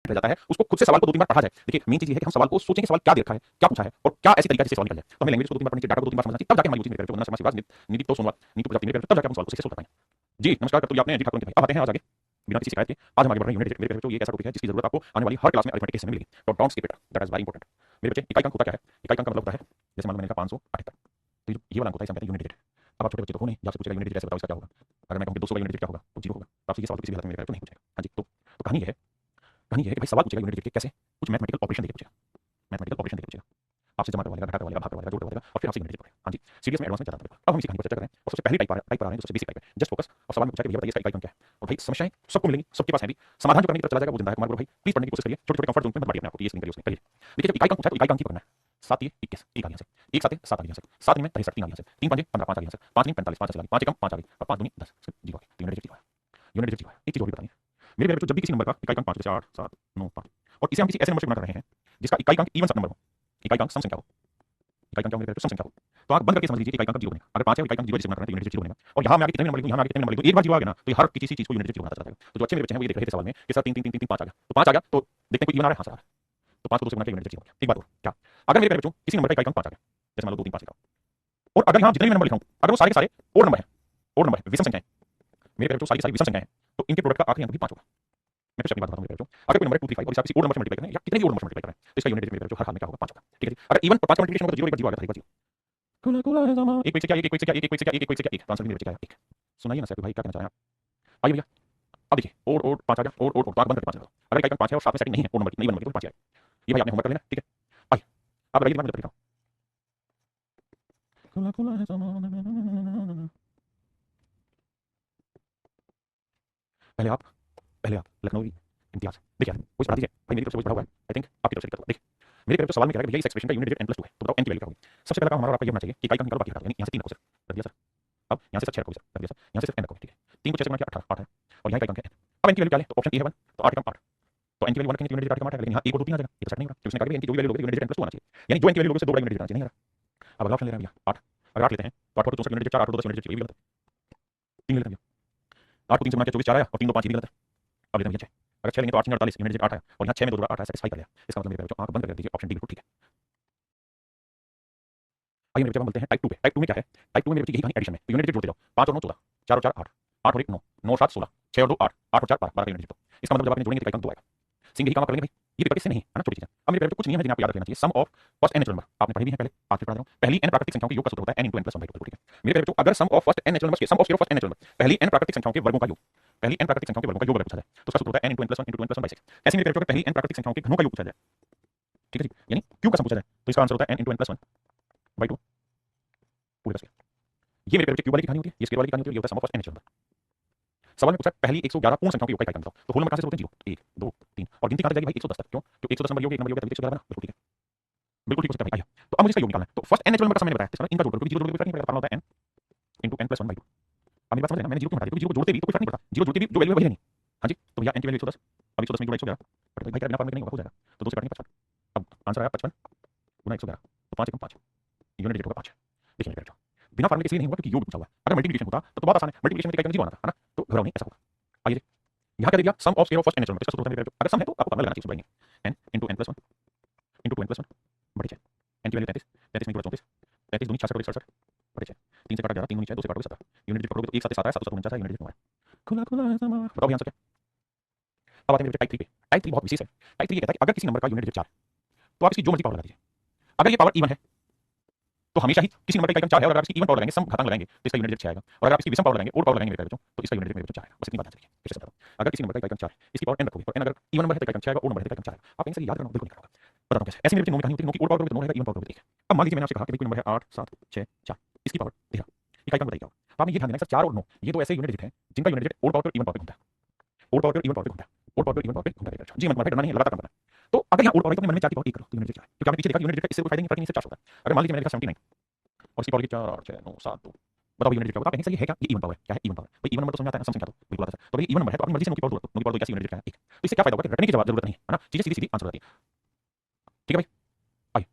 रह जाता है, उसको खुद से सवाल को दो तीन बार पढ़ा जाए। देखिए मेन चीज ये है कि हम सवाल को सोचें कि सवाल क्या दे रखा है, क्या पूछा है और क्या ऐसी तरीका जिससे सवाल निकल जाए। तो हमें लैंग्वेज को दो तीन बार पढ़नी चाहिए, डाटा को दो तीन बार समझना चाहिए, तब जाके हमारी यूजिंग मेरे वंदना शर्मा शिवराज नीति तो सोनवाल नीति प्रजापति मेरे तब जाके हम सवाल को सही से सोच पाएंगे। जी नमस्कार करते आपने जी ठाकुर भाई। अब आते हैं आज आगे बिना किसी शिकायत के। आज हम आगे बढ़ रहे हैं यूनिट मेरे बच्चों, ये एक ऐसा टॉपिक है जिसकी जरूरत आपको आने वाली हर क्लास में अरिथमेटिक के समय मिलेगी, तो don't skip it, that is very important. मेरे बच्चे इकाई अंक होता क्या है? इकाई अंक का मतलब होता है जैसे मान लो मैंने कहा 578, तो ये वाला अंक होता है इसे हम कहते हैं यूनिट डिजिट। अब आप छोटे बच्चे तो हो नहीं, जब से पूछेगा यूनिट डिजिट कैसे बताओ इसका क्या होगा, अगर मैं कहूं कि 200 का यूनिट डिजिट क्या होगा तो 0 होगा, तो आपसे ये सवाल तो किसी भी हालत में मेरे तो नहीं पूछेगा। हाँ जी, तो कहानी ये है कि भाई सवाल पूछेगा यूनिट डिजिट के कैसे, कुछ मैथमेटिकल ऑपरेशन देके पूछेगा, मैथमेटिकल ऑपरेशन देके पूछेगा, आपसे जमा करवाएगा, घटा करवाएगा, भाग करवाएगा, जोड़ करवाएगा और फिर आपसे यूनिट डिजिट करेगा। हाँ जी, सीरियस में एडवांस में जाता है। अब हम इसी कहानी पर चर्चा करें और सबसे पहली टाइप पर आ रहे हैं, जो सबसे बेसिक टाइप है, जस्ट फोकस। और सवाल में पूछा कि भैया बताइए इसका इकाई अंक क्या है, और भाई समस्याएं सबको मिलेंगी, सबके पास है भी, समाधान जो करने की तरफ चला जाएगा वो जिंदा है। कुमार भाई प्लीज पढ़ने की कोशिश करिए, छोटे छोटे कंफर्ट जोन में मत बांटिए अपने आपको, ये स्क्रीन करिए उसमें करिए। देखिए जब इकाई अंक पूछा तो इकाई अंक ही पढ़ना है। 7 ये 21 एक आ गया से, एक 7 7 आ गया से, 7 में 63 3 आ गया से, 3 5 15 5 आ गया से, 5 45 5 चला 5 कम 5 आ गई और 5 दूनी 10 जीरो आ गया, तो यूनिट डिजिट है। यूनिट डिजिट है। एक चीज और भी बताइए मेरे बच्चों, जब भी किसी नंबर का इकाई अंक 5 जैसे 8 7 9 5 और इसे हम किसी ऐसे नंबर से गुणा कर रहे हैं जिसका इकाई अंक इवन नंबर हो, इकाई अंक सम संख्या हो, इकाई अंक क्या होगा? सम संख्या हो, तो आप बंद करके समझ लीजिए इकाई अंक 0 बनेगा। अगर 5 है और इकाई अंक 0 जिसे गुणा करना है तो यूनिट डिजिट 0 बनेगा। और यहां मैं आगे कितने नंबर लिखूं, यहां मैं आगे कितने नंबर लिखूं, एक बार 0 आ गया ना तो हर किसी चीज को यूनिट डिजिट बनाता चला जाएगा। तो जो अच्छे मेरे बच्चे हैं वो ये देख रहे थे सवाल में कि सर 3 3 3 3 5 आ गया, तो 5 आ गया तो देखते हैं कोई इवन आ रहा है, हां सर आ रहा है, तो 5 को 2 से गुणा किया यूनिट डिजिट 0 हो गया। एक बात और क्या, अगर मेरे बच्चों किसी नंबर का इकाई अंक 5 आ गया, जैसे मान लो 2 3 5 लिखा और अगर यहां जितने भी नंबर लिखा हूं अगर वो सारे के सारे ओड नंबर है, ओड नंबर है, विषम संख्याएं, मेरे बच्चों सारी की सारी विषम संख्याएं हैं, तो इनके प्रोडक्ट का आखिरी अंक भी 5 होगा। मैं फिर से अपनी बात बताऊं मेरे बच्चों, अगर कोई नंबर है 2 3 5 और इसे आप किसी ओड नंबर से मल्टीप्लाई करें या कितने भी ओड नंबर से मल्टीप्लाई करें तो इसका यूनिट डिजिट मेरे बच्चों हर हाल में क्या होगा? 5 होगा। ठीक है जी। अगर इवन और 5 का मल्टीप्लिकेशन होगा तो 0 एक बार 0 आ गया था, एक बार 0 कुला कुला है जमा, एक को एक से क्या, एक को एक से क्या, एक को एक से क्या, एक को एक से क्या, एक, तो आंसर भी मेरे बच्चे का है 1। सुनाइए ना सर भाई क्या कहना चाह रहे हैं आप? आइए भैया, अब देखिए ओड 5 आ गया, ओड तो आंख बंद करके 5 लगा, अगर इकाई अंक 5 है और साथ में सेटिंग नहीं है ओड नंबर की, नहीं बन नंबर की तो 5 आएगा। ये भाई आपने होमवर्क कर लेना, ठीक है। आइए आप बताइए दिमाग में जब लिखा कुला कुला है जमा, पहले आप पहले आप लखनवी इम्तियाज देखिए वही पढ़ा दीजिए भाई, मेरी तरफ से वही पढ़ा हुआ है, आई थिंक आपकी तरफ से दिक्कत होगा। देखिए मेरे तरफ सवाल में कह रहा है कि भैया इस एक्सप्रेशन का यूनिट डिजिट n+2 है, तो बताओ n की वैल्यू क्या होगी। सबसे पहला काम हमारा और आपका ये होना चाहिए कि इकाई का निकालो बाकी हटा दो, यानी यहाँ से 3 रखो सर, रख दिया सर। अब यहाँ से सर 6 रखो सर, रख दिया सर, यहाँ से सिर्फ n रखो, ठीक है। 3 को 6 से गुणा किया 18 8 है और यहाँ इकाई अंक है n। अब n की वैल्यू क्या ले, तो ऑप्शन ए है 1, तो 8 कम 8, तो n की वैल्यू 1 रखेंगे तो यूनिट डिजिट 8 कम 8 है, लेकिन यहाँ एक और 2 3 आ जाएगा, ये तो सेट नहीं हो रहा, तो उसने कहा कि n की जो भी वैल्यू लोगे यूनिट डिजिट n+2 आना चाहिए, यानी जो n की वैल्यू लोगे से 2 बड़ा यूनिट डिजिट आना चाहिए, नहीं आ रहा। अब अगला ऑप्शन ले रहे हैं भैया 8, अगर 8 लेते हैं तो 8 को 64 यूनिट डिजिट 4 8 को 10 यूनिट डिजिट, ये भी गलत है। 3 ले लेते हैं भैया, 8 को 3 से गुणा किया 24 4 आया और 3 2 5 ये भी गलत है। अब लेते हैं भैया 6, अगर 6 लेंगे तो 8 48 यूनिट डिजिट 8 आया और यहाँ 6 में 2 2 8 सेटिस्फाई कर लिया, इसका मतलब मेरे बच्चों आंख बंद कर दीजिए, ऑप्शन डी बिल्कुल ठीक है। आइए मेरे बच्चे हम बोलते हैं टाइप 2 पे, टाइप 2 में क्या है, टाइप 2 में मेरे बच्चे यही कहानी एडिशन में, तो यूनिट डिजिट जोड़ते जाओ, 5 और 9 14, 4 और 4 8, 8 और 1 9, 9 और 7 16, 6 और 2 8, 8 और 4 12 12 का यूनिट डिजिट। इसका मतलब जब आपने जोड़ेंगे तो इकाई अंक 2 आएगा। सिंह यही काम आप कर लेंगे भाई, ये पेपर किससे नहीं है ना, छोटी चीजें। अब मेरे पेपर कुछ नियम है जिन्हें आपको याद रख लेना चाहिए। Sum of first n natural number आपने पढ़े भी हैं पहले, आज फिर पढ़ा रहा हूं। पहली n प्राकृतिक संख्याओं के योग का सूत्र होता है n * n + 1/2, ठीक है। मेरे बच्चों अगर sum of first n natural numbers के sum of zero first n natural number, पहली n प्राकृतिक संख्याओं के वर्गों का योग, पहली n प्राकृतिक संख्याओं के वर्गों का योग अगर पूछा जाए तो उसका सूत्र होता है n * n + 1 * n + 1/6। ऐसे मेरे बच्चों अगर पहली n प्राकृतिक संख्याओं के घनों का योग पूछा जाए, ठीक है जी, यानी q का सम पूछा जाए तो इसका आंसर होता है n * n + 1/2 पूरे का स्क्वायर। ये मेरे बच्चे क्यूब वाली की कहानी होती है, ये स्क्वायर वाली कहानी होती है, ये होता है sum of first n natural number. सवाल में पूछा पहली 111 पूर्ण संख्याओं के योग का इकाई बताओ, तो होल नंबर कहां से होते हैं 0 1 2 3 और गिनती कहां तक जाएगी भाई 110 तक, क्यों? क्योंकि 110 नंबर योग एक नंबर योग है तभी 111 बना, बिल्कुल ठीक है, बिल्कुल ठीक हो सकता है भाई। आइए तो अब मुझे इसका योग निकालना है, तो फर्स्ट n नेचुरल नंबर का सम मैंने बताया, तो इनका जोड़ करो क्योंकि 0 जोड़ने में कोई फर्क नहीं पड़ता, फॉर्मूला होता है n * n + 1/2। अब मेरी बात समझ लेना, मैंने 0 क्यों हटा दिया, क्योंकि 0 को जोड़ते भी तो कोई फर्क नहीं पड़ता, 0 जोड़ते भी जो वैल्यू है वही रहेगी। हां जी, तो भैया n की वैल्यू 110, अब 110 में जोड़ा 111, बट भाई क्या बिना फॉर्मूले के नहीं होगा, हो जाएगा, तो 2 से काटेंगे 55, अब आंसर आया 55 गुना 111, तो 5 * 5 यूनिट डिजिट होगा 5। देखिए मेरे बच्चों बिना फॉर्मूले के इसलिए नहीं होगा क्योंकि योग पूछा हुआ है, अगर मल्टीप्लिकेशन होता तो बहुत आसान है, मल्टीप्लिकेशन में तो इकाई अंक 0 आना था, है ना, तो घबराओ नहीं, ऐसा होगा। आइए यहाँ क्या दे दिया, sum of square of first n natural number, इसका सूत्र होता है मेरे बच्चों, अगर सम है तो आपको फॉर्मूला लगाना चाहिए, सुन n * n + 1 * 2n + 1 बटे 6, n की वैल्यू 33, 33 में 34, 33 दूनी 66 और 67 बटे 6, 3 से काटा 11, 3 दूनी 6, 2 से काटोगे 17, यूनिट डिजिट पकड़ोगे तो 1 7 7 आया, 7 7 49 यूनिट डिजिट 9 है। खुला खुला है समा, बताओ भैया आंसर क्या। अब आते हैं मेरे टाइप 3 पे, टाइप 3 बहुत विशेष है। टाइप 3 ये कहता है कि अगर किसी नंबर का यूनिट डिजिट 4 तो आप इसकी जो मर्जी पावर लगा दीजिए, अगर ये पावर इवन है तो हमेशा ही किसी नंबर का इकाई अंक 4 है और अगर आप इसकी इवन पावर लगाएंगे, सम घातांक लगाएंगे तो इसका यूनिट डिजिट 6 आएगा, और अगर आप इसकी विषम पावर लगाएंगे, ओड पावर लगाएंगे मेरे बच्चों, तो इसका यूनिट डिजिट मेरे बच्चों 4 आएगा। बस इतनी बात याद रखिए, फिर से बताता हूं, अगर किसी नंबर का इकाई अंक 4 है, इसकी पावर n रखोगे और n अगर इवन नंबर है तो इकाई अंक 6 आएगा, ओड नंबर है तो इकाई अंक 4 आएगा। आप कहीं से याद करना बिल्कुल नहीं करोगे, बताता हूं कैसे। ऐसे मेरे बच्चे नो में कहानी होती है, नो की ओड पावर करोगे तो नो रहेगा, इवन पावर करोगे तो 1 है। अब मान लीजिए मैंने आपसे कहा कि कोई नंबर है 8 7 6 4, इसकी पावर 13, इकाई अंक बताइए क्या होगा। तो आपने ये ध्यान देना सर 4 और 9 ये तो ऐसे यूनिट डिजिट हैं जिनका यूनिट डिजिट ओड पावर पर इवन पावर पे घूमता है, ओड पावर पर इवन पावर पे घूमता है, ओड पावर पर इवन पावर पे घूमता है। जी मत डरना नहीं है, लगातार काम करना है। तो अगर यहाँ ओड पावर तो मन में 4 की पावर 1 करो तो यूनिट डिजिट क्या है, क्योंकि आपने पीछे देखा यूनिट डिजिट इससे कोई फायदा नहीं, फर्क नहीं, इससे 4 होता है। अगर मान लीजिए मैंने लिखा 79 और इसकी पावर की 4 8 6 9 7 2, बताओ यूनिट डिजिट क्या होगा। आप कहेंगे सर ये है क्या, ये इवन पावर है, क्या है इवन पावर, भाई इवन नंबर तो समझ आता है ना, सम संख्या तो बिल्कुल आता है। तो भाई इवन नंबर है तो अपनी मर्जी से नो की पावर दो, नो की पावर 2 कैसे यूनिट डिजिट क्या है 1। तो इससे क्या फायदा होगा कि रटने की जरूरत नहीं है ना, चीजें सीधी सीधी आंसर आती है, ठीक है भाई। आइए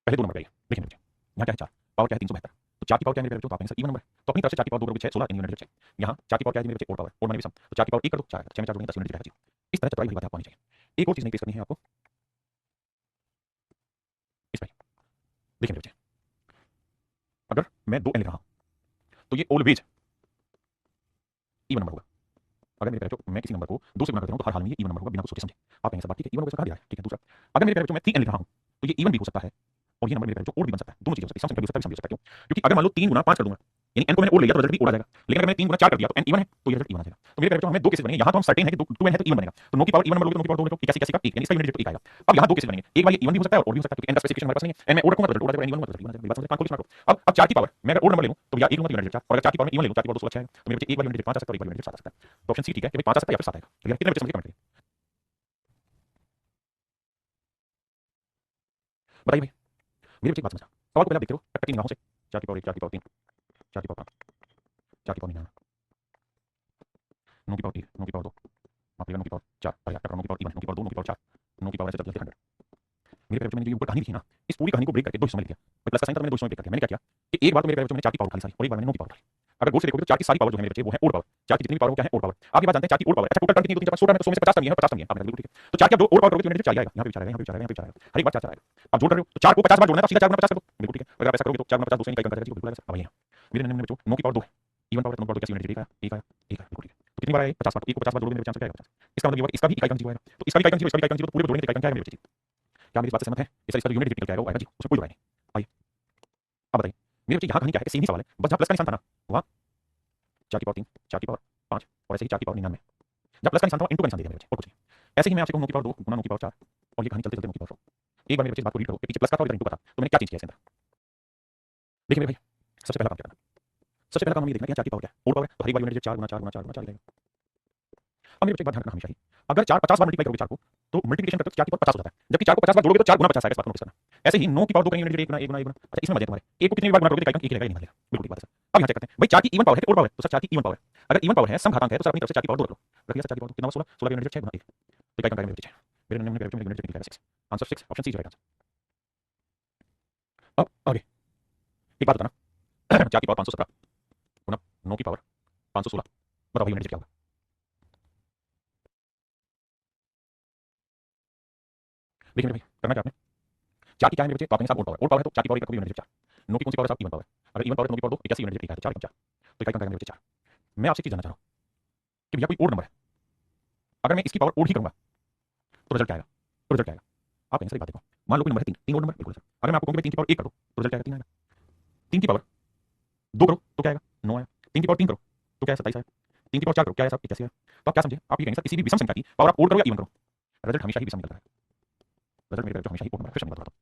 पहले 2 नंबर पे आइए, देखिए यहाँ क्या है 4, पावर क्या है 372, तो 4 की पावर क्या है मेरे बच्चों, तो आप कहेंगे सर इवन नंबर, तो अपनी तरफ से 4 की पावर 2 करोगे 6 16 इन यूनिट 6, यहाँ 4 की पावर क्या है मेरे बच्चे और पावर और माने भी सम, तो 4 की पावर 1 कर दो 4 6 में 4 जोड़ेंगे 10 यूनिट रहेगा जी। इस तरह चतुराई भली बात आपको आनी चाहिए। एक और चीज नहीं पेश करनी है आपको, इस पे देखिए मेरे बच्चे, अगर मैं 2 n लिख रहा हूं तो ये ऑलवेज इवन नंबर होगा। अगर मेरे प्यारे बच्चों मैं किसी नंबर को 2 से गुणा करता हूं तो हर हाल में ये इवन नंबर होगा बिना कुछ सोचे समझे। आप कहेंगे सब बात ठीक है, इवन होगा कहा दिया है, ठीक है। दूसरा, अगर मेरे प्यारे बच्चों मैं 3 n लिख रहा हूं तो ये इवन भी हो सकता है और ये नंबर मेरे प्यारे बच्चों और भी बन सकता है, दोनों चीजें हो सकती है, सम संख्या भी हो सकता है, विषम भी हो सकता है। क्यों? क्योंकि अगर मान लो 3 गुना 5 कर दूंगा, यानी n को मैंने और ले लिया तो रिजल्ट भी और आ जाएगा, लेकिन अगर मैंने 3 गुना 4 कर दिया तो n इवन है तो ये रिजल्ट इवन आ जाएगा। तो मेरे प्यारे बच्चों हमें दो केसेस बनेंगे, यहां तो हम सर्टेन है कि 2n है तो इवन बनेगा, तो 9 की पावर इवन नंबर लोगे तो 9 की पावर 2 लोगे, कैसे कैसे का 1 यानी इसका यूनिट डिजिट 1 आएगा। अब यहां दो केसेस बनेंगे, एक बार ये इवन भी हो सकता है और भी हो सकता है क्योंकि n का स्पेसिफिकेशन हमारे पास नहीं है, n में और रखूंगा तो रिजल्ट और आ जाएगा, n इवन होगा तो रिजल्ट इवन आ जाएगा। बात समझ कान खोल के सुना करो। अब 4 की पावर मैं अगर और नंबर ले लूं तो या 1 लूंगा तो यूनिट डिजिट 4, और अगर 4 की पावर में इवन ले लूं 4 की पावर 2 16 है तो मेरे बच्चे एक बार यूनिट डिजिट 5 आ सकता है और एक बार यूनिट डिजिट 7 आ सकता है। तो ऑप्शन सी ठीक है कि भाई 5 आ सकता है या फिर 7 आएगा। क्लियर? कितने बच्चे समझ के कमेंट करिए बताइए भाई। मेरे बच्चे एक बात समझना, सवाल को पहले आप देखते रहो कटी निगाहों से, 4 की पावर 1 4 की पावर 3 4 की पावर 5 4 की पावर 99 9 की पावर 1 9 की पावर 2 माफ करिएगा 9 की पावर 4 अरे यार 9 की पावर इवन 9 की पावर 2 9 की पावर 4 9 की पावर ऐसे जल्दी 100। मेरे प्यारे बच्चों मैंने जो ऊपर कहानी लिखी ना, इस पूरी कहानी को ब्रेक करके दो हिस्सों में लिख दिया। भाई प्लस का साइन था, मैंने दो हिस्सों में ब्रेक कर दिया। मैंने क्या किया कि एक बार तो मेरे प्यारे बच्चों मैंने 4 की पावर उठा ली सारी और एक बार मैंने 9 की पावर उठाई। अगर गौर से देखोगे तो 4 की सारी पावर जो है मेरे बच्चे वो है और पावर, 4 की जितनी भी पावर वो क्या है और पावर। आप ये बात जानते हैं 4 की और पावर, अच्छा टोटल टर्म कितनी 2 3 4 5 16 में तो 100 में से 50 टर्म है 50 टर्म है, आपने बिल्कुल ठीक है। तो 4 की आप जो और पावर करोगे तो यूनिट 4 आएगा, यहां पे भी 4 आएगा, यहां पे भी 4 आएगा, यहां पे भी 4 आएगा, हर एक बार 4 आएगा। आप जोड़ रहे हो तो 4 को 50 बार जोड़ना है तो सीधा 4 गुना 50 कर दो, बिल्कुल ठीक है। अगर आप ऐसा करोगे तो 4 गुना 50 2 से इकाई कम कर जाएगा, बिल्कुल आएगा। अब यहाँ मेरे नन्हे बच्चों 9 की पावर 2 है, इवन पावर 9 की पावर 2 कैसे यूनिट डिजिट 1 आया 1 आया, बिल्कुल ठीक है। तो कितनी बार आएगा 50 बार, तो 1 को 50 बार जोड़ोगे मेरे चांस क्या आएगा 50। इसका मतलब ये होगा इसका भी इकाई कम 0 आएगा, तो इसका भी इकाई कम 0 इसका भी इकाई कम 0 तो पूरे जोड़ेंगे तो इकाई कम क्या आएगा मेरे बच्चे। क्या मेरी बात से सहमत है? इसका जो यूनिट डिजिट निकल के आएगा वो आएगा जी, उसमें कोई बुराई नहीं। आइए अब बताइए मेरे बच्चे यहाँ कहानी क्या है, सेम ही सवाल है, बस जहाँ प्लस का निशान था ना वहाँ 4 की पावर 3 4 की पावर 5 और ऐसे ही 4 की पावर 99 जब प्लस का निशान था इंटू का निशान दे दिया मेरे बच्चे और कुछ नहीं। ऐसे ही मैं आपसे कहूँ 9 की पावर 2 गुना 9 की पावर 4 और ये कहानी चलते चलते 9 की पावर 1 बार मेरे बच्चे इस बात को रीड करो कि पीछे प्लस का था और इधर इंटू का था तो मैंने क्या चेंज किया इसके अंदर। देखिए मेरे भाई सबसे पहला काम क्या करना, सबसे पहला काम ये देखना कि 4 की पावर क्या है और पावर है तो हर एक बार यूनिट 4 गुना 4 गुना 4 गुना 4 रहेगा। अब मेरे बच्चे एक बात ध्यान रखना हमेशा ही, अगर 4 50 बार मल्टीप्लाई करोगे 4 को तो मल्टीप्लिकेशन करते हो 4 की पावर 50 हो जाता है, जबकि 4 को 50 बार जोड़ोगे तो 4 गुना 50 आएगा, इस बात को नोटिस करना। ऐसे ही 9 की पावर 2 करेंगे यूनिट 1 गुना 1 गुना 1 गुना, अच्छा इसमें मजे तुम्हारे 1 को कितनी बार गुना करोगे तो इकाई 1 रहेगा, 1 निकलेगा, बिल्कुल ठीक बात है सर। अब यहाँ चेक करते हैं भाई 4 की इवन पावर है कि और पावर है, तो सर 4 की इवन पावर है, अगर इवन पावर है सम घातांक है तो सर अपनी तरफ से 4 की पावर 2 रख लो, रख लिया सर 4 की पावर 2 कितना 16 16 का यूनिट 6 गुना 1 तो इकाई कम करेंगे मेरे 6 मेरे नन्हे प्यारे बच्चे मेरे यूनिट निकलेगा 6, answer 6 option C is right answer. अब आगे एक बात बताना 4 की पावर 517 गुना 9 की पावर 516 बताओ भाई यूनिट क्या होगा। देखिए मेरे भाई करना क्या आपने 4 की क्या है मेरे बच्चे तो आप कहेंगे साहब और पावर है तो 4 की पावर 1 का यूनिट 4 9 की कौन सी पावर है साहब इवन पावर, अगर इवन पावर है 9 की पावर 2 81 यूनिट 1 है तो 4 4 तो इकाई कम करेंगे मेरे बच्चे 4। मैं आपसे एक चीज जानना चाह रहा हूं कि भैया कोई और नंबर है अगर मैं इसकी पावर और ही करूंगा तो रिजल्ट क्या आएगा, तो रिजल्ट क्या आएगा आप कहेंगे सर एक बात देखो, मान लो कोई नंबर है 3 3 और नंबर बिल्कुल सर, अगर मैं आपको कहूं कि 3 की पावर 1 कर दो तो रिजल्ट क्या आएगा 3 आएगा, 3 की पावर 2 करो तो क्या आएगा 9 आया, 3 की पावर 3 करो तो क्या है 27 आया, 3 की पावर 4 करो क्या है साहब 81 आया। तो आप क्या समझे, आप ये कहेंगे सर किसी भी विषम संख्या की पावर आप और करो या इवन करो रिजल्ट हमेशा ही विषम निकलता है, रिजल्ट मेरे हमेशा ही और नंबर फिर से मैं बताता हूं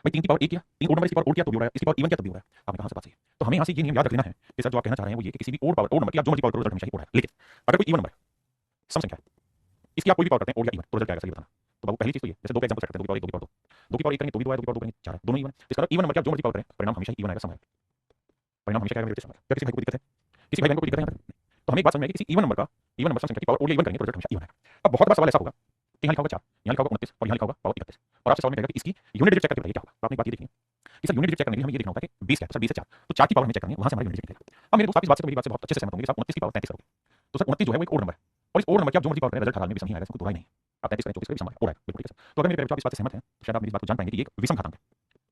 भाई 3 की पावर 1 किया 3 और नंबर इसकी पावर और किया तो भी हो रहा है, इसकी पावर इवन किया तो भी हो रहा है। आपने कहा से बात सही है, तो हमें यहाँ से ये नियम याद रख लेना है कि सर जो आप कहना चाह रहे हैं वो ये कि किसी भी और पावर और नंबर की आप जो मर्जी पावर करो रिजल्ट हमेशा ही और है, लेकिन अगर कोई इवन नंबर सम संख्या है इसकी आप कोई भी पावर करते हैं और या इवन तो रिजल्ट क्या आएगा सही बताना। तो बाबू पहली चीज तो ये जैसे दो का एग्जांपल सेट करते हैं 2 की पावर 1 2 की पावर 1 करेंगे तो भी 2 आएगा 2 की पावर 2 करेंगे 4 दोनों इवन, इसका मतलब इवन नंबर की आप जो मर्जी पावर करें परिणाम हमेशा ही इवन आएगा, सम आएगा, परिणाम हमेशा क्या आएगा मेरे सम आएगा। क्या किसी भाई को दिक्कत है, किसी भाई बहन को कोई दिक्कत है यहाँ तक, तो हमें एक बात समझ में आई कि किसी इवन नंबर का इवन नंबर सम संख्या की पावर और या इवन करेंगे तो रिजल्ट हमेशा इवन आएगा। अब बहुत बार सवाल ऐसा होगा कि यहाँ लिखा होगा 4 यहाँ लिखा होगा 29 और यहाँ लिखा होगा पावर 31 और आपसे सवाल में कहेगा कि इसकी यूनिट डिजिट चेक करके बताइए क्या होगा। तो आपने एक बात ये देखनी है कि सर यूनिट डिजिट चेक करने के लिए हमें ये देखना होता है कि 20 क्या है, सर 20 है 4 तो 4 की पावर हमें चेक करनी है, वहां से हमारा यूनिट डिजिट निकलेगा। अब मेरे दोस्त आप इस बात से तो मेरी बात से बहुत अच्छे से सहमत होंगे कि आप 29 की पावर 33 करोगे तो सर 29 जो है वो एक और नंबर है और इस और नंबर की आप जो मर्जी पावर करें रिजल्ट हर हाल में विषम ही आएगा, इसमें कोई दो राय नहीं है। आप 33 करें 34 करें विषम आएगा और आएगा, बिल्कुल ठीक है। तो अगर मेरे पेरेंट्स आप इस बात से सहमत हैं तो शायद आप मेरी बात को जान पाएंगे कि ये एक विषम घातांक है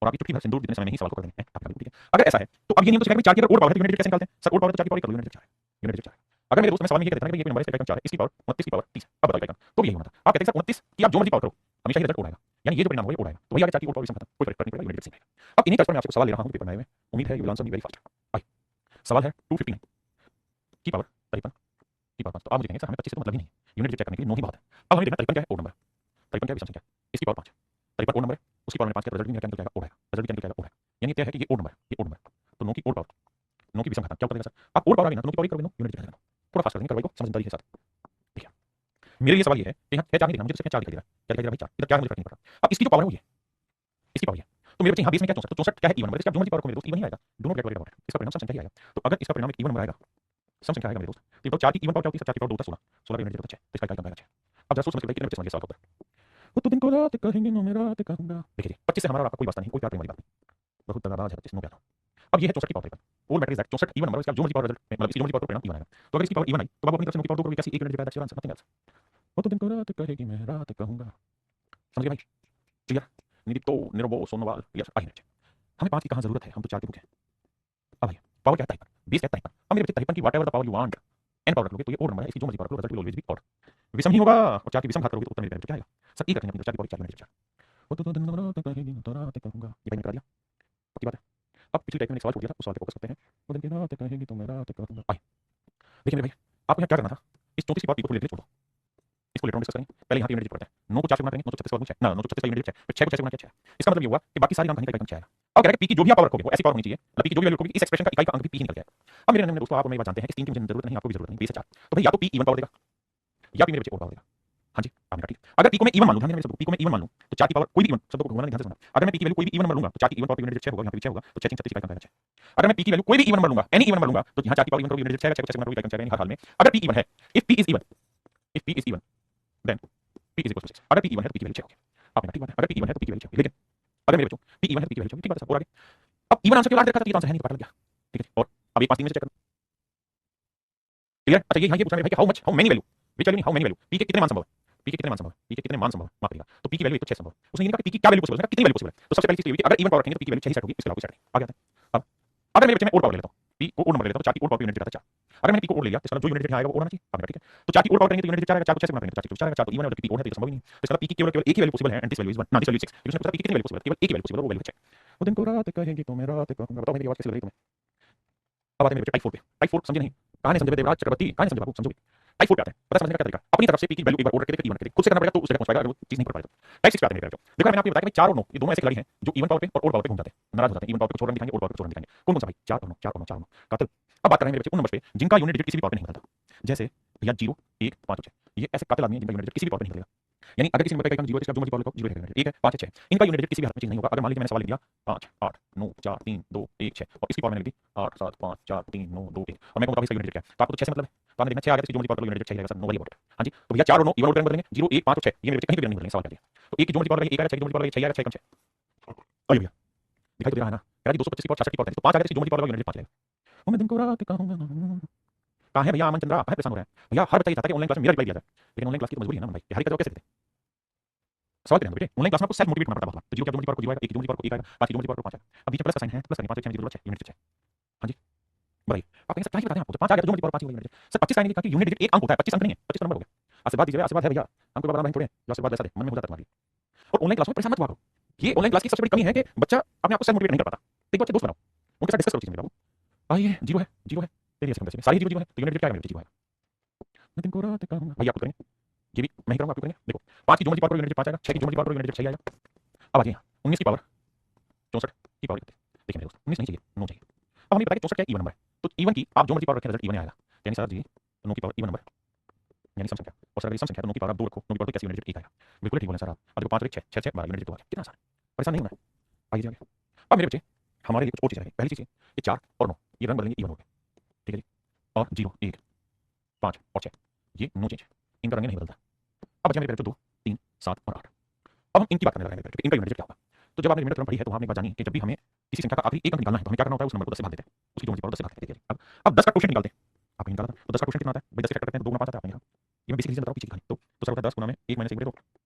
और आप चुटकी भर सिंदूर जितने समय में ही सवाल को कर देंगे आप बिल्कुल ठीक है। अगर ऐसा है तो अब ये नियम तो सिखाएगा कि 4 की अगर और पावर है तो यूनिट डिजिट कैसे निकालते हैं, सर और पावर तो 4 की पावर कर लो यूनिट डिजिट 4 है, यूनिट डिजिट 4 है। अगर मेरे दोस्त में सवाल में ये कहते हैं कि ये कोई नंबर है इसका 4 है इसकी पावर 29 की पावर 30 अब बताइए तो भी यही होना था। आप कहते हैं सर 29 की आप जो मर्जी पावर करो हमेशा ही रिजल्ट और आएगा, यानी ये जो परिणाम होगा ये और आएगा, तो वही आगे 4 की और पावर विषम खत्म कोई फर्क नहीं पड़ेगा यूनिट डिजिट सिखाएगा। अब इन्हीं टर्म्स पर मैं आपसे सवाल ले रहा हूं पेपर में आए हुए, उम्मीद है you will answer me very fast. आइए सवाल है 259 की पावर 53 की पावर 5 तो आप मुझे कहेंगे सर हमें 25 से तो मतलब ही नहीं है यूनिट डिजिट चेक करने के लिए 9 ही बहुत है। अब हमें देखना 53 क्या है और नंबर 53 क्या है विषम संख्या इसकी पावर 5 53 और नंबर है उसकी पावर 5 का रिजल्ट भी मेरा क्या निकल जाएगा और आएगा, रिजल्ट भी क्या निकल जाएगा और आएगा, यानी तय है कि ये और नंबर है ये और नंबर तो 9 की और पावर 9 की विषम घातांक क्या होता है सर आप और पावर आ गई ना तो 9 की पावर 1 करोगे 9 यूनिट डिजिट थोड़ा फास्ट कर देंगे करवाई को समझदारी के साथ। देखिए मेरे लिए सवाल ये है कि यहाँ 4 नहीं देखना मुझे तो सिर्फ 4 दिखाई दे रहा है, क्या दिखाई दे रहा है भाई 4 इधर क्या मुझे फर्क नहीं पड़ता। अब इसकी जो पावर है वो ये इसकी पावर है तो मेरे बच्चे यहाँ 20 में क्या 64 तो 64 क्या है इवन नंबर इसका जो मर्जी पावर को मेरे दोस्त इवन ही आएगा, don't get worried about it, इसका परिणाम सम संख्या ही आएगा। तो अगर इसका परिणाम एक इवन नंबर आएगा सम संख्या आएगा मेरे दोस्त तो 4 की इवन पावर क्या होती है 4 की पावर 2 होता है 16 16 का यूनिट होता है 6 तो इसका इकाई कम आएगा 6। अब जरा सोच समझ के कितने बच्चे समझ गए सवाल को ऊपर वो तो दिन को रात कहेंगे नो मेरा कहूंगा। देखिए 25 से हमारा आपका कोई वास्ता नहीं कोई प्यार प्रेम वाली बात नहीं बहुत दगाबाज है 25 नो क्या था। अब ये है 64 की power 53 all batteries that 64 even number इसका ज्योमेट्री पावर रिजल्ट मतलब इसकी ज्योमेट्री पावर परिणाम इवन आएगा। तो अगर इसकी पावर इवन आई तो आप अपनी तरफ से नो की पावर 2 करोगे कैसे 1 unit divide that's your answer nothing else. वो तो दिन को रात कहेगी मैं रात कहूंगा। समझ गए भाई? क्लियर? निदीप तो निर्वो सोनवाल क्लियर आई नेट। हमें 5 की कहां जरूरत है हम तो 4 के भूखे हैं। अब भाई पावर क्या है टाइप बेस क्या है टाइप। अब मेरे बच्चे टाइप की whatever the power you want an power रख लोगे तो ये और नंबर है इसकी जो मर्जी पावर रख लो result will always be odd. विषम ही होगा और 4 की विषम घात करोगे तो उत्तर मेरे क्या आएगा। सब एक रखेंगे 4 की पावर 4 यूनिट 4। वो तो दिन रात कहेगी तो रात कहूंगा ये भाई ने करा दिया पक्की बात है। अब पिछली टाइप में एक सवाल छोड़ दिया था उस सवाल पे फोकस करते हैं। वो दिन की रात कहेगी तो मैं रात कहूंगा। आइए देखिए मेरे भाई आपको यहाँ क्या करना था इस 34 की पावर पी को लेकर छोड़ दो इसको लेटर में डिस्कस करेंगे। पहले यहाँ पे यूनिट पढ़ते हैं 9 को 4 से गुणा करेंगे 936 वाला 6 ना 936 का यूनिट 6 फिर 6 को 6 से गुणा किया 6 इसका मतलब ये हुआ कि बाकी सारी नाम कहीं का इकाई 6 आएगा। अब कह रहा है पी की जो भी आप पावर रखोगे वो ऐसी पावर होनी चाहिए मतलब पी की जो भी वैल्यू रखोगे इस एक्सप्रेशन का इकाई का अंक भी पी ही निकल जाएगा। अब मेरे दोस्तों आप मेरी बात जानते हैं इस 3 की मुझे जरूरत नहीं आपको भी जरूरत नहीं बेस 4 तो भाई या तो पी इवन पावर देगा या पी मेरे बच्चे और पावर देगा। हाँ जी आपने कहा ठीक। अगर पी को मैं इवन मान लूं ध्यान देना मेरे सब पी को मैं इवन मान लूं तो 4 की पावर कोई भी इवन शब्द को घुमाना ध्यान से सुनना। अगर मैं पी की वैल्यू कोई भी इवन नंबर लूंगा तो 4 की इवन पावर यूनिट 6 होगा यहाँ पे 6 होगा तो 6 3 36 इकाई का अंक आएगा 6। अगर मैं पी की वैल्यू कोई भी इवन नंबर लूंगा एनी इवन नंबर लूंगा तो यहाँ 4 की पावर इवन करोगे यूनिट 6 6 को 6 गुणा करोगे इकाई का अंक हर हाल में। अगर पी इवन है if P is even then P is equal to 6 अगर पी इवन है तो पी की वैल्यू 6 होगी। आपने ठीक बात है अगर पी इवन है तो पी की वैल्यू 6 होगी लेकिन अगर मेरे बच्चों पी इवन है तो पी की वैल्यू 6 ठीक बात है सब और आगे। अब इवन आंसर के बाद देखा था ये आंसर है नहीं तो पता लग गया ठीक है। और अब ये 5 3 में से चेक करना क्लियर। अच्छा ये पूछना है भाई how much how many value which value how many value P के कितने मान संभव है पी के कितने मान संभव है पी के कितने मान संभव माफ करिएगा तो पी की वैल्यू 6 संभव उसने ये कहा कि पी की क्या वैल्यू पॉसिबल है कितनी वैल्यू पॉसिबल है। तो सबसे पहली चीज ये हुई कि अगर इवन पावर रखेंगे तो पी की वैल्यू 6 ही सेट होगी इसके अलावा सेट नहीं आ गया था। अब अगर मेरे बच्चे में और पावर ले लेता हूं पी को और नंबर ले लेता हूं 4 की और पावर यूनिट दिखाता 4 अगर मैंने पी को और ले लिया तो इसका जो यूनिट आएगा वो और आना चाहिए आपने ठीक है। तो 4 की और पावर करेंगे तो यूनिट 4 आएगा 4 को 6 से गुणा करेंगे तो 4 की 4 आएगा 4 तो इवन है और पी और है तो ये संभव ही नहीं। तो इसका पी की केवल एक ही वैल्यू पॉसिबल है एंड दिस वैल्यू इज 1 ना दिस वैल्यू 6 क्योंकि उसने पूछा पी की कितनी वैल्यू पॉसिबल केवल एक ही वैल्यू पॉसिबल है वो वैल्यू 6। वो दिन को रात कहेगी तो मैं रात कहूंगा बताओ मेरी आवाज कैसी लग रही है तुम्हें। अब आते हैं मेरे टाइप 4 पे टाइप 4 समझे नहीं कहानी समझे देवराज चक्रवर्ती कहानी समझे बाबू समझो। टाइप 4 पे आते हैं पता समझने का तरीका अपनी तरफ से पी की वैल्यू एक बार और रख के इवन रख के खुद से करना पड़ेगा तो उस जगह पहुंच पाएगा अगर वो चीज नहीं कर पाएगा तो। टाइप 6 पे आते हैं मेरे देखो मैंने आपको बताया कि 4 और 9 ये दोनों ऐसे खिलाड़ी हैं जो इवन पावर पे और पावर पे घूम जाते हैं नाराज हो जाते हैं इवन पावर पे छोड़ दिखाएंगे और पावर पे छोड़ दिखाएंगे कौन कौन सा भाई 4 और 9 4 और 9 4 और 9 कातिल। अब बात कर रहे हैं मेरे बच्चे उन नंबर्स पे जिनका यूनिट डिजिट किसी भी पावर पे नहीं बदलता जैसे भैया 0 1 5 और 6 ये ऐसे कातिल आदमी हैं जिनका यूनिट डिजिट किसी भी पावर पे नहीं बदलेगा। यानी अगर किसी नंबर का 0 है इसका जो मर्जी पावर लगाओ 0 है 1 है 5 है 6 इनका यूनिट डिजिट किसी भी हालत में चेंज नहीं होगा। अगर मान लीजिए मैंने सवाल लिख दिया 5 8 9 4 3 2 1 6 और इसकी पावर मैंने लिख दी 8 7 5 4 3 9 2 1 और मैं कहूं इसका यूनिट क्या है तो आपको तो 6 से मतलब है तो आपने देखना 6 आ गया तो जो मर्जी पावर यूनिट डिजिट 6 रहेगा सर नो वरी अबाउट। हां जी तो भैया 4 और 9 इवन ऑर्डर में बदलेंगे 0 1 5 और 6 ये मेरे बच्चे कहीं भी नहीं बदलेंगे सवाल क्या दिया तो एक की जो मर्जी पावर रहेगी 1 आएगा 6 की जो मर्जी पावर रहेगी 6 आएगा 6 कम 6 आइए भैया दिखाई तो दे रहा है ना कह रहा है 225 की पावर 66 की पावर तो 5 आ गया तो जो मर्जी पावर यूनिट 5 आएगा। वो मैं दिन को रात कहूंगा कहां है भैया अमन चंद्रा कहां परेशान हो रहे हैं भैया हर बच्चा ये चाहता है कि ऑनलाइन क्लास में मेरा रिप्लाई दिया जाए लेकिन ऑनलाइन क्लास की तो मजबूरी है ना भाई हर कैसे कैसे सवाल करेंगे बेटे ऑनलाइन क्लास में आपको सेल्फ मोटिवेट करना पड़ता है तो 0 क्या जो मर्जी पावर को 0 आएगा 1 की जो मर्जी पावर को 1 आएगा 5 की जो मर्जी पावर को 5 आएगा। अब बीच में प्लस का साइन है प्लस करने 5 6 की जरूरत है यूनिट 6 हां जी बताइए आप कहेंगे सर क्या ही बताएं आपको 5 आ गया तो जो मर्जी पावर 5 यूनिट सर 25 आएंगे क्योंकि यूनिट डिजिट एक अंक होता है 25 अंक नहीं है 25 नंबर हो गया। आशीर्वाद दीजिए आशीर्वाद है भैया हमको बड़ा नहीं थोड़े जो आशीर्वाद ऐसा दे मन में हो जाता है तुम्हारी। और ऑनलाइन क्लास में परेशान मत हुआ करो ये ऑनलाइन क्लास की सबसे बड़ी कमी है कि बच्चा अपने आप को सेल्फ मोटिवेट नहीं कर पाता। एक बच्चे दोस्त बनाओ उनके साथ डिस्कस करो चीजें बाबू आइए 0 है तेरी ऐसे कंपनी सारी 0 है तो यूनिट डिजिट क्या है मेरे 0 है मैं दिन को रात कहूंगा भैया आप करेंगे ये भी मैं ही करूंगा आप करेंगे देखो 5 की जो मर्जी पावर यूनिट 5 आएगा 6 की जो मर्जी पावर यूनिट 6 आएगा। अब आ जाइए 19 की पावर 64 की पावर देखिए मेरे दोस्त 19 नहीं चाहिए 9 चाहिए। अब हमें पता है कि 64 क्या इवन नंबर है तो इवन की आप जो मर्जी पावर रखें रिजल्ट इवन आएगा यानी सर जी 9 की पावर इवन नंबर यानी सम संख्या और सर अगर सम संख्या तो 9 की पावर आप 2 रखो 9 की पावर तो कैसे यूनिट 1 आएगा बिल्कुल ठीक बोले सर आप। अब देखो 5 और 1 6 6 6 12 यूनिट 2 कितना आसान परेशान नहीं होना आइए आगे। अब मेरे बच्चे हमारे लिए कुछ और चीज है पहली चीज ये 4 और 9 ये रंग बदलेंगे इवन हो गए ठीक है जी और 0 1 5 और 6 ये नो चेंज इनका रंग नहीं बदलता। अब बचा मेरे पेड़ 2 3 7 और 8 अब हम इनकी बात करने लगे इनका यूनिट क्या होगा। तो जब आपने यूनिट थ्योरम पढ़ी है तो आपने एक बात जानी कि जब भी हमें किसी संख्या का आखिरी एक अंक निकालना है तो हमें क्या करना होता है उस नंबर को 10 से भाग देते हैं उसकी जो मर्जी पावर 10 से भाग देते हैं। अब 10 का क्वोशिएंट निकालते हैं आपने निकाला था तो 10 का क्वोशिएंट कितना आता है भाई 10 के करते हैं तो 2 गुना 5 आता है आपने निकाला। ये मैं बेसिक रीजन बताऊं किसी कहानी तो दूसरा होता है 10 गुना में 1 - 1 बटे 2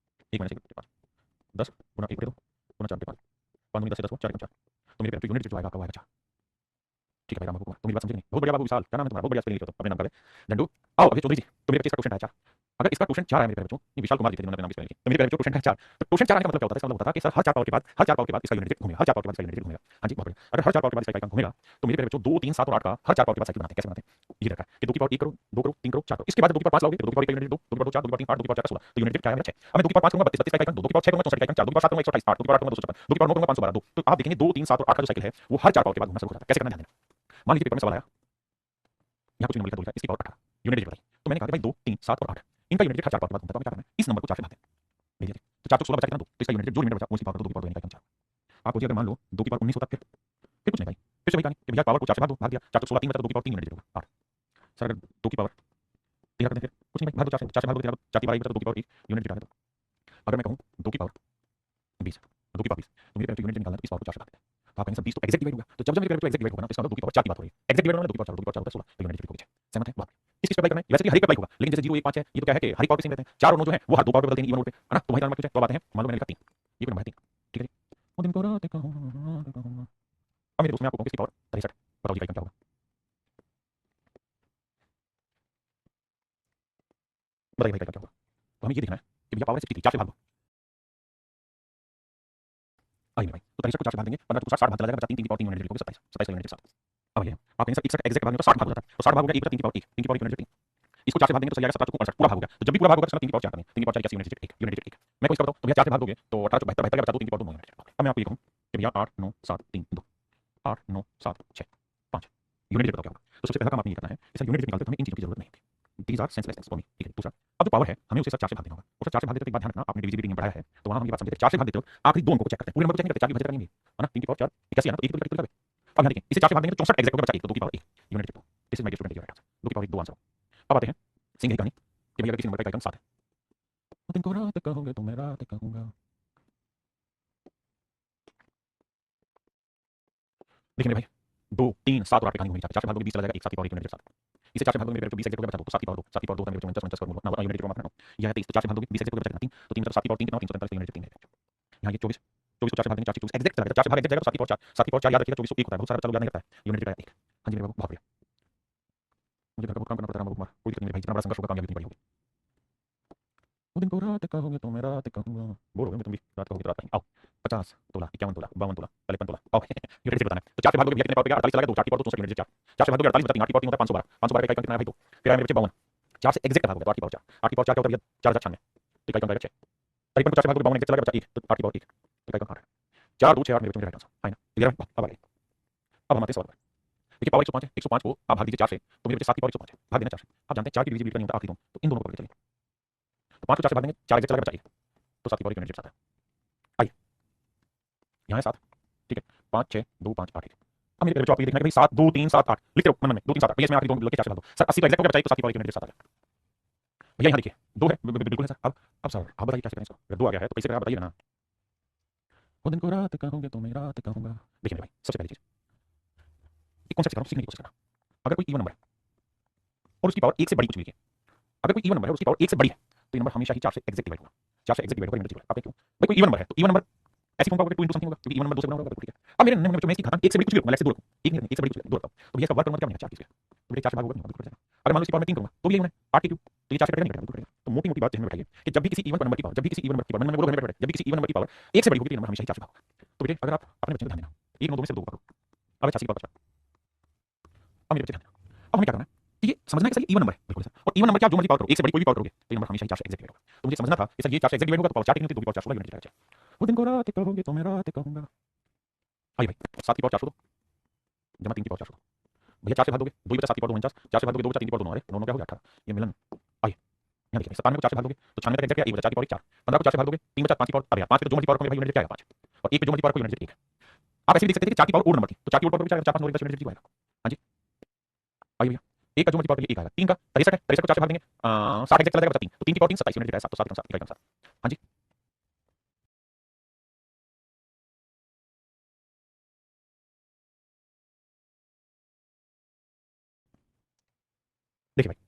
1 - 1 बटे 5 10 गुना 1 बटे 2 गुना 4 बटे 5 5 गुना 10 से 10 4 4 तो मेरे पेड़ यूनिट जो आएगा आपका आएगा 4 ठीक है भाई राम बाबू तो मेरी बात समझे नहीं बहुत बढ़िया बाबू विशाल क्या नाम है तुम्हारा बहुत बढ़िया स्पेलिंग लिखो तो अपने नाम का डंडू आओ अभी चौधरी जी तो मेरे बच्चे का क्वेश्चन है 4 अगर इसका क्वेश्चन 4 है मेरे बच्चों ये विशाल कुमार जी थे जिन्होंने नाम स्पेलिंग तो मेरे बच्चों क्वेश्चन है 4 तो क्वेश्चन 4 आने का मतलब क्या होता है इसका मतलब होता है कि सर हर 4 पावर के बाद हर 4 पावर के बाद इसका यूनिट घूमेगा हर 4 पावर के बाद इसका यूनिट घूमेगा। हां जी बहुत बढ़िया अगर हर 4 पावर के बाद इसका इकाई घूमेगा तो मेरे बच्चों 2 3 7 और 8 का हर 4 पावर के बाद साइकिल बनाते हैं कैसे बनाते हैं ये रखा है कि 2 की पावर 1 करो 2 करो 3 करो 4 करो इसके बाद 2 की पावर 5 लाओगे तो 2 की पावर 1 यूनिट 2 2 की पावर 4 2 की पावर 3 8 2 की पावर 4 16 तो यूनिट क्या है मेरा 6। अब मैं 2 की पावर 5 करूंगा 32 32 का इकाई 2 की पावर 6 करूंगा 64 का इकाई 4 2 की पावर 7 करूंगा 128 8 2 की पावर 8 करूंगा 256 2 की पावर 9 करूंगा 512 2 तो आप देखेंगे 2 3 7 और 8 का जो साइकिल है वो हर 4 पावर के बाद घूमना शुरू हो जाता है कैसे करना ध्यान देना। मान लीजिए पेपर में सवाल आया यहाँ कुछ नंबर लिखा 2 लिखा इसकी पावर 18 यूनिट डिजिट बताइए तो मैंने कहा भाई 2 3 7 और 8 इनका यूनिट हर 4 पावर के बाद घूमता है तो क्या करना है इस नंबर को 4 से भाग दें भेजिए तो 4 तो 16 बचा कितना 2 तो इसका यूनिट जो यूनिट बचा उसकी पावर 2 की पावर 2 इनका 4 आप मुझे अगर मान लो 2 की पावर 19 होता फिर कुछ नहीं भाई फिर से वही कहानी कि भैया पावर को 4 से भाग दिया 4 तो 16 3 बचा 2 की पावर 3 यूनिट होगा 8 सर अगर 2 की पावर 13 कर दें फिर कुछ नहीं भाई भाग दो 4 से भाग दो 4 की पावर 1 बचा 2 की पावर 1 यूनिट डिजिट आ गया। अगर मैं कहूं 2 की पावर 20 2 की पावर 20 तो मेरे यूनिट निकालना तो इस पावर को 4 से भाग देते हैं तो आप कहेंगे सर 20 तो एग्जैक्ट डिवाइड होगा, तो जब जब मेरे पेपर एग्जैक्ट डिवाइड होगा ना, तो इसका मतलब 2 की पावर 4 की बात हो रही है। एग्जैक्ट डिवाइड होगा 2 की पावर 4, 2 की पावर 4 होता है 16, तो यूनिट डिवाइड हो गया। सहमत है? बात किस पे अप्लाई करना है? वैसे तो हर एक पे अप्लाई होगा, लेकिन जैसे 0 1 5 है, ये तो क्या है कि हर एक पावर पे सेम रहते हैं। 4 और 9 जो है वो हर 2 पावर पे बदलते हैं इवन मोड पे, है ना? तो वही तरह कुछ है, तो बात है, मान लो मैंने लिखा 3, ये भी नंबर है 3, ठीक है जी। वो दिन को रात कहूंगा। अब मेरे दोस्त मैं आपको कहूं किसकी पावर 63, बताओ जी का क्या होगा? बताइए भाई का क्या होगा? तो हमें ये देखना है कि भैया पावर है 63, 4 से भाग दो। आइए भाई, तो 63 को 4 से भाग देंगे, 15 को 60 भाग चला जाएगा, बचा 3, 3 की पावर 3 यूनिट डिवाइड हो गया 27, 27 का यूनिट 7। अब ये आप कहेंगे सर 61 एग्जैक्ट भाग में तो 60 भाग हो जाता है, तो 60 भाग हो गया 1 बटा 3 की पावर 1, 3 की पावर 1 यूनिट 3। इसको 4 से भाग देंगे तो सही आएगा 17 को 59 पूरा भाग हो गया। तो जब भी पूरा भाग होगा तो 3 की पावर 4 करेंगे, 3 की पावर 4 81 यूनिट 1 यूनिट 1। मैं को इसका बताऊं तो भैया 4 से भाग दोगे तो 18 72 72 बचा 2, 3 की पावर 2 यूनिट। अब मैं आपको ये कहूं कि भैया 8 9 7 3 2, 8 9 7 6 5 यूनिट डिजिट बताओ क्या होगा? तो सबसे पहला काम आपने ये करना है कि सर यूनिट डिजिट निकालते तो हमें इन चीजों की जरूरत नहीं होती। These are senseless things for me, ठीक है? दूसरा, अब जो पावर है हमें उसे सर 4 से भाग देना होगा, और सर 4 से भाग देते तो एक बात ध्यान रखना, आपने डिविजिबिलिटी नियम पढ़ाया है तो वहां हम ये बात समझे थे 4 से भाग देते हो आखिरी दो अंकों को चेक करते हैं, पूरे नंबर को चेक नहीं करते, 4 की वजह करेंगे, है ना? 3 की पावर 4 81 है ना, तो 1 तो करेंगे। अब यहाँ देखिए इसे 4 से भाग देंगे तो 64 एग्जैक्ट होगा, बचा 1 तो 2 की power 1 unit digit. This is my student right answer, 2 की पावर 1 2 आंसर। अब आते हैं सिंह की कहानी कि भैया अगर किसी नंबर का आइकन 7 है, दिन को रात कहूंगे तो मैं रात कहूंगा। देखिए मेरे भाई 2 3 7 और 8 पे कहानी घूमनी चाहिए। 4 से भाग दोगे 20 चला जाएगा, 1 7 की पावर 1 यूनिट 7। इसे 4 से भाग दोगे मेरे पेपर 20 एग्जैक्ट होगा, बचा 2 तो 7 की पावर 2, 7 की पावर 2 मेरे बच्चों 49 49 का वर्गमूल ना यूनिट डिजिट मात्र यह है 23, तो 4 से भाग दोगे 20 एग्जैक्ट होगा, बचा 3, तो 3 मतलब 7 की पावर 3 कितना 343 यूनिट 3 है। यहाँ ये 24 24 को 4 से भाग देंगे 4 24 एग्जैक्ट चला जाएगा, 4 से भाग एग्जैक्ट जाएगा तो 7 की पावर 4, 7 की पावर 4 याद रखिएगा 24 को 1 होता है, बहुत सारा बच्चा लोग याद नहीं करता है, यूनिट डिजिट का 1। हां जी मेरे बाबू बहुत बढ़िया। मुझे घर का बहुत काम करना पड़ता है राम कुमार, कोई दिक्कत नहीं मेरे भाई, जितना बड़ा संघर्ष होगा कामयाबी उतनी बड़ी होगी। वो दिन को रात कहूंगे तो मैं रात कहूंगा, बोल हो गए तुम भी रात कहोगे तो रात कहेंगे। आओ 50 तोला 51 तोला 52 तोला 53 तोला, आओ यूनिट से बताना है। तो 4 से भाग दोगे भैया कितने पावर पे गया 48 चला गया, 2 4 की पावर 2 64 यूनिट 4, 4 से भाग दोगे 48 बचा 3 8 की पावर 3 होता है 512, 512 का इकाई कितना है भाई 2, फिर आया मेरे बच्चे 52, 4 से एग्जैक्ट भाग हो गया तो 8 की पावर 4, 8 की पावर 4 क्या होता है भैया 4096, तो इकाई कौन रहेगा 6, 53 को 4 से भाग दोगे 52 एग्जैक्ट चला गया, बचा 1 तो 8 की पावर 1, तो इकाई कौन 8 4 2 6 8 मेरे बच्चों मेरे राइट आंसर है ना 11। अब आ गए, अब हम आते हैं सवाल पर। देखिए पावर 105 है, 105 को आप भाग दीजिए 4 से तो मेरे बच्चे 7 की पावर 105 है, भाग देना 4 से। आप जानते हैं 4 की डिविजिबिलिटी का नहीं होता आखिरी 2, तो इन दोनों को करके चलिए। तो 5 को 4 से भाग देंगे 4 एग्जैक्ट चला गया, बचा 1 तो 7 की पावर 1 यूनिट 7 है। आइए यहाँ है 7, ठीक है 5 6 2 5 8 ठीक है। अब मेरे बच्चों आप ये देखना है कि भाई 7 2 3 7 8 लिखते रहो मन में 2 3 7 8 भैया इसमें आखिरी 2 लेके 4 से भाग दो सर 80 का एग्जैक्ट हो गया, बचा 1 तो 7 की पावर 1 यूनिट 7 आ गया। भैया यहाँ देखिए 2 है बिल्कुल है सर। अब सर आप बताइए कैसे करें इसको, अगर 2 आ गया है तो कैसे करें आप बताइए ना। वो दिन को रात कहूंगे तो मैं रात कहूंगा। देखिए मेरे भाई सबसे पहली चीज एक कॉन्सेप्ट सिखा रहा हूं, सीखने की कोशिश करना। अगर कोई इवन नंबर है और उसकी पावर 1 से बड़ी कुछ भी है, अगर कोई इवन नंबर है और उसकी पावर 1 से बड़ी है तो ये नंबर हमेशा ही 4 से एग्जैक्ट डिवाइड होगा, 4 से एग्जैक्ट डिवाइड होगा यूनिट डिजिट। आप क्यों भाई कोई इवन नंबर है तो इवन नंबर ऐसी फॉर्म का होगा 2 समथिंग होगा, क्योंकि इवन नंबर 2 से बना होगा, ठीक है। अब मेरे नंबर में मैं इसकी खाता 1 से बड़ी कुछ भी रखूंगा, लेट्स से 2 रखूं, 1 नहीं 1 से बड़ी कुछ 2 रखता हूं, तो भैया इसका वर्क करूंगा क्या बनेगा 4 की स्क्वायर, तो मेरे 4 से भाग होगा नहीं होगा, अगर मान लो इसकी पावर मैं 3 करूंगा तो भी यही होना है 8 की क्यूब, तो ये 4 से कटेगा नहीं कटेगा, बिल्कुल कटेगा। तो मोटी मोटी बात ध्यान में बैठाइए कि जब भी किसी इवन नंबर की पावर, जब भी किसी इवन नंबर की पावर, मैं बोलो घर में बैठे जब भी किसी इवन नंबर की पावर 1 से बड़ी होगी तो ये नंबर हमेशा ही 4 से भाग होगा। तो बेटे अगर आप अपने बच्चे को ध्यान देना 1 9 2 में से 2 पकड़ो, अब 86 की पावर 50। अब मेरे बच्चे ध्यान देना, अब हमें क्या करना है कि ये समझना है कि सर ये इवन नंबर है, बिल्कुल सर, और इवन नंबर क्या जो मर्जी पावर करो 1 से बड़ी कोई भी पावर करोगे तो ये नंबर हमेशा ही 4 से एग्जैक्ट डिवाइड होगा। तो मुझे समझना था कि सर ये 4 से एग्जैक्ट डिवाइड होगा तो पावर 4 की नहीं होती, 2 की पावर 4 16 यूनिट डिजिट। वो दिन को रात कहोगे तो मैं रात कहूंगा। आइए भाई 7 की पावर 4 दो जमा 3 की पावर 4 दो, भैया 4 से भाग दोगे 2 बचा 7 की पावर 2 49, 4 से भाग दोगे 2 बचा 3 की पावर 2 9, अरे 9 क्या हो गया 18, ये मिलन। आइए यहाँ देखिए 97 को 4 से भाग दोगे तो 96 का एग्जैक्ट क्या 1 बचा 4 की पावर 4, 15 को 4 से भाग दोगे 3 बचा 5 की पावर, अब यार 5 पे तो जो मर्जी पावर करोगे भाई यूनिट क्या आएगा 5, और 1 पे जो मर्जी पावर कोई यूनिट 1 है। आप ऐसे भी देख सकते हैं कि 4 की पावर ओड नंबर थी तो 4 की ओड पावर 4 5 9 यूनिट डिजिट आएगा। हां जी आइए भैया 1 का जो मर्जी पावर 1 आएगा, 3 का 63 है, 63 को 4 से भाग देंगे 60 एग्जैक्ट चला जाएगा, बचा 3 तो 3 की पावर 3 27 यूनिट डिजिट आएगा, 7 तो 7 इकाई का 7। हां जी देखिए भाई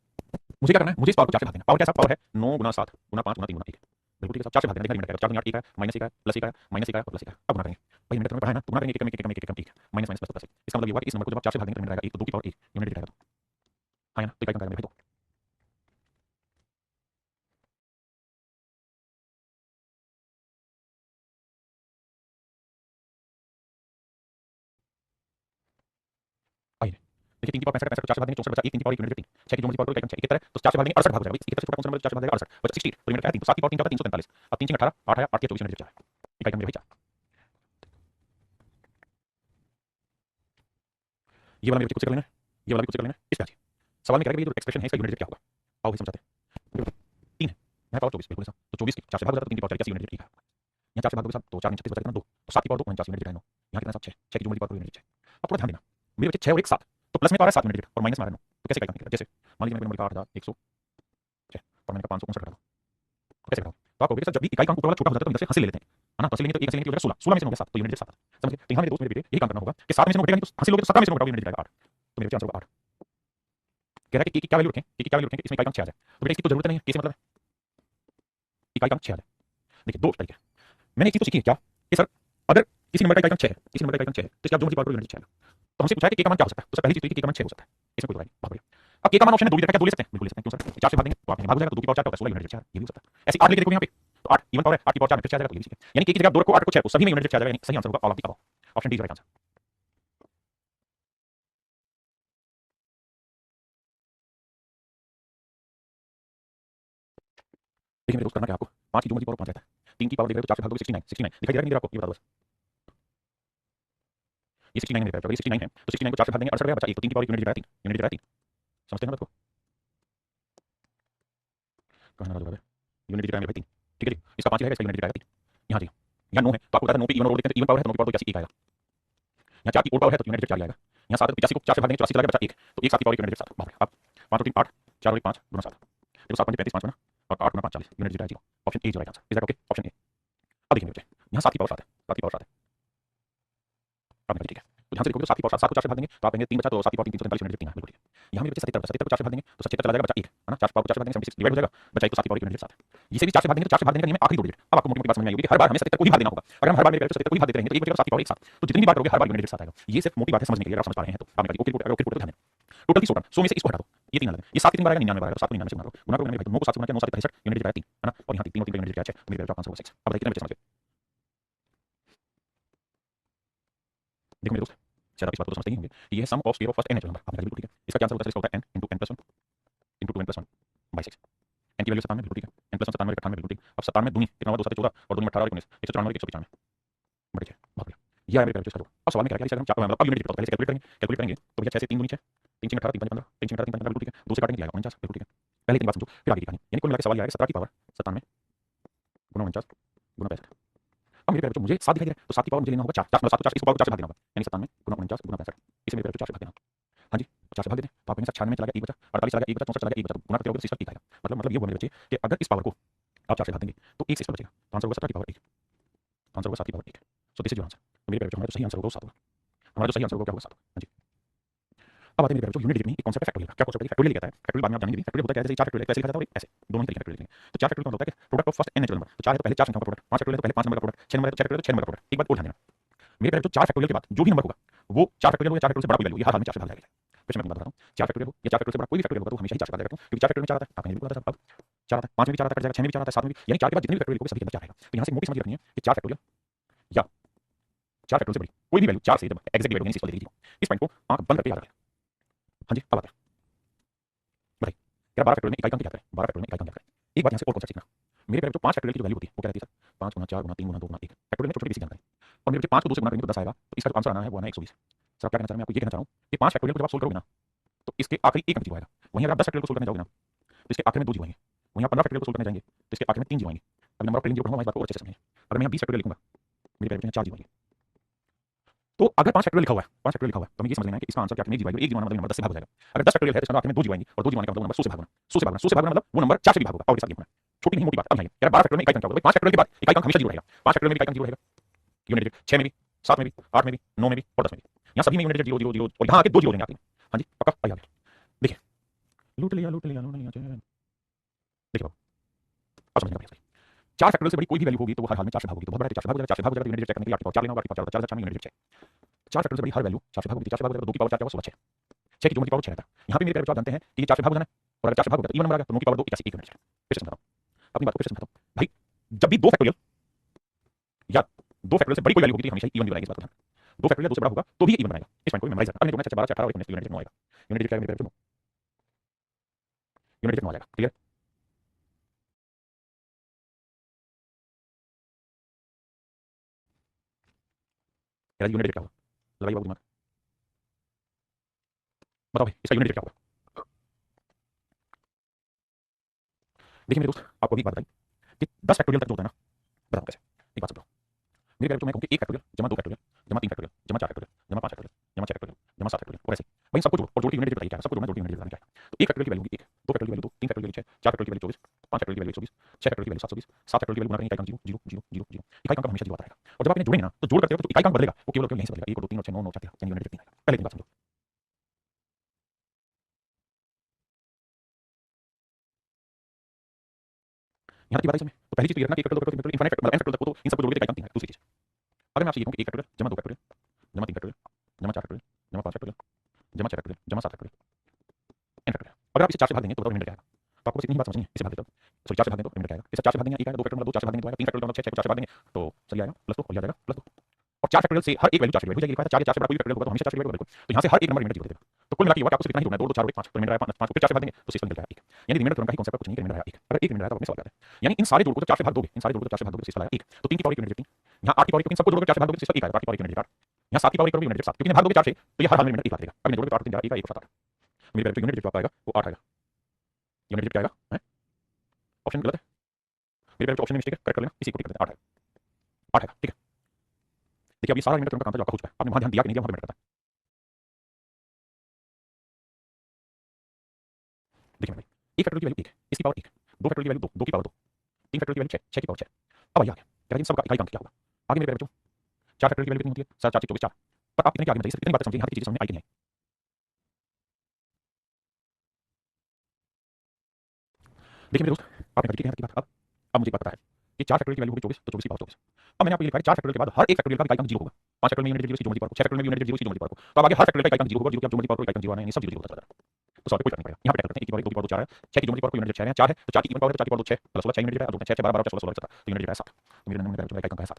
मुझे क्या करना है, मुझे इस पावर को 4 से भाग देना। पावर क्या पावर है 9 गुना 7 गुना 5 गुना 3 गुना 1 बिल्कुल ठीक है, 4 से भाग देना, देखा यूनिट आएगा 4 गुना 8 1 है माइनस 1 है प्लस 1 है माइनस 1 है और प्लस 1 है। अब गुना करेंगे भाई यूनिट में पढ़ा है ना, तो गुना करेंगे एक कम ठीक है माइनस माइनस प्लस प्लस 1, इसका मतलब ये हुआ कि इस नंबर को जब आप 4 से भागेंगे तो मिल जाएगा 1 तो 2 की पावर 1 यूनिट डिजिट आएगा। तो हाँ ना तो इकाई कम करेंगे भाई, तो आइए देखिए 3 की पावर 65 65 को 4 से भाग देंगे 64 बचा 1 3 की पावर 1 यूनिट 3 6 की जो मर्जी पावर इकाई 6 इस तरह तो 4 से भाग देंगे 68 भाग हो जाएगा, इस तरह से कौन सा नंबर 4 से भाग जाएगा 68 बचा 60 तो यूनिट क्या है 3 तो 7 की पावर 3 क्या होता है 343, अब 3 18 8 आया 8 के 24 यूनिट 4 इकाई कम भाई 4। ये वाला मेरे बच्चे को कर लेना है, ये वाला भी कुछ कर लेना है, इस पे आ जाइए। सवाल में कह रहा है कि ये जो एक्सप्रेशन है इसका यूनिट क्या होगा, आओ भाई समझाते हैं। 3 है मैं पावर 24 बिल्कुल ऐसा, तो 24 की 4 से भाग हो जाता है 3 की पावर 4 यूनिट ठीक है। यहाँ 4 से भाग दोगे 7 तो 4 36 बचा कितना 2 तो 7 की पावर 2 49 यूनिट 9 यहाँ कितना 7 6 6 की जो मर्जी पावर यूनिट 6। अब थोड़ा ध्यान देना मेरे बच्चे 6 और 1 7 तो प्लस में तो आ रहा है 7 यूनिट और माइनस में आ रहा है 9, तो कैसे इकाई कम जैसे मान लीजिए मैंने लिखा 8106 और मैंने कहा 559 घटा दो तो कैसे घटाओ, तो आप कहोगे सर जब भी इकाई का अंक ऊपर वाला छोटा हो जाता है तो इधर से हासिल ले लेते हैं, है ना, तो लेंगे तो 1 से लेंगे तो 16, 16 में से 9 गया 7, तो यूनिट 7 समझ गए। तो यहाँ मेरे दोस्त मेरे बेटे यही काम करना होगा कि 7 में से 9 घटेगा नहीं तो हासिल लोगे तो 17 में से 9 घटाओ यूनिट जाएगा 8, तो मेरे बच्चे आंसर होगा 8। कह रहा है कि की क्या वैल्यू रखें, की क्या वैल्यू रखें, इसमें इकाई का 6 आ जाए, तो बेटा इसकी तो जरूरत नहीं है, कैसे मतलब है इकाई का 6 आ जाए। देखिए दो तरीके, मैंने एक चीज तो सीखी है क्या कि सर अगर किसी नंबर का इकाई 6 है, किसी नंबर का इकाई 6 है तो इसका जो मर्जी पावर यूनिट 6 आएगा। तो हमसे पूछा है कि के का मान क्या हो सकता है, तो सर पहली चीज तो के का मान 6 हो सकता है, इसमें कोई दो राय नहीं, बहुत बढ़िया। अब के का मान ऑप्शन है 2 लिखा है, क्या 2 ले सकते हैं, बिल्कुल ले सकते हैं, क्यों सर 4 से भाग देंगे तो आप भाग हो जाएगा, तो 2 की पावर 4 होता है 16 यूनिट 4, ये भी हो सकता है। ऐसे 8 लिख देखो यहाँ पे, तो 8 इवन पावर है, 8 की पावर 4 में 6 आ जाएगा, तो ये भी ठीक है। यानी कि एक जगह 2 रखो 8 को 6 को सभी में यूनिट 6 आ जाएगा, यानी सही आंसर होगा all of the above, option D is right answer. देखिए मेरे दोस्त करना क्या आपको, 5 की जो मर्जी पावर 5 रहता है, 3 की पावर देख रहे हो तो 4 से भाग दोगे 69, 69 दिखाई दे रहा है नहीं दे रहा आपको, ये बता दो बस। ये 69 मेरे पास, ये 69 है, तो 69 को 4 से भाग देंगे 68 गया, बचा 1, तो 3 की पावर यूनिट दिख रहा है 3, यूनिट दिख रहा है 3, समझते हैं ना बात को, कहना बात है, यूनिट दिख रहा है मेरे भाई 3, ठीक है जी, इसका 5 ही रहेगा, इसका यूनिट दिख रहा है 3, यहाँ जी यहाँ 9 है तो आपको पता है 9 पे इवन और लिखते हैं, इवन पावर है तो 9 की पावर तो 81 आएगा, यहाँ 4 की और पावर है तो यूनिट 4 ही आएगा, यहाँ 7 85 को 4 से भाग देंगे 84 चला गया, बचा 1, तो 1 7 की पावर यूनिट 7, बाप रे, अब 5 और 3 8, 4 और 1 5 गुना 7, देखो 7 5 35 5 बना और 8 गुना 5 40, यूनिट दिख रहा है 0, option A is right answer, is that okay, option A. अब देखिए बच्चे यहाँ 7 की पावर 7 है, 7 की पावर 7 है, अब ठीक है, तो ध्यान से देखोगे तो 7 की पावर 7 को 4 से भाग देंगे तो आप पाएंगे 3 बचा, तो 7 की पावर 3 345 यूनिट 3 है, बिल्कुल ठीक है। यहाँ मेरे बच्चे 77 77 को 4 से भाग देंगे तो 77 चला जाएगा, बचा 1 है ना, 4 पावर को 4 से भाग देंगे 76 डिवाइड हो जाएगा, बचा 1, तो 7 की पावर यूनिट 7 है। इसे भी 4 से भाग देंगे तो 4 से भाग देने का नियम है आखिरी दो डिजिट। अब आपको मोटी मोटी बात समझ में आएगी कि हर बार हमें 77 को ही भाग देना होगा, अगर हम हर बार मेरे 77 को ही भाग देते रहेंगे तो एक बचेगा 7 की पावर 1 7, तो जितनी बार करोगे हर बार यूनिट 7 आएगा। ये सिर्फ मोटी बात है समझने के लिए, अगर आप समझ पा रहे हैं तो आपने कहा ओके रिपोर्ट, अगर ओके रिपोर्ट तो ध्यान दें टोटल की 100 में से इसको हटा दो, ये 3 अलग है, ये 7 कितनी बार आएगा 99 बार आएगा, तो 7 को 99 से गुणा करो, गुणा करो मेरे भाई 9 को 7 से गुणा किया 9 7 65 यूनिट दिख रहा है 3 है ना, और यहाँ 3 और 3 का यूनिट दिख रहा है 6, तो मेरे आंसर होगा 6। अब बताइए कितने बचे समझ गए, देखो मेरे दोस्त शायद आप इस बात को तो समझते ही होंगे कि ये sum of square of first n natural number, आपने कहा बिल्कुल ठीक है, इसका क्या आंसर होता है, इसका होता है n * n + 1 * 2n + 1 bye 6, n की वैल्यू 97 बिल्कुल ठीक है, n + 1 97 98 बिल्कुल ठीक। अब 97 में दूनी कितना हुआ 2 7 14 और दूनी में 18 और 19 194 195 बड़े 6, बहुत बढ़िया, ये है मेरे पेरेंट्स का। अब सवाल में क्या है कि हम मतलब अब यूनिट पहले से कैलकुलेट करेंगे तो भैया 6 से 3 दूनी 6, 3 6 18 3 5 15, 3 6 18 3 5 15 बिल्कुल ठीक है, 2 से काटेंगे आएगा 49 बिल्कुल ठीक है। पहले इतनी बात समझो फिर आगे की कहानी, यानी कुल मिला के सवाल ये आएगा 17 की पावर 97 गुना 49 गुना 65। अब मेरे पेरेंट्स मुझे 7 दिखाई दे रहा है तो 7 की पावर मुझे लेना होगा 4 4 मतलब 7 को 4 इसको पावर 4 से भाग देना होगा, यानी 97 गुना 49 गुना 65, इसे मेरे पेरेंट्स 4 से भाग देना। हाँ जी 4 से भाग देते हैं तो आप कहेंगे 96 में चला गया 1 बचा, 48 चला गया 1 बचा, 64 चला गया 1 बचा, तो गुना करते रहोगे तो सिस्टम 1 आएगा। मतलब ये हुआ मेरे बच्चे कि अगर इस पावर को आप 4 से भाग देंगे तो 1 से इसका बचेगा, तो आंसर होगा 17 की पावर 1, आंसर होगा 7 की power 1, so this is your answer. तो मेरे पेरेंट्स हमारा जो सही आंसर होगा वो 7 होगा, हमारा जो सही आंसर होगा क्या होगा 7। हाँ जी अब आते हैं मेरे पेरेंट्स यूनिट डिजिट में एक कॉन्सेप्ट है फैक्टोरियल का, क्या कॉन्सेप्ट है फैक्टोरियल कहता है, फैक्टोरियल बाद में आप जानेंगे भी, फैक्टोरियल होता है जैसे 4 फैक्टोरियल कैसे लिखा जाता है और ऐसे दोनों ही तरीके फैक्टोरियल लिखेंगे। तो 4 फैक्टोरियल का होता है कि product of first n natural number, तो 4 है तो पहले 4 संख्याओं का प्रोडक्ट, 5 फैक्टोरियल है तो पहले 5 नंबर का प्रोडक्ट, 6 नंबर है तो 6 फैक्टोरियल है तो 6 नंबर का प्रोडक्ट। एक बात और ध्यान देना मेरे पेरेंट्स 4 फैक्टोरियल के बाद जो भी नंबर होगा वो 4 फैक्टोरियल हो या 4 फैक्टोरियल से बड़ा कोई वैल्यू ये हर हाल में 4 से भाग जाएगा। फिर मैं बताता हूँ 4 फैक्टोरियल हो या 4 फैक्टोरियल से बड़ा कोई भी फैक्टोरियल होगा तो हमेशा ही 4 से भाग जाएगा, क्योंकि 4 फैक्टोरियल में 4 आता है, आपने बिल्कुल पता था। अब 4 आता है 5 में भी 4 आता है कट जाएगा, 6 में भी 4 आता है 7 में भी, यानी 4 के बाद जितने भी फैक्टोरियल होंगे सभी के अंदर 4 आएगा। तो यहाँ से मोटी समझ रखनी है कि 4 फैक्टोरियल या 4 फैक्टोरियल से बड़ी कोई भी वैल्यू 4 से जब एग्जैक्ट डिवाइड होगी इस वाले इस पॉइंट को आंख बंद करके याद रखें। हाँ जी अब आता है बताइए क्या 12 फैक्टोरियल में इकाई का अंक याद करें, 12 फैक्टोरियल में इकाई का अंक याद करें। एक बात यहाँ से और कॉन्सेप्ट सीखना, मेरे पेरेंट्स जो 5 फैक्टोरियल की जो वैल्यू होती है वो क्या रहती है सर 5 गुना 4 गुना 3 गुना 2 गुना 1 फैक्टोरियल में छोटी बेसिक जानकारी, और मेरे बच्चे 5 को 2 से गुना करेंगे तो 10 आएगा, तो इसका जो आंसर आना है वो आना है 120। सर आप क्या कहना चाह रहे हैं, मैं आपको ये कहना चाह रहा हूँ कि 5 फैक्टोरियल को जब आप सोल्व करोगे ना तो इसके आखिरी एक अंक जीरो आएगा, वहीं अगर आप 10 फैक्टोरियल को सोल्व करने जाओगे ना तो इसके आखिर में 2 जीरो आएंगे, वहीं आप 15 फैक्टोरियल को सोल्व करने जाएंगे तो इसके आखिर में 3 जीरो आएंगे। अब नंबर ऑफ ट्रेलिंग जीरो पढ़ूंगा इस बात को और अच्छे से समझिए, अगर मैं यहाँ 20 फैक्टोरियल लिखूंगा मेरे पेरेंट्स में 4 जीरो आएंगे, तो अगर 5 फैक्टोरियल लिखा हुआ है 5 फैक्टोरियल लिखा हुआ है तो हमें ये समझ लेना है कि इसका आंसर क्या है, 1 जीरो आएगा, 1 जीरो मतलब नंबर 10 से भाग हो जाएगा। अगर 10 फैक्टोरियल है तो इसका आखिर में 2 जीरो आएंगे और 2 जीरो आने का मतलब वो नंबर 100 से भागना, 100 से भागना, 100 से भागना मतलब वो नंबर 4 से भी भागेगा, और इसका ये होना छोटी नहीं मोटी बात। अब समझिए यार 12 फैक्टोरियल में इकाई अंक क्या होगा, 5 फैक्टोरियल के बाद इकाई अंक हमेशा जीरो रहेगा, 5 फैक्टोरियल में इकाई अंक जीरो रहेगा, यूनिट डिजिट 6 में भी 7 में भी 8 में भी 9 में भी और 10 में भी, यहाँ सभी में यूनिट डिजिट 0 0 0 और यहाँ आके 2 जीरो लेंगे आखिर में। हाँ जी पक्का आइए आगे देखिए, लूट लिया लूट लिया लूट लिया देखिए बाबू अब समझना पड़ेगा। 4 फैक्टोरियल से बड़ी कोई भी वैल्यू होगी तो वो हर हाल में 4 से भाग होगी, तो बहुत बड़ा 4 से भाग हो जाएगा, 4 से भाग हो जाएगा यूनिट डिजिट चेक करने के लिए 8 की पावर 4 लेना होगा, 8 की पावर 4 4 में यूनिट डिजिट 4 फैक्टोरियल से बड़ी हर वैल्यू 4 से भाग होगी, 4 से भाग हो जाएगा 2 की पावर 4 क्या होगा 16 6 की जो की पावर 6 रहता है। यहाँ पे मेरे पेरेंट्स जानते हैं कि ये 4 से भाग हो जाना है, और अगर 4 से भाग हो गया तो इवन नंबर आ गया तो 9 की पावर 2 81 1 यूनिट। फिर से समझाता हूँ अपनी बात को, फिर से समझाता हूँ भाई, जब भी 2 फैक्टोरियल या 2 फैक्टोरियल से बड़ी कोई वैल्यू होगी तो हमेशा इवन बनाएगी, इस बात को ध्यान। 2 फैक्टोरियल 2 से बड़ा होगा तो भी इवन बनाएगा, इस पॉइंट को मेमोराइज करना। अब देखो मैं 12 से 18 और 19 यूनिट डिजिट 9 आएगा, यूनिट डिजिट क्या है मेरे पेरेंट्स 9, यूनिट डिजिट 9 आ जाएगा, क्लियर। यूनिट डिजिट क्या होगा लगाइए बाबू दिमाग, बताओ भाई इसका यूनिट डिजिट क्या होगा। देखिए मेरे दोस्त आपको अभी बात बताई कि 10 फैक्टोरियल तक जो होता है ना, बताओ कैसे, एक बात समझो मेरे पेरेंट्स मैं कहूँ कि 1 फैक्टोरियल जमा 2 फैक्टोरियल जमा 3 फैक्टोरियल जमा 4 फैक्टोरियल जमा 5 फैक्टोरियल जमा 6 फैक्टोरियल जमा 7 फैक्टोरियल और ऐसे भाई सबको जोड़ो और जोड़ के यूनिट डिजिट बताइए क्या है, सबको जोड़ना जोड़ के यूनिट डिजिट बताना क्या है। तो 1 फैक्टोरियल की वैल्यू होगी 1, 2 फैक्टोरियल की वैल्यू 2, 3 फैक्टोरियल की वैल्यू 6, 4 फैक्टोरियल की वैल्यू 24, 5 फैक्टोरियल की वैल्यू 120, 6 फैक्टोरियल की वैल्यू 720, 7 फैक्टोरियल की वैल्यू गुना करेंगे इकाई अंक 0 0 0 0 0 इकाई अंक हमेशा 0 आता रहेगा। और जब आप इन्हें जोड़ेंगे ना तो जोड़ करते वक्त जो इकाई अंक बदलेगा वो केवल और केवल यहीं से बदलेगा 1 और 2 3 और 6 9 9 4 13 यानी यूनिट 3 आएगा। पहले इतनी बात समझो। यहाँ तक की बात है इसमें तो पहली चीज तो ये रखना कि 1 फैक्टोरियल 2 फैक्टोरियल इनफाइनाइट फैक्टोरियल मतलब n फैक्टोरियल तक वो इन सबको जोड़ के इकाई अंक 3 आएगा। दूसरी चीज अगर मैं आपसे ये कहूं कि 1 फैक्टोरियल जमा 2 फैक्टोरियल जमा 3 फैक्टोरियल जमा 4 फैक्टोरियल जमा 5 फैक्टोरियल जमा 6 फैक्टोरियल जमा 7 फैक्टोरियल n फैक्टोरियल अगर आप इसे 4 से भाग देंगे तो बताओ रिमाइंडर क्या आएगा। तो आपको बस इतनी ही बात समझनी है। इसे भाग देते हो सॉरी 4 से भाग देंगे तो रिमाइंडर क्या आएगा। इसे 4 से भाग देंगे 1 आएगा 2 फैक्टोरियल मतलब 2 4 से भाग देंगे तो आएगा 3 फैक्टोरियल मतलब 6 को 4 से भाग देंगे तो चलिए आएगा प्लस 2 और आ जाएगा प्लस 2 और 4 फैक्टोरियल से हर एक वैल्यू 4 से डिवाइड हो जाएगी। लिखा था 4 या 4 से बड़ा कोई भी फैक्टोरियल होगा तो हमेशा 4 से डिवाइड होगा बिल्कुल। तो यहाँ से हर एक नंबर रिमाइंडर 0 दे देगा। तो कुल मिला के हुआ आपको सिर्फ इतना ही जोड़ना है 2 2 4 1 5 तो रिमाइंडर आया 5 को फिर 4 से भाग देंगे तो शेष निकल जाएगा 1 यानी रिमाइंडर तुरंत का ही कॉन्सेप्ट कुछ नहीं रिमाइंडर आया 1 अगर 1 रिमाइंडर आया तो अपने सवाल आता है यानी इन सारे जोड़ को तो 4 से भाग दोगे इन सारे जोड़ को 4 से भाग दोगे शेष आएगा 1 तो 3 की पावर 1 यूनिट 3 यहाँ 8 की पावर 1 सबको जोड़कर 4 से भाग दोगे शेष 1 आएगा 8 की पावर 1 यूनिट 8 यहाँ 7 की पावर 1 यूनिट 7 क्योंकि भाग दोगे 4 से तो ये हर हाल में यूनिट 1 देगा। अब जोड़ोगे तो 8 3 1 1 7 मेरे जो यूनिट जो आपका आएगा वो 8 आएगा। यूनिट क्या आएगा है ऑप्शन गलत है मेरे ऑप्शन में मिस्टेक है करेक्ट कर लेना इसी को टिक कर देना 8 आएगा 8 आएगा ठीक है। देखिए अब ये सारा रिमाइंडर तुरंत का काम जो आपका हो चुका है आपने वहां ध्यान दिया कि नहीं दिया वहां पे मैटर करता है। देखिए भाई 1 फैक्टोरियल की वैल्यू 1 है इसकी पावर 1 2 फैक्टोरियल की वैल्यू 2 2 की पावर 2 3 फैक्टोरियल की वैल्यू 6 6 की पावर 6 अब आइए आगे कह रहे हैं सबका इकाई अंक क्या होगा। आगे मेरे बच्चों 4 फैक्टोरियल की वैल्यू कितनी होती है 7 4 24 4 पर आप इतने के आगे बताइए इतनी बातें समझिए यहाँ की चीजें समझ में आई कि नहीं। देखिए मेरे दोस्त आपने कर दी यहाँ तक की बात अब मुझे एक बात पता है कि 4 फैक्टोरियल की वैल्यू होगी 24 तो 24 की पावर 24। अब मैंने आपको ये लिखा है 4 फैक्टोरियल के बाद हर एक फैक्टोरियल का इकाई अंक 0 होगा 5 फैक्टोरियल में यूनिट 0 इसकी जो मर्जी पावर को 6 फैक्टोरियल में यूनिट 0 इसकी जो मर्जी पावर को तो अब आगे हर फैक्टोरियल का इकाई अंक 0 होगा 0 की आप जो मर्जी पावर को इकाई अंक 0 आना है ये सब 0 होता जाएगा। तो सॉल्व कोई फर्क नहीं पड़ेगा यहाँ पे करते हैं 1 की पावर 1 2 की पावर 4 है 6 की जो मर्जी पावर को यूनिट 6 है 4 है तो 4 की इवन पावर 4 की पावर 2 6 16 6 यूनिट है और 6 6 12 12 16 16 तो यूनिट है 7 तो मेरे नंबर का इकाई अंक है 7।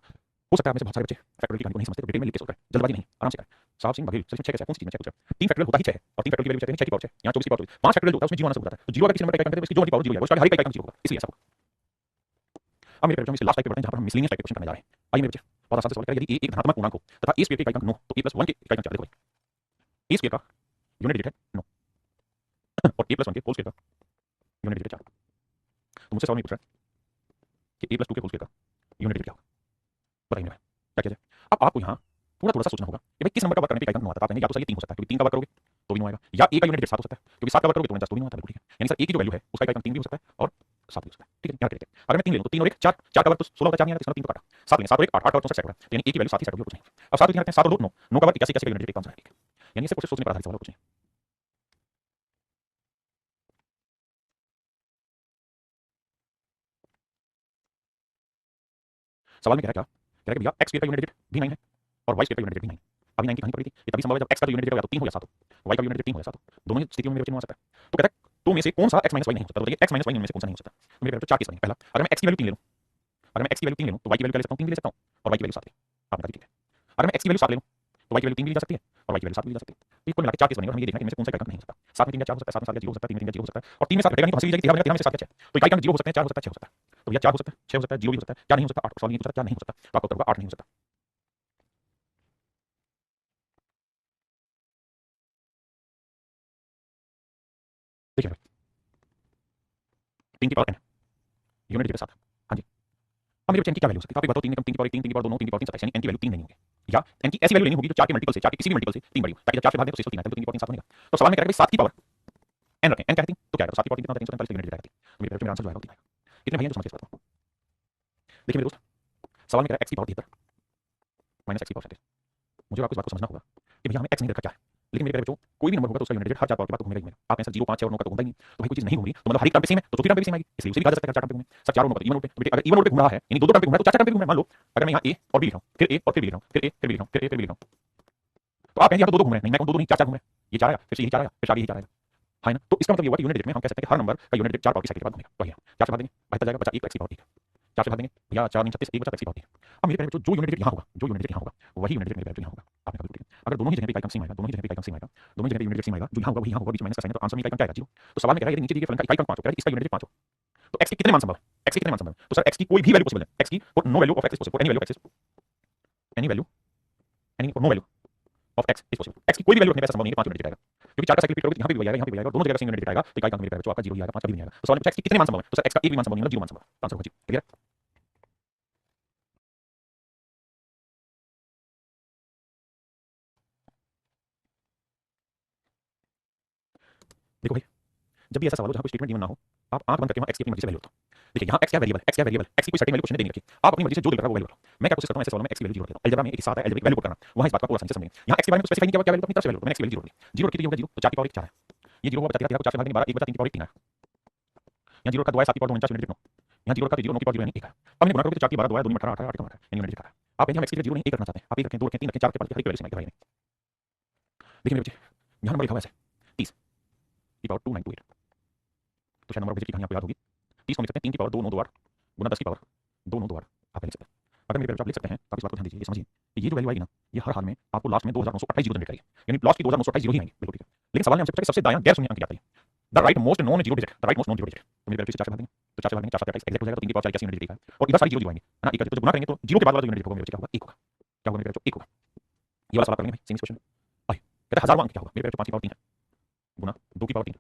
हो सकता है आप में से बहुत सारे बच्चे फैक्टोरियल की कहानी को नहीं समझते डिटेल में लिख के सोच रहे हैं जल्दबाजी नहीं आराम से करें साहब सिंह बघेल सिर्फ 6 कैसे कौन सी चीज में 6 कुछ 3 फैक्टोरियल होता ही 6 है और 3 फैक्टोरियल की वैल्यू 6 की पावर 6 यहाँ 24 की पावर 24 5 फैक्टोरियल होता है उसमें 0 आना शुरू होता है तो 0 अगर किसी नंबर का इकाई अंक है तो इसकी जो मर्जी पावर 0 है उसका हर एक का इकाई अंक 0 होगा इसलिए ऐसा होगा। अब मेरे बच्चों में लास्ट टाइप पे बढ़ते हैं जहां पर हम मिसलिनियस टाइप के क्वेश्चन करने जा रहे हैं। आइए मेरे बच्चे बहुत आसान से सवाल करें यदि a एक धनात्मक पूर्णांक हो तथा a स्क्वायर के इकाई अंक 9 तो a + 1 के इकाई अंक 4 देखो a स्क्वायर का यूनिट डिजिट है 9 और a + 1 के होल स्क्वायर का यूनिट डिजिट 4 तो मुझसे सवाल में पूछ रहा है कि a + 2 के होल स्क्वायर का यूनिट डिजिट क्या होगा बताइए भाई क्या किया जाए। अब आपको यहाँ थोड़ा थोड़ा सा सोचना होगा कि भाई किस नंबर का वर्ग करने पे इकाई अंक 9 आता है। आप कहेंगे या तो सर ये 3 हो सकता है क्योंकि 3 का वर्ग करोगे तो भी 9 आएगा या a का यूनिट डिजिट 7 हो सकता है क्योंकि 7 का वर्ग करोगे तो 49 तो भी 9 आता है बिल्कुल ठीक है। यानी सर a की जो वैल्यू है उसका इकाई अंक 3 भी हो सकता है और 7 भी हो सकता है ठीक है। यहाँ देखते हैं अगर मैं 3 ले लूं तो 3 और 1 4 4 का वर्ग तो 16 होता है 4 नहीं आता इसका 3 को काटा 7 लेंगे 7 और 1 8 8 का वर्ग 64 होगा तो यानी a की वैल्यू 7 ही सेट होगी कुछ नहीं। अब 7 यहाँ रखते हैं 7 और 2 9 9 का वर्ग 81 81 का यूनिट डिजिट कौन सा है ठीक है। यानी इसे कुछ सोचने पर आधारित सवाल कुछ नहीं। सवाल में कह रहा है क्या कह रहा है कि भैया x स्क्वायर का यूनिट डिजिट भी 9 है और y स्क्वायर का यूनिट डिजिट भी 9 है। अभी 9 की कहानी पड़ी थी ये तभी संभव है जब x का यूनिट डिजिट हो या तो 3 हो या 7 हो y का यूनिट डिजिट 3 हो या 7 हो दोनों ही स्थितियों में मेरे बच्चे नहीं आ सकता है। तो कहता है तो में से कौन सा x - y नहीं हो सकता बताइए x - y में से कौन सा नहीं हो सकता। तो मेरे बच्चे 4 केस बनेंगे पहला अगर मैं x की वैल्यू 3 ले लूं अगर मैं x की वैल्यू 3 ले लूं तो y की वैल्यू क्या ले सकता हूं 3 भी ले सकता हूं और y की वैल्यू 7 ले आपने कहा ठीक है। अगर मैं x की वैल्यू 7 ले लूं तो y की वैल्यू 3 भी ली जा सकती है और y की वैल्यू 7 भी ली जा सकती है। तो ये कुल मिला के 4 केस बनेंगे और हमें ये देखना है कि इनमें से कौन सा इकाई अंक नहीं हो सकता। 7 में 3 का 4 हो सकता है 7 में 7 का 0 हो सकता है 3 में 3 का 0 हो सकता है और 3 में 7 घटेगा नहीं तो हंसी जाएगी 13 में 7 का 6 तो इकाई अंक 0 हो सकते हैं 4 हो सकता है 6 हो सकता है। तो भैया 4 हो सकता है 6 हो सकता है 0 भी हो सकता है क्या नहीं हो सकता 8 सॉल्व नहीं हो सकता क्या नहीं हो सकता तो आपका उत्तर होगा 8 नहीं हो सकता। देखिए भाई 3 की पावर n यूनिट डिजिट 7 हां जी। अब मेरे बच्चे n की क्या वैल्यू हो सकती है आप ये बताओ 3 की 3 की पावर 1 3 की पावर 2 9 3 की पावर 3 27 यानी n की वैल्यू 3 नहीं होगी या n की ऐसी वैल्यू नहीं होगी जो 4 के मल्टीपल से 4 के किसी भी मल्टीपल से 3 बड़ी हो ताकि जब 4 से भाग दें तो शेष 3 आता है तो 3 की पावर 3 7 बनेगा। तो सवाल में कह रहा है भाई 7 की पावर n रखें n क्या है 3 तो क्या आएगा 7 की पावर 3 कितना होता है 347 तो यूनिट डिजिट आएगा 3 तो मेरे बच्चे मेरा आंसर जो आएगा वो 3 आएगा। कितने भैया जो समझ के बात देखिए मेरे दोस्त सवाल में कह रहा है x की पावर 73 माइनस x की पावर 37 मुझे आपको इस बात को समझना होगा कि भैया हमें x नहीं दे रखा क्या है लेकिन मेरे बच्चों कोई भी नंबर होगा तो उसका यूनिट डिजिट हर 4 पावर के बाद तो घूमेगा ही घूमेगा। आप ऐसा 0 5 6 और 9 का तो घूमता ही नहीं तो भाई कोई चीज नहीं घूम रही तो मतलब हर एक टर्म पे सेम है तो चौथी टर्म पे भी सेम आएगी इसलिए उसे भी कहा जा सकता है 4 टर्म पे घूमे सर 4 और 9 का इवन नोट पे तो बेटे अगर इवन नोट पे घूम रहा है यानी दो दो टर्म पे घूम रहा है तो 4 टर्म पे घूम रहा है। मान लो अगर मैं यहाँ a और b लिख रहा हूँ फिर a और फिर b लिख रहा हूँ फिर a फिर b लिख रहा हूँ फिर a फिर b लिख रहा हूँ तो आप कहेंगे यहाँ तो दो दो घूम रहे हैं नहीं मैं कहूँ दो दो नहीं 4 4 घूम रहे हैं ये 4 आएगा फिर से यही 4 आएगा फिर आगे यही 4 आएगा है ना। तो इसका मतलब ये हुआ कि यूनिट डिजिट में हम कह सकते हैं कि हर नंबर का यूनिट डिजिट 4 पावर की साइकिल के बाद घूमेगा तो 4 से भाग देंगे बेहतर जाएगा बचा 1 x की पावर 1 4 से भाग देंगे भैया 4 नहीं 36 1 बचा x की पावर 1। अब मेरे बच्चों जो यूनिट डिजिट यहाँ होगा जो यूनिट डिजिट यहाँ होगा वही यूनिट डिजिट मेरे बच्चों यहाँ होगा आपने कहा बिल्कुल अगर दोनों ही जगह पे इकाई अंक सेम आएगा दोनों ही जगह पे इकाई अंक सेम आएगा दोनों ही जगह पे यूनिट डिजिट सेम आएगा जो यहाँ होगा वही यहाँ होगा बीच में माइनस का साइन है तो आंसर में इकाई अंक क्या आएगा 0। तो सवाल में कह रहा है यदि नीचे दिए गए फलन का इकाई अंक 5 हो कह रहा है इसका यूनिट डिजिट 5 हो तो x के कितने मान संभव है x के कितने मान संभव है तो सर x की कोई भी वैल्यू पॉसिबल है x की for no value of x is possible any value of x is any value any for no value of x is possible x की कोई भी वैल्यू रखने पे ऐसा संभव नहीं है 5 यूनिट डिजिट आएगा क्योंकि 4 का साइकिल रिपीट करोगे यहाँ पे भी आएगा यहाँ पे भी आएगा दोनों जगह सेम यूनिट डिजिट आएगा तो इकाई अंक मेरे बच्चों आपका 0 ही आएगा 5 कभी नहीं आएगा। तो सवाल में x की कितने मान संभव है तो सर x का एक भी मान संभव नहीं मतलब 0 मान संभव आंसर होगा 0 क्लियर। देखो भाई जब भी ऐसा सवाल हो जहाँ कोई स्टेटमेंट गिवन ना हो आप आंख बंद करके वहां x की अपनी मर्जी से वैल्यू बताओ देखिए यहाँ एक्स क्या वेरिएबल, एक्स की कोई सर्टेन वैल्यू क्वेश्चन में देनी रखी, आप अपनी मर्जी से जो दिल कर रहा है वो वैल्यू रखो। मैं क्या कोशिश करता हूँ ऐसे सवालों में एक्स की वैल्यू जीरो रखता हूँ। अलजेब्रा में एक हिस्सा आता है अलजेब्रिक वैल्यू पुट करना, वहाँ इस बात को आसानी से समझेंगे। यहाँ एक्स के बारे में स्पेसिफाई नहीं किया क्या वैल्यू, अपनी तरफ से वैल्यू, मैंने एक्स की वैल्यू जीरो रखी, जीरो रखी तो ये होगा जीरो, तो 4 की पावर 1 4 है, ये जीरो होगा 13 को 4 से भाग देंगे 12, 1 बचा 3 की पावर 1 3 है, यहाँ जीरो का 2 है 7 की पावर 2 49 9, यहाँ जीरो का 0 9 की पावर 0 1 है। अब इन्हें गुणा करोगे तो 4 की 12 2 है 2 में 18 18 8 का 8 यानी यूनिट लिखा है। आप हम एक्स के लिए जीरो नहीं 1 रखना चाहते हैं, आप 1 रखें 2 रखें 3 रखें 4 रखें 5 रखें, हर एक वैल्यू से मैं भाई। देखिए मेरे बच्चे यहाँ नंबर लिखा हुआ है 30 की पावर 2928, तो शायद नंबर ऑफ डिजिट की कहानी आपको याद होगी। 30 को लिख सकते हैं 3 की पावर 2 9 2 8 गुना 10 की पावर 2 9 2 8, आप लिख सकते हैं। अगर मेरे आप लिख सकते हैं तो आप इस बात को ध्यान दीजिए, ये समझिए कि ये जो वैल्यू आएगी ना, ये हर हाल में आपको लास्ट में 2928 जीरो जनरेट करेगी, यानी लास्ट की 2928 जीरो ही आएंगे, बिल्कुल ठीक है। लेकिन सवाल ने हमसे पूछा कि सबसे दायां गैर शून्य अंक क्या है, the right most non zero digit, the right most non zero digit, तो मेरे से 4 से भाग देंगे, तो 4 से भाग देंगे 4 7 28 एग्जैक्ट हो जाएगा, तो 3 की पावर 4 81 यूनिट लिखा है, और इधर सारी जीरो जीरो आएंगे है ना, एक तो गुना करेंगे तो जीरो के बाद वाला जो यूनिट होगा मेरे क्या होगा 1 होगा, क्या होगा मेरे बच्चों 1 होगा। ये वाला सवाल करेंगे भाई सेम क्वेश्चन, आइए कहता है हजारों अंक क्या होगा मेरे बच्चों 5 की पावर 3 है गुना 2 की पावर 3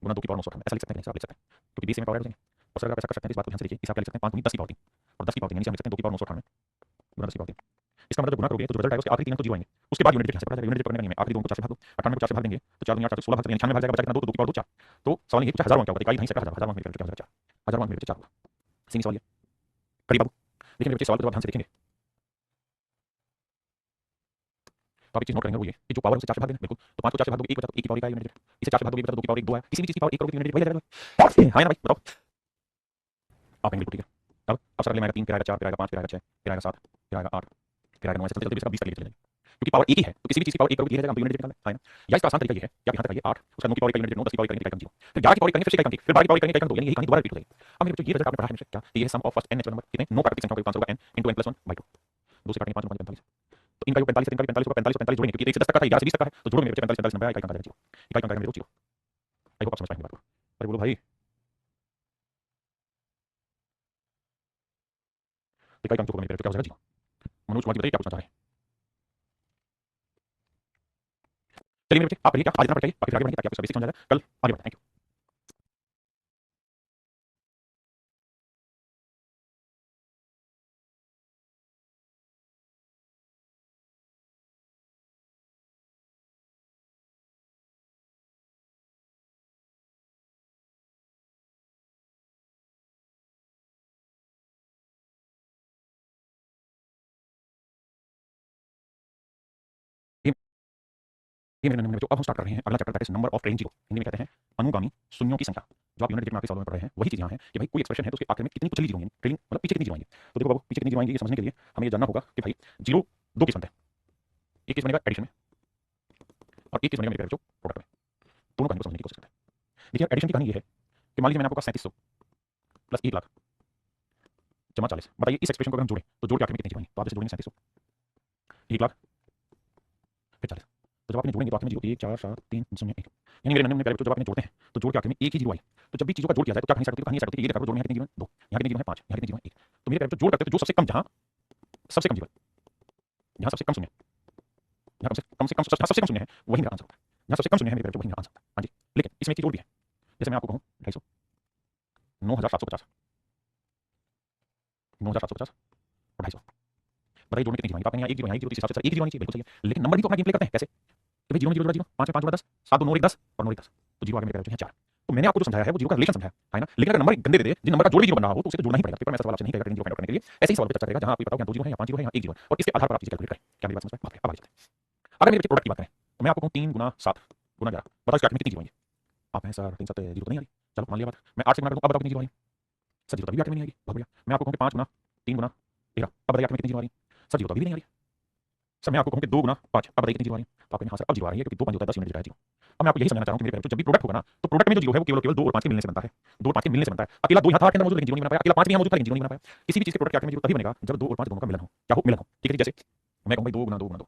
गुना 2 की पावर 9 ऐसा लिख सकते हैं, आप लिख सकते हैं क्योंकि बीस में पावर हो जाएंगे। और सर आप ऐसा कर सकते हैं, इस बात को ध्यान से देखिए, इस आप लिख सकते हैं 5 गुनी 10 की पावर 3 और 10 की पावर 3 यानी हम लिख सकते हैं 2 की पावर 998 गुना 10 की पावर 3। इसका मतलब गुना करोगे तो जो रिजल्ट आएगा उसके आखिरी 3 अंक तो जीरो आएंगे, उसके बाद यूनिट डिजिट कैसे पता चलेगा, यूनिट डिजिट पकड़ने नहीं है, आखिरी 2 को 4 से भाग दो, 98 को 4 से भाग देंगे तो 4 दूनी 8 16 भाग देंगे 96 भाग जाएगा, बचा कितना 2 तो 2 की पावर 2 4, तो सवाल ये पूछा हजारों अंक क्या होगा, इकाई नहीं से हजार अंक मेरे क्या हो जाएगा 4 हजारों अंक मेरे 4 होगा। सीधी सवाल ये करिए बाबू, देखिए मेरे बच्चे सवाल को जब ध्यान से देखेंगे तो आप एक चीज नोट करेंगे वो ये कि जो पावर उसे 4 से भाग देना बिल्कुल, तो 5 को 4 से भाग दोगे 1 बचा तो 1 की पावर 1 आएगा यूनिट, इसे 4 से भाग दोगे 1 बचा तो 2 की पावर 1 2 है, किसी भी चीज की पावर 1 करोगे तो यूनिट वही जाएगा, है ना भाई बताओ आप बिल्कुल ठीक है। अब सर अगले आएगा 3 फिर आएगा 4 फिर आएगा 5 फिर आएगा 6 फिर आएगा 7 फिर आएगा 8 फिर आएगा 9 ऐसे चलते चलते 20 का लेके चलेंगे, क्योंकि पावर एक ही है तो किसी भी चीज की पावर 1 करोगे ये रहेगा, हम यूनिट निकालना है ना। या इसका आसान तरीका ये है कि आप यहां तक आइए 8 उसका 9 की पावर 1 यूनिट 9 10 की पावर 1 यूनिट 0 फिर 11 की पावर 1 करेंगे फिर 6 फिर 12 की पावर 1 करेंगे 2 यानी यही कहानी दोबारा रिपीट हो जाएगी। अब मेरे बच्चों ये रिजल्ट आपने पढ़ा है क्या, ये है sum of first n natural number कितने 9 प्राकृतिक संख्याओं का आंसर होगा n * n + 1/2, 2 से काटेंगे 5 5 45, तो इनका योग 45 से इनका 45 होगा 45 45 जोड़ेंगे क्योंकि 1 से 10 तक का था 11 से 20 तक का है, तो जोड़ोगे मेरे बच्चे 45 45 90 आएगा, इकाई का अंक आएगा 0, इकाई का अंक आएगा मेरे 0। आई होप आप समझ पाएंगे बात को, अरे बोलो भाई इकाई का अंक होगा मेरे बच्चे क्या हो जाएगा 0। मनोज कुमार जी बताइए क्या पूछना चाह रहे हैं। चलिए मेरे बच्चे आप पढ़िए क्या आज इतना पढ़ के बाकी फिर आगे बढ़ेंगे ताकि आपको सब बेसिक समझ जाएगा, कल आगे बढ़ते हैं। Thank you. ये मेरे नन्हे बच्चों अब हम स्टार्ट कर रहे हैं अगला chapter that is number of train zero, Hindi में कहते हैं अनुगामी शून्यों की संख्या। जो आप यूनिट डिजिट में आपके सवालों में पढ़ रहे हैं वही चीज यहाँ है कि भाई कोई एक्सप्रेशन है तो उसके आखिर में कितनी कुचली जीरो होंगी, ट्रेनिंग मतलब पीछे कितनी जीरो आएंगी। तो देखो बाबू पीछे कितनी जीरो आएंगी ये समझने के लिए हमें ये जानना होगा कि भाई जीरो दो केस बनते हैं, एक केस बनेगा एडिशन में और एक केस बनेगा मेरे बच्चों प्रोडक्ट में, दोनों कहानी को समझने की कोशिश करते हैं। देखिए एडिशन की कहानी ये है कि मान लीजिए मैंने आपको कहा 3700 प्लस 1 लाख जमा 40, बताइए इस एक्सप्रेशन को अगर हम जोड़ें तो जोड़ के आखिर में कितनी जीरो आएंगी, तो आप जैसे जोड़ेंगे 3700 1 लाख फिर 40, तो जब आपने जोड़ेंगे तो आखिर में जीरो 1 4 7 3 0 1, यानी मेरे नन्हे प्यारे बच्चों जब आपने जोड़ते हैं तो जोड़ के आखिर में एक ही जीरो आई। तो जब भी चीजों का जोड़ किया जाए तो क्या कहानी स्टार्ट होती है, कहानी स्टार्ट होती है ये देखा करो जोड़ में कितनी जीरो है 2, यहाँ कितनी जीरो है 5, यहाँ कितनी जीरो है 1। तो मेरे प्यारे बच्चों जोड़ करते हैं तो जो सबसे कम जहाँ सबसे कम जीरो है, जहाँ सबसे कम शून्य है, जहाँ कम से कम सबसे कम शून्य है वही मेरा आंसर होता है, जहाँ सबसे कम शून्य है मेरे बच्चों वही मेरा आंसर होता है। हाँ जी लेकिन इसमें एक चीज और भी है, जैसे मैं आपको कहूँ 250 9750 9750 और 250, बताइए जोड़ में कितनी जीरो आएंगी, आप कहेंगे एक जीरो यहाँ एक जीरो इस हिसाब से एक जीरो आनी चाहिए, बिल्कुल सही है। लेकिन नंबर भी तो अपना गेम प्ले करते हैं कैसे कि भाई जीरो में जीरो जीरो 5 में 5 10 7 2 9 1 10 और 9 1 10, तो जीरो आगे मेरे बच्चों 4। तो मैंने आपको जो समझाया है वो जीरो का रिलेशन समझाया है ना, लेकिन अगर नंबर गंदे दे दे जिन नंबर का जोड़ भी जीरो बन रहा हो तो उसे तो जोड़ना ही पड़ेगा। पेपर में ऐसा सवाल आपसे नहीं करेगा जीरो फाइंड आउट करने के लिए, ऐसे ही सवाल पे चर्चा करेगा जहां आपको पता हो कि 2 जीरो है या 5 जीरो है या 1 जीरो है और इसके आधार पर आप चीजें कैलकुलेट करें। क्या मेरी बात समझ में अब आगे चलते हैं। अगर मेरे बच्चे प्रोडक्ट की बात करें तो मैं आपको कहूं 3 गुना 7 गुना 11, बताओ इसके आखिर में कितनी जीरो आएंगे। आप हैं सर 3 7 जीरो तो नहीं आ रही, चलो मान लिया बात, मैं 8 से गुना कर दूं, अब बताओ कितनी जीरो आएंगी। सर जीरो तो अभी आखिर में नहीं आएगी, बहुत बढ़िया। मैं आपको कहूं कि 5 गुना 3 गुना 13, अब बताइए आखिर में कितनी जीरो आ रही है। सर जीरो तो अभी नहीं आ रही। सर मैं आपको कहूं कि 2 गुना 5, अब बताइए कितनी जीरो आ रही है। तो आप कहेंगे हाँ सर अब जीरो आ रही है क्योंकि 2 5 होता है 10 यूनिट जीरो। अब मैं आपको यही समझाना चाह रहा हूं कि मेरे जब भी प्रोडक्ट होगा ना तो प्रोडक्ट में जो जीरो है वो केवल 2 और 5 के मिलने से बनता है, 2 और 5 के मिलने से बनता है। अकेला 2 यहाँ था के अंदर मौजूद लेकिन जीरो नहीं बना पाया, अकेला 5 भी यहाँ मौजूद था लेकिन जीरो नहीं बना पाया। किसी भी चीज के प्रोडक्ट के आखिर में जीरो तभी बनेगा जब 2 और 5 दोनों का मिलन हो, क्या हो मिलन हो, ठीक है। जैसे मैं कहूं भाई 2 गुना 2 गुना 2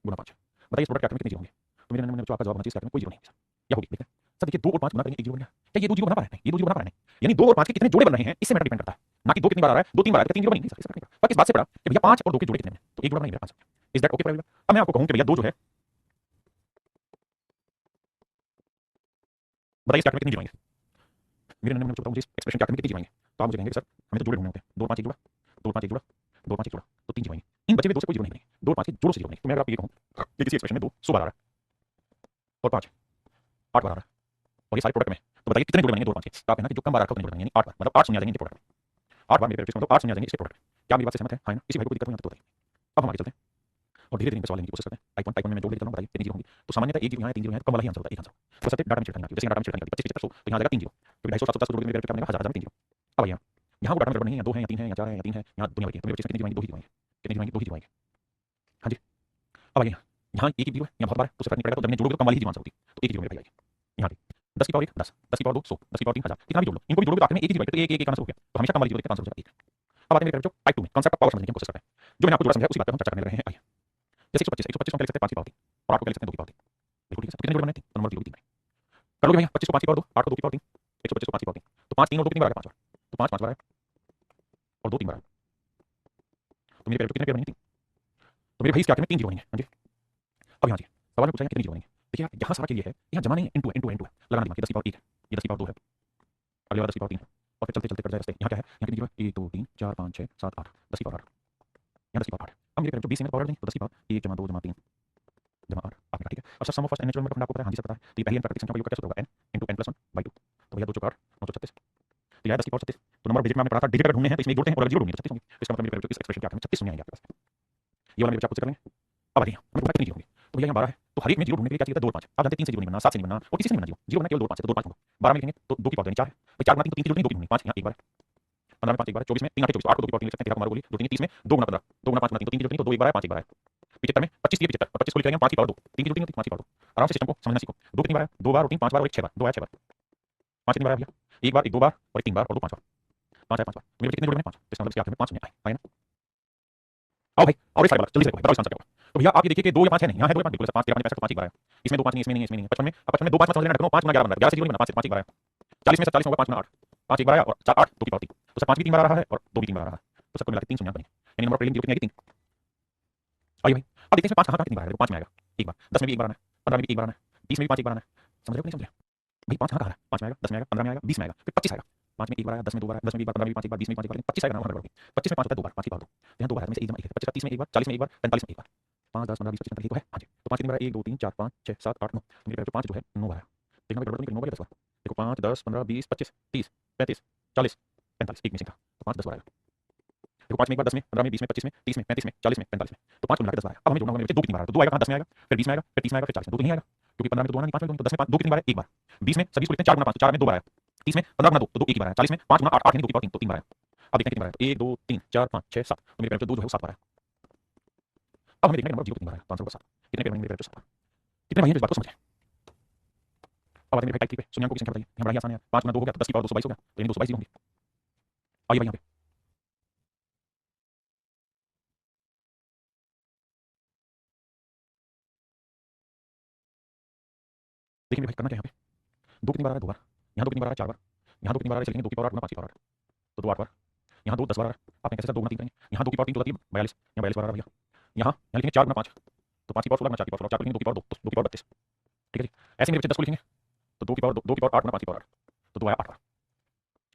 गुना 5, बताइए इस प्रोडक्ट के आखिर में कितनी जीरो होंगे। तो मेरे नंबर आपका जवाब होना चाहिए इसके आखिर में कोई जीरो नहीं है सर, क्या होगी देखते हैं। सर देखिए 2 और 5 गुना करेंगे 1 जीरो बन गया, क्या ये 2 जीरो बना पा रहे हैं, ये 2 जीरो बना पा रहे हैं, यानी 2 और 5 के कितने जोड़े बन रहे हैं इससे मैटर डिपेंड करता है, ना कि 2 कितनी बार आ रहा है 2 3 बार आ रहा है 3 जीरो बनेंगे सर, इसका नहीं पड़ा। पर किस बात से पड़ा कि भैया 5 और 2 के जोड़े कितने हैं तो 1 जोड़ा बनेगा answer. Is that okay for everyone. अब मैं आपको कहूं कि भैया 2 जो है बताइए इसके आखिर में कितनी जीरो आएंगे। मेरे नंबर बताओ मुझे इस एक्सप्रेशन के आखिर में कितनी जीरो आएंगे। तो आप मुझे कहेंगे सर हमें तो जोड़े ढूंढने होते हैं, 2 और 5 एक जोड़ा 2 और 5 एक जोड़ा 2 और 5 एक जोड़ा तो 3 जीरो आएंगे। इन बचे हुए 2 से कोई जीरो नहीं बनेंगे, 2 और 5 के जोड़ों से जीरो बनेंगे। तो मैं अगर आपको ये कहूं कि किसी एक्सप्रेशन में 2 100 बार आ रहा है और 5 8 बार आ रहा है और ये सारे प्रोडक्ट में तो बताइए कितने जोड़े बनेंगे 2 और 5 के? तो आप कहना कि जो कम बार रखा उतने जोड़े बनेंगे, यानी 8 बार, मतलब 8 शून्य आ जाएंगे इनके प्रोडक्ट में। 8 बार मेरे पेरेंट्स मतलब 8 शून्य आ जाएंगे इसके प्रोडक्ट में। क्या मेरी बात से सहमत है? हाँ ना? इसी भाई को दिक्कत हो यहाँ तक तो बताइए। अब हम आगे चलते हैं और धीरे धीरे इनके सवाल लेने की कोशिश करते हैं। टाइप 1 में मैं जोड़ लेके चलूँ, बताइए कितनी जीरो होंगी? तो सामान्यतः एक जीरो यहाँ है, 3 जीरो यहाँ है, तो कम वाला ही आंसर होता है, एक आंसर। तो सबसे डाटा में छिड़कनी आती है, जैसे डाटा में छिड़कनी आती है 25 75 100, तो यहाँ आ जाएगा 3 जीरो, क्योंकि 250 700 जोड़ के मेरे क्या बनेगा 1000 में 3 जीरो। अब यहाँ यहाँ वो डाटा में गड़बड़ नहीं है, 2 है या 3 है या 4 है या 3 है, यहाँ दुनिया भर की है, तो मेरे 25 में कितनी जीरो आएंगी? 2 ही जीरो आएंगे। कितनी जीरो आएंगी? 2 ही जीरो आएंगे। हाँ जी। अब आइए यहाँ एक ही जीरो है, यहाँ बहुत बार है, तो फर्क नहीं पड़ेगा, तो जब मैंने जोड़ोगे तो कम वाली ही जीरो आंसर होती, तो एक ही जीरो मेरे भाई आएगी। यहाँ पे 10 की पावर 1 10, 10 की पावर 2 100, 10 की पावर 3 1000, कितना भी जोड़ लो, इनको भी जोड़ोगे तो आखिर में एक ही जीरो आएगा, तो एक एक एक आंसर हो गया, तो हमेशा कम वाली जीरो देखते आंसर हो जाएगा एक। अब आते हैं मेरे जो टाइप 2 में कांसेप्ट ऑफ पावर समझने की कोशिश करते हैं। जो मैंने आपको जोड़ा समझाया उसी बात पर हम चर्चा करने रहे हैं। आइए जैसे 125 को हम लिख सकते हैं 5 की पावर 3 और 8 को लिख सकते हैं 2 की पावर 3, बिल्कुल ठीक है। कितने जोड़े बनने थे? तो नंबर 0 3 कर लोगे भैया। 25 को 5 की पावर 2, 8 को 2 की पावर 3, 125 को 5 की पावर 3, तो 5 3 और 2 कितनी बार आएगा? 5 बार, तो 5 5 बार आएगा और 2 3 बार आएगा, तो मेरे पेयर कितने पेयर बनेंगे? 3, तो मेरे भाई इसके आखिर में 3 जीरो बनेंगे। हाँ जी। अब यहाँ जी सवाल में पूछा है कितने जीरो बनेंगे? देखिए यार यहाँ सवाल के लिए है, यहाँ जमा नहीं है, इनटू है, इनटू है, इनटू है, लगाना दिमाग, ये 10 की पावर 1 है, ये 10 की पावर 2 है, अगले वाला 10 की पावर 3 है, और फिर चलते चलते कट जाए रास्ते। यहाँ क्या है? यहाँ कितनी जीरो है? 1 2 3 4 5 6 7 8, 10 की पावर 8, यहाँ 10 की पावर 8 है। अब मेरे पेयर जो 20 में पावर देंगे, तो 10 की पावर 1 जमा 2 जमा 3 जमा 8 आपने कहा ठीक है। अब sir sum of first n natural number आपको पता है? हाँ जी सर पता है। तो ये पहली n प्राकृतिक संख्या का योग का क्या सूत्र होगा? n into n plus 1 by 2, तो भैया 2 चौक 8 9 36, तो यह 10 की पावर 36, तो नंबर डिजिट में आपने पढ़ा था, डिजिट अगर ढूंढने हैं तो इसमें एक जोड़ते हैं और अगर जीरो ढूंढनी है तो 36 होंगे, तो इसका मतलब मेरे पेयर इस एक्सप्रेशन के आखिर में 36 शून्य आएंगे आपके पास। ये वाला मेरे बच्चे आपको कर लेंगे। अब आइए हमें पूछा कितनी जीरो होंगी? तो भैया यहाँ 12 है, तो हर एक में जीरो ढूंढने के लिए क्या चाहिए था? 2 और 5। आप जानते हैं 3 से जीरो नहीं बनना, 7 से नहीं बनना और किसी से नहीं बनना, जीरो बनना केवल 2 और 5 है, तो 2 और 5 ढूंढो। 12 में लिखेंगे तो 2 की पावर 4 है, भाई 4 गुना 3 तो 3 की जरूरत नहीं, 2 की ढूंढनी, 5 यहाँ एक बार, 15 में 5 एक बार, 24 में 3 8 24, 8 को 2 की पावर 3 लिख सकते हैं, 13 को मारो गोली, 2 3 30 में 2 गुना 15, 2 गुना 5 गुना 3 तो 3 की जरूरत नहीं, तो 2 एक बार है, 5 एक बार है। 75 में 25 की 75 और 25 को लिख लेंगे 5 की पावर 2, 3 की जरूरत नहीं होती, 5 की पावर 2। आराम से सिस्टम को समझना सीखो। 2 कितनी बार है? 2 बार और 3 5 बार और 1 6 बार, 2 आया 6 बार। 5 कितनी बार है भैया? 1 बार 1 2 बार और 1 3 बार और 2 5 बार, 5 है 5 बार, तो मेरे कितने जोड़े में 5, तो इसका मतलब इसके आखिर में 5 शून्य आए ना। आओ भाई और एक साइड वाला जल्दी से देखो बताओ इसका आंसर क्या होगा? तो भैया आप ये देखिए कि 2 या 5 है नहीं, यहाँ है 2 या 5, बिल्कुल 5 13 पैसा तो 5 एक बार है, इसमें 2 5 नहीं, इसमें नहीं, इसमें नहीं, 55 में अब 55 में 2 5 मत समझ लेना, रखो 5 गुना 11 बनता है, 11 से जीरो नहीं बनना, 5 से 5 एक बार है। 40 में 40 होगा 5 गुना 8, 5 एक बार आया और 4 8 2 की पावर 3, तो सर 5 भी 3 बार आ रहा है और 2 भी 3 बार आ रहा है, तो सबको मिला के 3 शून्य बनेंगे, यानी नंबर प्रीलिम जीरो कितनी आएगी? 3। आइए भाई अब देखते हैं 5 कहाँ कितनी बार है? 5 में आएगा एक बार, 10 में भी एक बार आना है, 15 में भी एक बार आना है, 20 में भी 5 एक बार आना है, समझ रहे हो नहीं समझ रहे? भाई 5 कहाँ है? 5 में आएगा, 10 में आएगा, 15 में आएगा, 20 में आएगा, फिर 25 आएगा, 5 में एक बार आया, 10 में 2 बार आया, 10 में एक बार, 15 में 5 एक बार, 20 में 5 एक बार, 25 आएगा ना, 25 में 5 होता है 2 बार, 5 की पावर 2, तो यहाँ 2 बार है, में से एक जमा 1 है, 25 30 में एक बार, 40 में एक बार, 45 में एक बार, 5 10 15 20 25 तो है। हाँ जी, तो 5 कितनी बार है? 1 2 3 4 5 6 7 8 9, मेरे पास 5 जो है 9 बार है, देखना गड़बड़ नहीं, 9 बार या 10 बार, देखो 5 10 15 20 25 30 35 40 45, एक मिसिंग था, तो 5 10 बार आएगा, देखो 5 में एक बार, 10 में 15 में 20 में 25 में 30 में 35 में 40 में 45 में, तो 5 को मिला के 10 बार है। अब हमें जोड़ना होगा, मेरे 2 कितनी बार है? तो 2 आएगा कहाँ? 10 में आएगा, फिर 20 में आएगा, फिर 30 में आएगा, फिर 40 में, 2 तो नहीं आएगा क्योंकि 15 में तो 2 आना नहीं, 5 में तो 10 में 5 2 कितनी बार है? एक बार, 20 में सभी को लिखते हैं 4 गुना 5, 4 में 2 बार आया, 30 में 15 गुना 2 तो 2 एक ही बार है, 40 में 5 गुना 8 8 नहीं 2 की पावर 3 तो 3 बार है। अब देखते हैं कितनी बार है? तो 1 2 3 4 5 6 7, तो मेरे पेयर 2 जो है वो 7 बार है। अब हमें देखना है नंबर 0 कितनी बार है, तो आंसर होगा 7। कितने पेयर बनेंगे मेरे पेयर? 7 बार। कितने भाई हैं इस बात को समझें? अब आते हैं मेरे भाई टाइप 3 पे, शून्यांकों की संख्या बताइए, यहाँ बड़ा ही आसान है, 5 गुना 2 हो गया तो 10 की पावर 222 हो गया, तो यानी 222 जीरो होंगे। आइए भाई यहाँ पे देखिए मेरे भाई करना क्या है? यहाँ पे 2 कितनी बार आ रहा है? 2 बार, यहाँ 2 कितनी बार आ रहा है? 4 बार, यहाँ 2 कितनी बार आ रहा है? चलेंगे 2 की पावर 8 गुना 5 की पावर 8, तो 2 8 बार, यहाँ 2 10 बार आ रहा है, आपने कैसे सर 2 गुना 3 करेंगे, यहाँ 2 की पावर 3 तो 42, यहाँ 42 बार आ रहा है भैया, यहाँ लिखेंगे 4 गुना 5, तो 5 की पावर 16 गुना 4 की पावर 16, 4 को लिखेंगे 2 की पावर 2 तो 2 की पावर 32, ठीक है जी। ऐसे मेरे बच्चे 10 को लिखेंगे तो 2 की पावर 2 की पावर 8 गुना 5 की पावर 8, तो 2 आया 8 बार।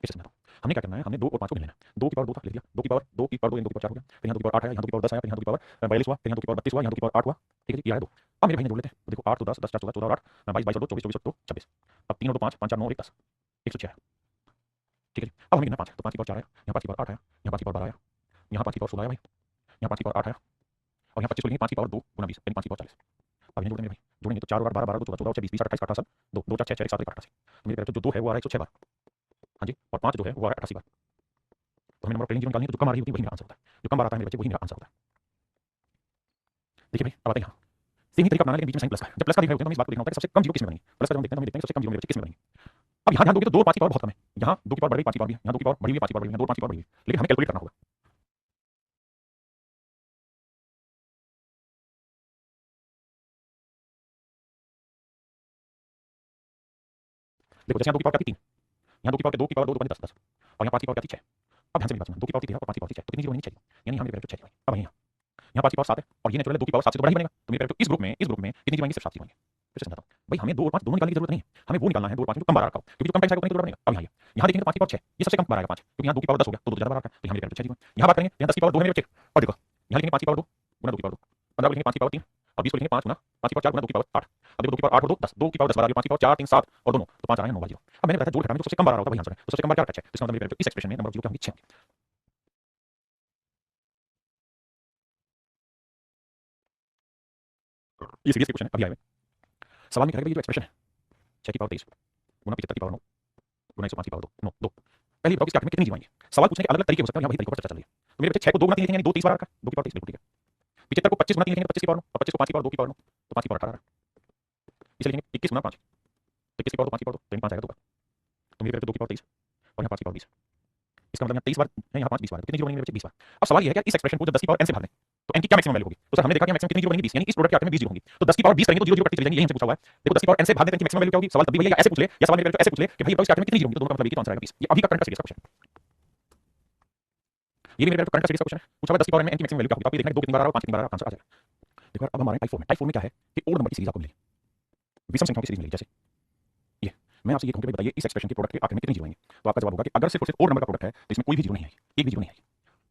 कैसे समझाता हूँ? हमने क्या करना है, हमने 2 और 5 को मिल लेना है, 2 की पावर 2 था लिख दिया, 2 की पावर 2 की पावर 2 यानी 2 की पावर 4 हो गया, फिर यहाँ 2 की पावर 8 आया, यहाँ 2 की पावर 10 आया, फिर यहाँ 2 की पावर 42 हुआ, फिर यहाँ 2 की पावर 32 हुआ, यहाँ 2 की पावर 8 हुआ, ठीक है जी, ये आया 2। अब मेरे भाई ने जोड़ लेते हैं, तो देखो 8 तो 10 10 4 14 14 और 8 22 22 और 2 24 24 और 2 26, अब 3 और 2 5 5 4 9 और 1 10 106 है, ठीक है जी। अब हमें गिनना 5, तो 5 की पावर 4 आया, यहाँ 5 की पावर 8 आया, यहाँ 5 की पावर 12 आया, यहाँ 5 की पावर 16 आया भाई, यहाँ 5 की पावर 8 आया और यहाँ 25 को लेंगे 5 की पावर 2 गुना 20 यानी 5 की पावर 40। अब इन्हें जोड़ेंगे मेरे भाई, जोड़ेंगे तो 4 और 8 12 12 2 14 26 20 28 28 2 2 4 6 6 1 7 1 88, तो मेरे जो 2 है वो आ रहा है 106 बार, हाँ जी, और 5 जो है वो आ रहा है 88 बार। तो हमें नंबर प्लेनिंग जीरो निकालनी है, तो जो कम आ रही होती है वही मेरा आंसर होता है, जो कम बार आता है मेरे बच्चे वही मेरा आंसर होता है। देखिए भाई अब आते हैं यहाँ सेम ही तरीका अपनाना, लेकिन बीच में साइन प्लस का है, जब प्लस का दिखाई होता है तो हमें इस बात को देखना होता है कि सबसे कम जीरो किस में बनेंगे, प्लस का जब हम देखते हैं तो हम देखते हैं कि सबसे कम जीरो मेरे बच्चे किस में बनेंगे। अब यहाँ ध्यान दोगे तो 2 और 5 की पावर बहुत कम है, यहाँ 2 की पावर बढ़ गई 5 की पावर भी है, यहाँ 2 की पावर बढ़ी हुई 5 की पावर बढ़ी है, 2 और 5 की पावर बढ़ी हुई है, लेकिन हमें कैलकुलेट करना होगा। देखो जैसे यहाँ 2 की पावर क्या थी 3, यहाँ 2 की पावर 2 की पावर 2 2 10 10 और यहाँ 5 की पावर क्या थी 6। अब ध्यान से मेरी बात सुनना, 2 की पावर 3 और 5 की पावर 6, तो कितनी जीरो बनेंगी 6, यानी यहाँ मेरे पेरेंट 6 जीरो। अब यहाँ यहाँ 5 की पावर 7 है और ये नेचुरल है 2 की पावर 7 से तो बड़ा ही बनेगा, तो मेरे पेरेंट इस ग्रुप में कितनी जीरो आएंगे? सिर्फ 7 जीरो आएंगे। फिर से समझाता हूँ भाई, हमें 2 और 5 दोनों निकालने की जरूरत नहीं है, हमें वो निकालना है 2 और 5 जो कम बार आ रखा हो, क्योंकि जो कम टाइम्स आएगा उतना ही तो बड़ा बनेगा। अब यहाँ देखेंगे 5 की पावर 6 ये सबसे कम बार आएगा 5, क्योंकि यहाँ 2 की पावर 10 हो गया तो 2 ज्यादा बार आता है, तो यहाँ मेरे पेरेंट 6 जीरो। यहाँ बात करेंगे यहाँ 10 की पावर 2 है मेरे बच्चे, और देखो यहाँ लिखेंगे 5 की पावर 2 गुना 2 की पावर 2, 15 को लिखेंगे 5 की पावर 3 और 20 को लिखेंगे 5 गुना 5 की पावर 4 गुना 2 की पावर 8, अब देखो 2 की पावर 8 और 2 10, 2 की पावर 10 बार आ रही है, 5 की पावर 4 3 7 और 2 9, तो 5 आ रहा है 9 बार 0। अब मैंने बताया जोड़ घटाव में जो सबसे कम बार आ रहा होगा वही आंसर है, तो सबसे कम बार क्या रखा है, तो इसका मतलब मेरे इस एक्सप्रेशन में नंबर ऑफ 0 क्या होंगे, 6 होंगे। ये सीरीज के क्वेश्चन है अभी आए हुए। सवाल में कह रहा है जो एक्सप्रेशन है 6 की पावर 23 गुना 75 की पावर 9 गुना 105 की पावर 2 9 2, पहले बताओ इसके आखिर में कितनी जीरो आएंगे। सवाल पूछने के अलग अलग तरीके हो सकते हैं, यहाँ वही तरीकों पर चर्चा चल रही है। तो मेरे बच्चे 6 को 2 गुना 3 लिखेंगे यानी 2 30 बार आ रहा है, 2 की पावर 23 बिल्कुल ठीक है। 75 को 25 गुना 3 लिखेंगे तो 25 की पावर 9 और 25 को 5 की पावर 2 की पावर 9 तो 5 की पावर 18 आ रहा है। इसे लिखेंगे 21 गुना 5 तो 21 की पावर 2 5 की पावर 2 तो 5 आएगा 2 का, तो मेरे 2 की पावर 23 और यहाँ 5 की पावर 20। इसका मतलब यहाँ 23 बार है, यहाँ 5 20 बार, तो कितनी जीरो बनेंगे बच्चे 20 बार। अब सवाल ये है कि इस एक्सप्रेशन को जब 10 की पावर n से भाग दें तो n की क्या मैक्सिमम वैल्यू होगी। तो सर हमने देखा कि मैक्सिमम कितनी जीरो बनेंगी 20, यानी इस प्रोडक्ट के आखिर में 20 जीरो होंगी। तो 10 की पावर 20 करेंगे तो 0 0 कटती चली जाएंगी, यही हमसे पूछा हुआ है। देखो 10 की पावर n से भाग दें तो मैक्सिमम वैल्यू क्या होगी। सवाल तब भी वही है, ऐसे पूछ ले या सवाल मेरे ऐसे पूछ ले कि भाई बताओ इसके आखिर में कितनी जीरो होंगी, तो दोनों का मतलब एक ही, तो आंसर आएगा 20। ये अभी का करंट का सीरीज का क्वेश्चन है, ये भी मेरे करंट का सीरीज का क्वेश्चन है। पूछा हुआ 10 की पावर n में n की मैक्सिमम वैल्यू क्या होगी, तो आप ये देखना 2 कितनी बार आ रहा है 5 कितनी बार आ रहा है, आंसर आ जाएगा। देखो अब हमारे टाइप 4 में क्या है कि ओड नंबर की सीरीज आपको मिलेगी, विषम संख्याओं की सीरीज मिलेगी। जैसे ये मैं आपसे ये कहूंगा बताइए इस एक्सप्रेशन के प्रोडक्ट के आखिर में कितनी जीरो आएंगे, तो आपका जवाब होगा कि अगर सिर्फ और सिर्फ ओड नंबर का प्रोडक्ट है तो इसमें कोई भी जीरो नहीं आएगी, एक भी जीरो नहीं आएगी।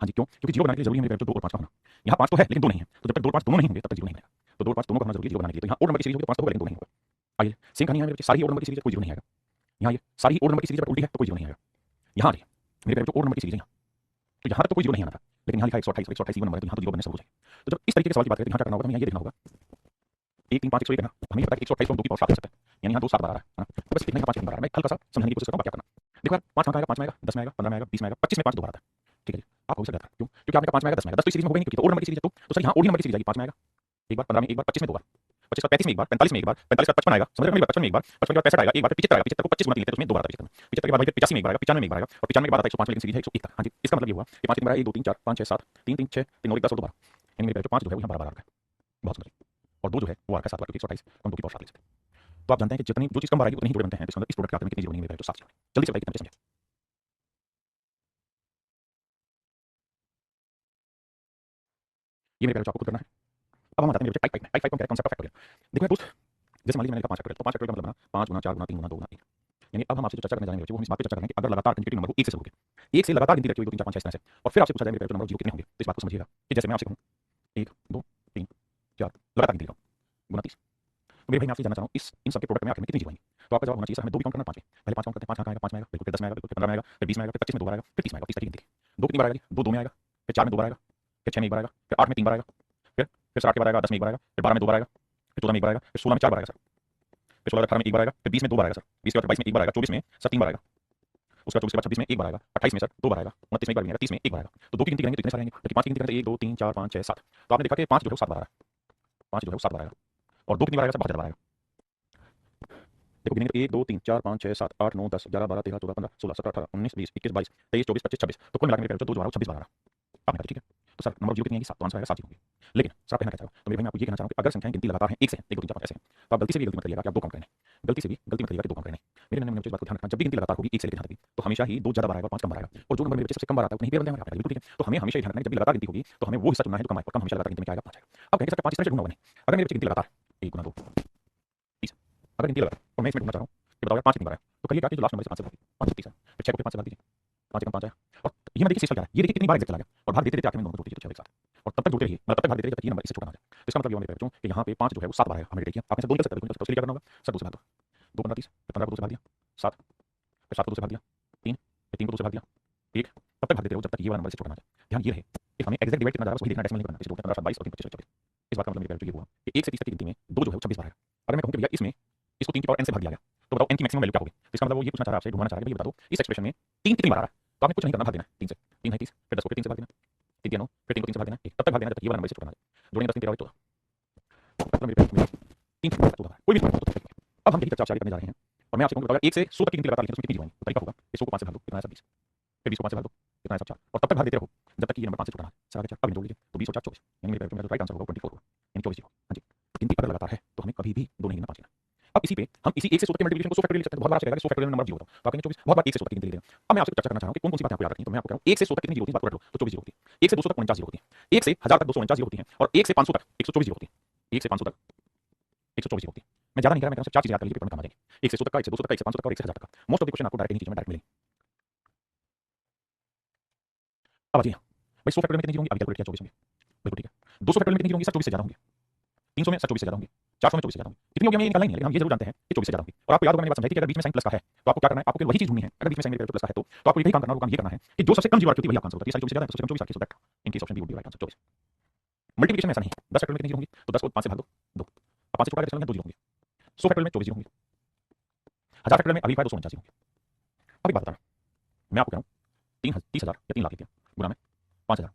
हाँ जी, क्यों, क्योंकि जीरो बनाने के लिए जरूरी है मेरे 2 और 5 का होना। यहाँ 5 तो है लेकिन 2 नहीं है, तो जब तक 2 और 5 दोनों नहीं होंगे तब तक जीरो नहीं बनेगा। तो 2 और 5 दोनों का होना जरूरी है जीरो बनाने के लिए। तो यहाँ ओड नंबर की सीरीज होगी तो 5 तो होगा लेकिन 2 नहीं होगा। आइए सेम कहानी है मेरे बच्चे, सारी ओड नंबर की सीरीज है कोई जीरो नहीं आएगा। यहाँ ये सारी ओड नंबर की सीरीज पर उल्टी है तो कोई जीरो नहीं आएगा। यहाँ आइए मेरे जो ओड नंबर की सीरीज है यहाँ, तो यहाँ तक तो कोई जीरो नहीं आना था, लेकिन यहाँ लिखा 128 128 नंबर है, तो यहाँ तो जीरो बनने शुरू हो जाएंगे। तो जब इस तरीके के सवाल की बात करें तो यहाँ क्या करना होगा, हमें यहाँ ये देखना होगा 1 3 5 101 है ना, हमें पता है कि 128 को हम 2 की पावर 7 कर सकते हैं, यानी यहाँ 2 7 बार आ रहा है ना। तो बस इतना ही 5 बार आ रहा है, मैं हल्का सा समझने की कोशिश करता हूँ क्या करना। देखो यार 5 कहाँ आएगा, 5 में आएगा, 10 में आएगा, 15 में आएगा, 20 में आएगा, 25 में 5 दो बार आता है। ठीक है जी, आप हो सकता है क्यों, क्योंकि आपने कहा 5 में आएगा 10 में आएगा, 10 तो सीरीज में हो गई नहीं क्योंकि ओड नंबर की सीरीज है। तो सर यहाँ ओड नंबर की सीरीज आएगी 5 में आएगा एक बार, 15 में एक बार, 25 में दो बार, 25 का 35 में एक बार, 45 में एक बार, 45 का 55 आएगा, समझ रहे हो, 55 में एक बार, 55 के बाद 65 आएगा एक बार, 75 आएगा, 75 को 25 गुना 3 लेते हैं तो उसमें दो बार आता है। 75 के बाद भाई 85 में एक बार आएगा, 95 में एक बार आएगा और 95 के बाद आता है 105 लेकिन सीरीज है 101 तक। हाँ जी, इसका मतलब ये हुआ कि 5 1 2 3 4 5 6 7 3 3 6 3 और 1 10 और 2 बार, यानी मेरे जो 5 जो है वो यहाँ 12 बार आ रहा है। बहुत सुंदर। और 2 जो है वो आ रहा है 7 बार क्योंकि 128 हम 2 की पावर 7 ले सकते हैं। तो आप जानते हैं कि जितनी जो चीज कम बार आएगी उतनी ही जोड़े बनते हैं, तो इसका मतलब इस प्रोडक्ट के आखिर में कितनी जीरो बनेंगे मेरे जो 7 जीरो। जल्दी से बताइए कितना समझे। ये मेरे आपको खुद करना है। अब हम आते हैं मेरे टाइप 5 में, टाइप 5 में क्या है, कांसेप्ट ऑफ फैक्टोरियल। देखो यार दोस्त, जैसे मान लीजिए मैंने कहा 5 फैक्टोरियल, तो 5 फैक्टोरियल का मतलब बना 5 गुना 4 गुना 3 गुना 2 गुना 1। यानी अब हम आपसे जो चर्चा करने जाएंगे बच्चों वो हम इस बात पे चर्चा करेंगे कि अगर लगातार कंटिन्यूटी नंबर को 1 से शुरू होके 1 से लगातार गिनती रखते हुए 2 3 4 5 6 इस तरह से, और फिर आपसे पूछा जाए मेरे नंबर जीरो कितने होंगे, तो इस बात को समझिएगा कि जैसे मैं आपसे कहूं 1 2 3 4 लगातार गिनती रखो गुना 30, तो मेरे भाई मैं आपसे जानना चाह रहा हूं इस इन सब के प्रोडक्ट में आखिर में कितनी जीरो आएंगी। तो आपका जवाब होना चाहिए सर हमें 2 भी काउंट करना 5 में, पहले 5 काउंट करते हैं, 5 कहां आएगा, 5 में आएगा बिल्कुल, फिर 10 में आएगा बिल्कुल, फिर 15 में आएगा, फिर 20 में आएगा, फिर 25 में दो बार आएगा, फिर 30 में आएगा, 30 तक गिनती 2 कितनी बार आएगी, 2 2 में आएगा, फिर 4 में दो बार आएगा, फिर 6 में एक बार आएगा, फिर 8 में 3 बार आएगा, फिर 7 के बाद आएगा, 10 में एक बार आएगा, फिर 12 में दो बार आएगा, फिर 14 में एक बार आएगा, फिर 16 में 4 बार आएगा सर, फिर 16 18 में एक बार आएगा, फिर 20 में दो बार आएगा सर, 20 के बाद 22 में एक बार आएगा, 24 में सर 3 बार आएगा, उसका 24 के बाद 26 में एक बार आएगा, 28 में सर दो बार आएगा, 29 में एक बार आएगा, 30 में एक बार आएगा। तो 2 की गिनती करेंगे तो इतने सारे आएंगे, जबकि 5 की गिनती करेंगे 1 2 3 4 5 6 7। तो आपने देखा कि 5 जो है वो 7 बार आ रहा है, 5 जो है वो 7 बार आएगा, और 2 कितनी बार आएगा सर, बहुत ज्यादा बार आएगा। देखो गिनेंगे 1 2 3 4 5 6 7 8 9 10 11 12 13 14 15 16 17 18 19 20 21 22 23 24 25 26, तो कुल मिलाकर मेरे जो 2 जो आ रहा है 26 बार आ रहा है। आपने कहा ठीक है, तो सर नंबर जीरो कितनी आएगी 7, तो आंसर आएगा 7 जीरो होंगे। लेकिन सर आप कहना क्या चाहोगे, तो मेरे भाई मैं आपको ये कहना चाहूंगा कि अगर संख्याएं गिनती लगातार हैं 1 से 1 2 3 4 5 ऐसे हैं, तो आप गलती से भी गलती मत करिएगा कि आप 2 काउंट करें, गलती से भी गलती मत करिएगा कि 2 काउंट करें। मेरे मन में इस बात को ध्यान रखना, जब भी गिनती लगातार होगी 1 से लेकर यहाँ तक, तो हमेशा ही 2 ज्यादा बार आएगा और 5 कम बार आएगा, और जो नंबर मेरे बच्चे सबसे कम बार आता है वहीं पे बदल जाएगा, बिल्कुल ठीक है। तो हमें हमेशा ध्यान रखना है जब भी लगातार गिनती होगी तो हमें वो हिस्सा चुनना है जो कम आए, और कम हमेशा लगातार गिनती में क्या आएगा 5 आएगा। अब कहेंगे सर 5 इस तरह से ढूंढना होगा नहीं, अगर मेरे बच्चे गिनती लगातार 1 गुना 2 30, अगर गिनती लगातार और मैं इसमें ढूंढना चाह रहा हूँ कि बताओ यार 5 कितनी बार है, तो करिए क्या कि जो लास्ट नंबर से 5 से भागी 5 30 है, फिर 6 को 5 से भाग दीजिए, 5 कम 5 आया, और ये मैं देखिए शेष क्या है, ये देखिए कितनी बार एग्जैक्ट चला गया, और भाग देते देते आखिर में दोनों को जोड़ दीजिए तो 6 एक साथ, और तब तक जोड़ते रहिए, मतलब तब तक भाग देते रहिए जब तक ये नंबर इससे छोटा ना हो जाए। तो इसका मतलब ये मेरे बच्चों कि यहाँ पे 5 जो है वो 7 बार आएगा, हमें देखिए आपने से 2 निकल सकता है, तो उसके लिए क्या करना होगा सर 2 से भाग दो, 2 15 30, फिर 15 को 2 से भाग दिया 7, फिर 7 को 2 से भाग दिया 3, फिर 3 को 2 से भाग दिया 1, तब तक भाग देते रहो जब तक ये वाला नंबर से छोटा ना हो जाए। ध्यान ये रहे कि हमें एग्जैक्ट डिवाइड कितना जा रहा है वही देखना, डेसिमल नहीं करना, जैसे 2 15 22 और 3 25 26। इस बात का मतलब मेरे बच्चों ये हुआ कि 1 से 30 तक की गिनती में 2 जो है वो 26 बार आएगा। अगर मैं कहूं कि भैया इसमें इसको 3 की पावर n से भाग दिया गया, तो बताओ n की मैक्सिमम वैल्यू क्या होगी। तो इसका मतलब वो ये पूछना चाह रहा है आपसे, ढूंढना चाह रहा है कि भैया बता दो इस एक्सप्रेशन में 3 कितनी बार आ रहा है, तो आपने कुछ नहीं करना, भाग देना 3 से, 3 है 30, फिर 10 को 3 से भाग देना, 3 दिया 9, फिर 3 को 3 से भाग देना 1, तब तक भाग देना जब तक ये वाला नंबर से छोटा ना हो जाए। जोड़ेंगे 10 3 13 14, मतलब मेरे पास 3 से 14 बार कोई भी छोटा तो। अब हम यही चर्चा जारी करने जा रहे हैं, और मैं आपसे कहूंगा अगर 1 से 100 तक की गिनती लगातार लिखें तो उसमें कितनी जीरो आएंगी, तो तरीका होगा कि 100 को 5 से भाग दो कितना है 20, फिर 20 को 5 से भाग दो कितना है 4, और तब तक भाग देते रहो जब तक कि ये नंबर 5 से छोटा ना हो। सर आगे 4 अब जोड़ लीजिए तो 20 और 4 24, यानी मेरे जो राइट आंसर होगा 24 होगा, यानी 24 जीरो। हाँ जी, गिनती अगर लगातार है तो हमें कभी भी 2 नहीं गिनना 5 गिनना। अब इसी पे हम इसी 1 से 100 तक के मल्टीप्लिकेशन को 100 फैक्टोरियल लिख सकते हैं, बहुत बार आपसे कहेगा कि 100 फैक्टोरियल नंबर जीरो बताओ, तो आप कहेंगे 24, बहुत बार 1 से 100 तक की गिनती लिख देना। अब मैं आपसे चर्चा करना चाह रहा हूं कि कौन-कौन सी बातें आपको याद रखनी है, तो मैं आपको कह रहा हूं 1 से 100 तक कितनी जीरो होती है, बात को रख लो तो 24 जीरो होती है, 1 से 200 तक 49 जीरो होती है, 1 से 1000 तक 249 जीरो होती है, और 1 से 500 तक 124 जीरो होती है, 1 से 500 तक 124 जीरो होती है। मैं ज्यादा नहीं कह रहा, मैं कह रहा हूं 4 चीजें याद कर लीजिए, पेपर में काम आ जाएंगी। 1 से 100 तक का, 1 से 200 तक का, 1 से 500 तक का, और 1 से 1000 तक का। मोस्ट ऑफ द क्वेश्चन आपको डायरेक्ट इन्हीं चीजों में डायरेक्ट मिलेंगे। अब आइए भाई 100 फैक्टोरियल में कितनी जीरो होंगी, अभी कैलकुलेट किया 24 होंगे, बिल्कुल ठीक है। 200 फैक्टोरियल में कितनी जीरो होंगी सर, 24 से ज्यादा होंगे। 300 में सर 24 से ज्यादा होंगे। 400 में 24 से ज़्यादा होंगी। कितनी होगी हमें ये निकालना ही नहीं है, लेकिन हम ये जरूर जानते हैं कि 24 से ज़्यादा होंगी। और आपको याद होगा मैंने बात समझाई थी कि अगर बीच में साइन प्लस का है तो आपको क्या करना है, आपको केवल वही चीज़ ढूंढनी है। अगर बीच में साइन प्लस का है तो आपको यही काम करना होगा, काम ये करना है कि जो सबसे कम जीरो आती है वही आपका आंसर होता है। साइन 24 से ज़्यादा है तो सबसे कम 24 आती है, so that in case option B would be right answer 24। Multiplication में ऐसा नहीं है, 10 फैक्टोरियल में कितनी जीरो होंगी, तो 10 को 5 से भाग दो 2, अब 5 से छोटा करके चलोगे 2 जीरो होंगे। 100 फैक्टोरियल में 24 जीरो होंगे। 1000 फैक्टोरियल में अगली बार 249 जीरो होंगे। अब एक बात बताना, मैं आपको कह रहा हूँ 30,000 या 3 लाख लिख दिया गुना में 5000,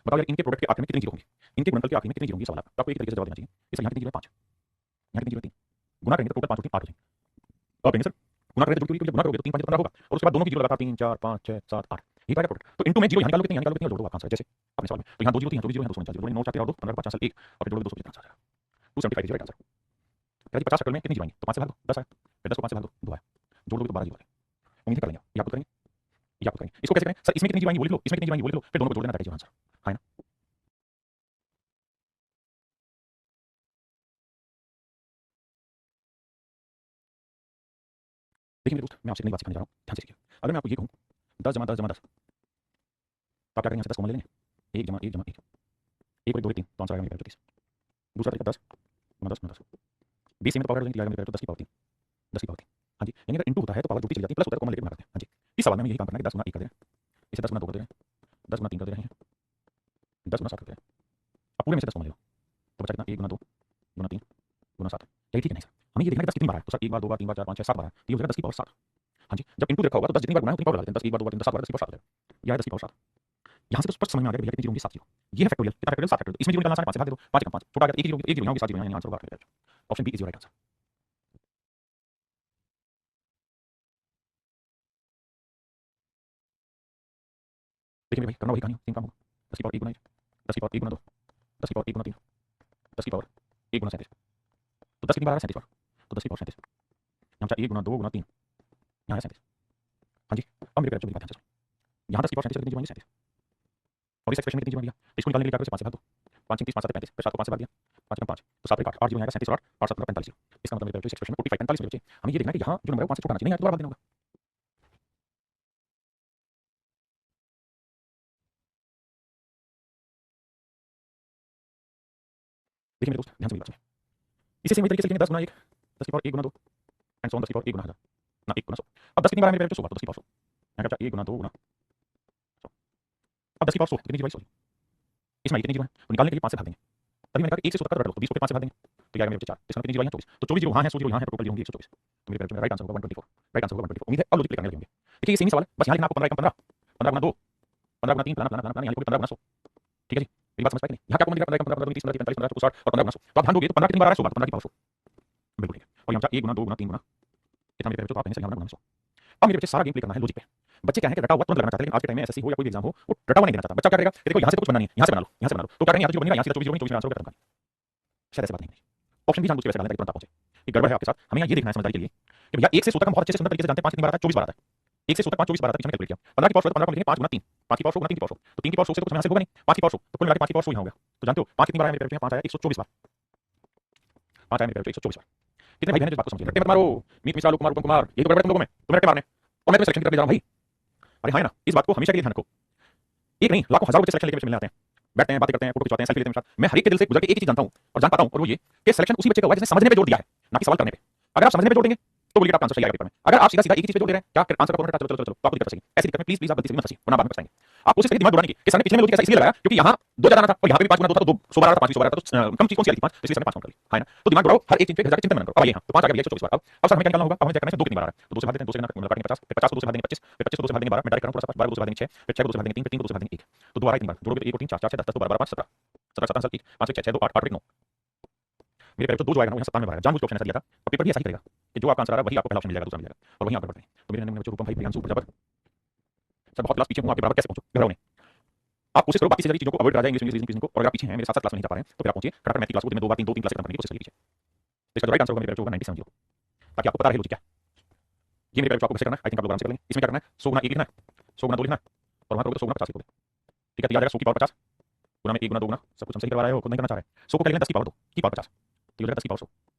बताओ यार इनके प्रोडक्ट के आखिर में कितनी जीरो होंगी, इनके गुणनफल के आखिर में कितनी जीरो होंगी, सवाल है। तो आपको एक तरीके से जवाब देना चाहिए, इसलिए यहाँ कितनी जीरो है 5, यहाँ कितनी जीरो है 3, गुना करेंगे तो टोटल 5 होती है 8 होती है। तो आप कहेंगे सर गुना करेंगे तो गुना करोगे तो 3 5 15 होगा, और उसके बाद दोनों की जीरो लगातार 3 4 5 6 7 8 ये पाएगा प्रोडक्ट। तो इनटू में जीरो यहाँ निकालो कितनी, यहाँ निकालो कितनी और जोड़ दो आपका आंसर है। जैसे अपने सवाल में तो यहाँ 2 जीरो थी, यहाँ 2 जीरो, यहाँ 249 जीरो, 9 4 और 2 15 50 1 और फिर जोड़ोगे 250 आंसर आ जाएगा 275 जीरो आंसर। कह 50 फैक्टर में कितनी जीरो आएंगी, तो 5 से भाग दो 10 आया, फिर 10 को 5 से भाग दो 2 आया, जोड़ दोगे तो 12 जीरो आएगा। उम्मीद है कर लेंगे, ये आपको करेंगे, ये आपको करेंगे। इसको कैसे करें सर, इसमें कितनी जीरो आएंगी वो लिख लो, इसमें कितनी जीरो आएंगी वो लिख लो, फिर दोनों को जोड़ देना डायरेक्ट आंसर है ना। देखिए मेरे दोस्त, मैं आपसे नई बात सिखाने जा रहा हूँ, ध्यान से सीखिए। अगर मैं आपको ये कहूँ 10 जमा 10 जमा 10, तो आप क्या करेंगे, यहाँ से 10 कॉमन ले लेंगे, 1 जमा 1 जमा 1, 1 और 2 3, तो आंसर आएगा मेरे 34। दूसरा तरीका 10 गुना 10 गुना 10, 20 में तो पावर देंगे, मेरे 10 की पावर 3, 10 की पावर 3। हाँ जी, यानी अगर इनटू होता है तो पावर जो भी चली जाती है, प्लस होता है तो कॉमन लेके बना करते हैं। हाँ जी, इस सवाल में हम यही काम करना है कि 10 गुना 1 कर दे रहे हैं, इसे 10 गुना 2 कर दे रहे हैं, 10 गुना 3 कर दे रहे हैं, 10 गुना 7 कर दे रहे हैं। अब पूरे में से 10 कॉमन ले लो, तो बचा कितना, 1 गुना 2 गुना 3 गुना 7। यही ठीक है नहीं सर, हमें ये देखना है कि 10 कितनी बार है, तो सर 1 बार 2 बार 3 बार 4 5 6 7 बार है, तो ये हो जाएगा 10 की पावर 7। हाँ जी, जब इनटू देखा होगा तो 10 जितनी बार गुना है उतनी पावर लगा देते हैं, 10 1 बार 2 बार 3 बार 7 बार 10 की पावर 7 हो जाएगा, यह है 10 की पावर 7। यहाँ से तो स्पष्ट समझ में आ गया कि भैया कितनी जीरो होंगी, 7 जीरो। ये है फैक्टोरियल, कितना फैक्टोरियल 7 फैक्टोरियल, इसमें जीरो निकालना आसान है, 5 से भाग दे दो, 5 का 5 छोटा आ गया, एक जीरो एक जीरो यहाँ होगी, 7 जीरो यहाँ, आंसर होगा option B is your right answer. देखिए भाई करना वही कहानी, तीन काम होगा, 10 की पावर 1 गुना 1, 10 की पावर 1 गुना 2, 10 की पावर 1 गुना 3, 10 की पावर 1 गुना 37, तो 10 कितनी बार आ रहा है 37 बार, तो 10 की पावर 37, यहाँ चाहे 1 गुना 2 गुना 3, यहाँ है 37। हाँ जी, अब मेरे को बात ध्यान से सुनो, यहाँ 10 की पावर 37 कितनी जीरो 37, और इस एक्सप्रेशन में कितनी जीरो दिया, इसको निकालने के लिए क्या करो, 5 से भाग दो, 5 3 5 7 35, फिर 7 को 5 से भाग दिया, 5 का 5 तो 7 8 जीरो आएगा 37 और 8 7 45 जीरो। इसका मतलब मेरे इस एक्सप्रेशन में 45 45 बचे। हमें ये देखना है कि यहाँ जो नंबर है 5 से छोटा नहीं है, दोबारा भाग देना होगा। देखिए मेरे दोस्त ध्यान से मेरी बात सुनिए, इसे सेम तरीके से लिखेंगे 10 गुना 1, 10 की power 1 Guna 2 and so on, 10 की पावर 1 गुना 1000 ना 1 गुना 100। अब 10 कितनी बार है मेरे पे 100 बार, तो 10 की पावर 100, यहाँ क्या 1 गुना 2 गुना 100। अब 10 की पावर 100 कितनी जीरो आई 100, इसमें कितनी जीरो है, तो निकालने के लिए 5 से भाग देंगे, तभी मैंने कहा कि 1 से 100 तक रख लो, तो 20 को 5 से भाग देंगे तो क्या आएगा मेरे 4, इसमें कितनी जीरो आई 24, तो 24 जीरो वहाँ है, 100 जीरो यहाँ है, तो टोटल जीरो होंगी 124, तो मेरे पेपर में राइट आंसर होगा 124, राइट आंसर होगा 124। उम्मीद है अब लॉजिक करने लगे होंगे। देखिए ये सेम ही सवाल है, बस यहाँ लिखना आपको 15 15 15 गुना 2 15 गुना 3 प्लान प्लान प्लान यहाँ लिखोगे 15 गुना 100। ठीक है जी, मेरी बात समझ पाए कि नहीं, यहाँ क्या आपको मिल रहा है 15 15 30 30 45 50 60 और 15 गुना 100, तो आप ध्यान दोगे तो 15 कितनी बार आ रहा है 100 बार, 15 की पावर 100, बिल्कुल ठीक है। और यहाँ 1 गुना 2 गुना 3 गुना कितना मेरे पेपर, तो आप कहेंगे सर यहाँ गुना 100। अब मेरे बच्चे सारा गेम प्ले करना है लॉजिक पे। बच्चे क्या है कि रटा हुआ तुरंत लगाना चाहते हैं, लेकिन आज के टाइम में एसएससी हो या कोई भी एग्जाम हो वो रटा हुआ नहीं देना चाहता। बच्चा क्या करेगा कि देखो यहाँ से तो कुछ बनना नहीं है, यहाँ से बना लो, यहाँ से बना लो, तो क्या करेंगे, यहाँ से जो बनेगा यहाँ से 24 24 आंसर होगा, खत्म। शायद ऐसी बात नहीं है, ऑप्शन भी जानबूझ के वैसे डालना ताकि तुरंत आप पहुंचे, ये गड़बड़ है आपके साथ। हमें यहाँ ये देखना है समझदारी के लिए कि भैया 1 से 100 तक हम बहुत अच्छे से सुंदर तरीके से जानते हैं, 5 कितनी बार आता है 24 बार आता है, 1 से 100 तक 5 24 बार आता है, पीछे कैलकुलेट किया, 15 की पावर 100 15 को लिखेंगे 5 गुना 3, 5 की पावर 100 गुना 3 की पावर 100, तो 3 की पावर 100 से तो कुछ यहाँ से होगा नहीं, 5 की पावर 100 तो कुल मिला के 5 की पावर 100 यहाँ हो गया। तो जानते हो 5 कितनी बार आया मेरे पेपर में, 5 आया 124 बार, 5 आया मेरे पेपर में 124 बार। कितने भाई बहन इस बात को समझिए, रट्टे मत मारो, मीत मिसाल कुमार उत्तम कुमार, ये तो गड़बड़ तुम लोगों में, तुम रट्टे मारने और मैं तुम्हें सिलेक्शन की तरफ ले जा रहा हूं भाई। अरे हाँ ना, इस बात को हमेशा के लिए ध्यान रखो, एक नहीं लाखों हजारों बच्चे सिलेक्शन लेके मिलने आते हैं, बैठते हैं बातें करते हैं फोटो खिंचवाते हैं सेल्फी लेते हैं मेरे साथ। मैं हर एक के दिल से गुजर के एक ही चीज जानता हूं और जान पाता हूं, और वो ये कि सिलेक्शन उसी बच्चे का हुआ है जिसने समझने पे जोर दिया है, ना कि सवाल करने पे। अगर आप समझने पे जोर देंगे तो बोलिए आपका आंसर सही आएगा पेपर में। अगर आप सीधा सीधा एक ही चीज पे जोर दे रहे हैं क्या आंसर का कौन चलो चलो चलो तो आपको दिक्कत सही ऐसी दिक्कत में प्लीज प्लीज आप गलती से मत फंसिए वरना बाद में पछताएंगे। आप कोशिश करिए दिमाग दौड़ाने की कि सर ने पिछले में लॉजिक ऐसा इसलिए लगाया क्योंकि यहाँ 2 ज्यादा था और यहाँ पे भी 5 गुना 2 था, तो 2 100 बार आता 5 100 बार आता, तो कम चीज कौन सी आई थी 5, इसलिए सर ने 5 काउंट कर ली है ना। तो दिमाग दौड़ाओ, हर एक चीज पे जाकर चिंतन मत करो। अब ये हां तो 5 आ गया 124 बार। अब सर हमें क्या निकालना होगा, अब हमें चेक करना है 2 कितनी बार आ रहा है, तो 2 से भाग देते हैं, 2 से गुना काटेंगे 50, फिर 50 को 2 से भाग देंगे 25, फिर 25 को 2 से भाग देंगे 12, मैं डायरेक्ट करूं थोड़ा सा 12 को 2 से भाग देंगे 6, फिर 6 को 2 से भाग देंगे 3, फिर 3 को 2 से भाग देंगे 1, तो दोबारा कितनी बार जोड़ोगे 1 और 3 4 4 6 10 10 12 12 5 17 17 17 आंसर 5 6 6 2 8 8 1 9। मेरे पेपर तो 2 जो आएगा ना वो यहाँ 97 में बार है, जानबूझ के ऑप्शन ऐसा दिया था और पेपर भी ऐसा ही करेगा कि जो आपका आंसर आ रहा है वही आपको पहला ऑप्शन मिल जाएगा, दूसरा मिल जाएगा और वहीं आप बढ़ते हैं। तो मेरे नंबर रूपम भाई प्रियांशु प्रजापत सर बहुत क्लास पीछे हूं, आपके बराबर कैसे पहुंचो, घबराओ नहीं। आप कोशिश करो बाकी से चीजों को अवॉइड करा जाए, इंग्लिश इंग्लिश रीजनिंग को, और अगर आप पीछे हैं मेरे साथ साथ क्लास में नहीं जा पा रहे हैं तो फिर आप पहुंचिए फटाफट मैथ की क्लास को दिन में 2 बार 3 2 3 क्लास खत्म करने की कोशिश कीजिए। तो इसका जो राइट आंसर होगा मेरे पेपर होगा 97 ताकि आपको पता रहे लॉजिक क्या है। ये मेरे पेपर आपको कैसे करना है, आई थिंक आप लोग आराम से कर लेंगे। इसमें क्या करना है 100 गुना 1 लिखना है, 100 गुना 2 लिखना है और वहां करोगे तो 100 गुना 50 लिखोगे। ठीक है, तो याद रखना 100 की पावर 50 गुना में 1 गुना 2 गुना सब कुछ हम सही करवा रहे हो, खुद नहीं करना चाह रहे। 100 को क्या लिखना 10 की पावर 2 की पावर 50, तो ये हो जाएगा 10 की पावर 100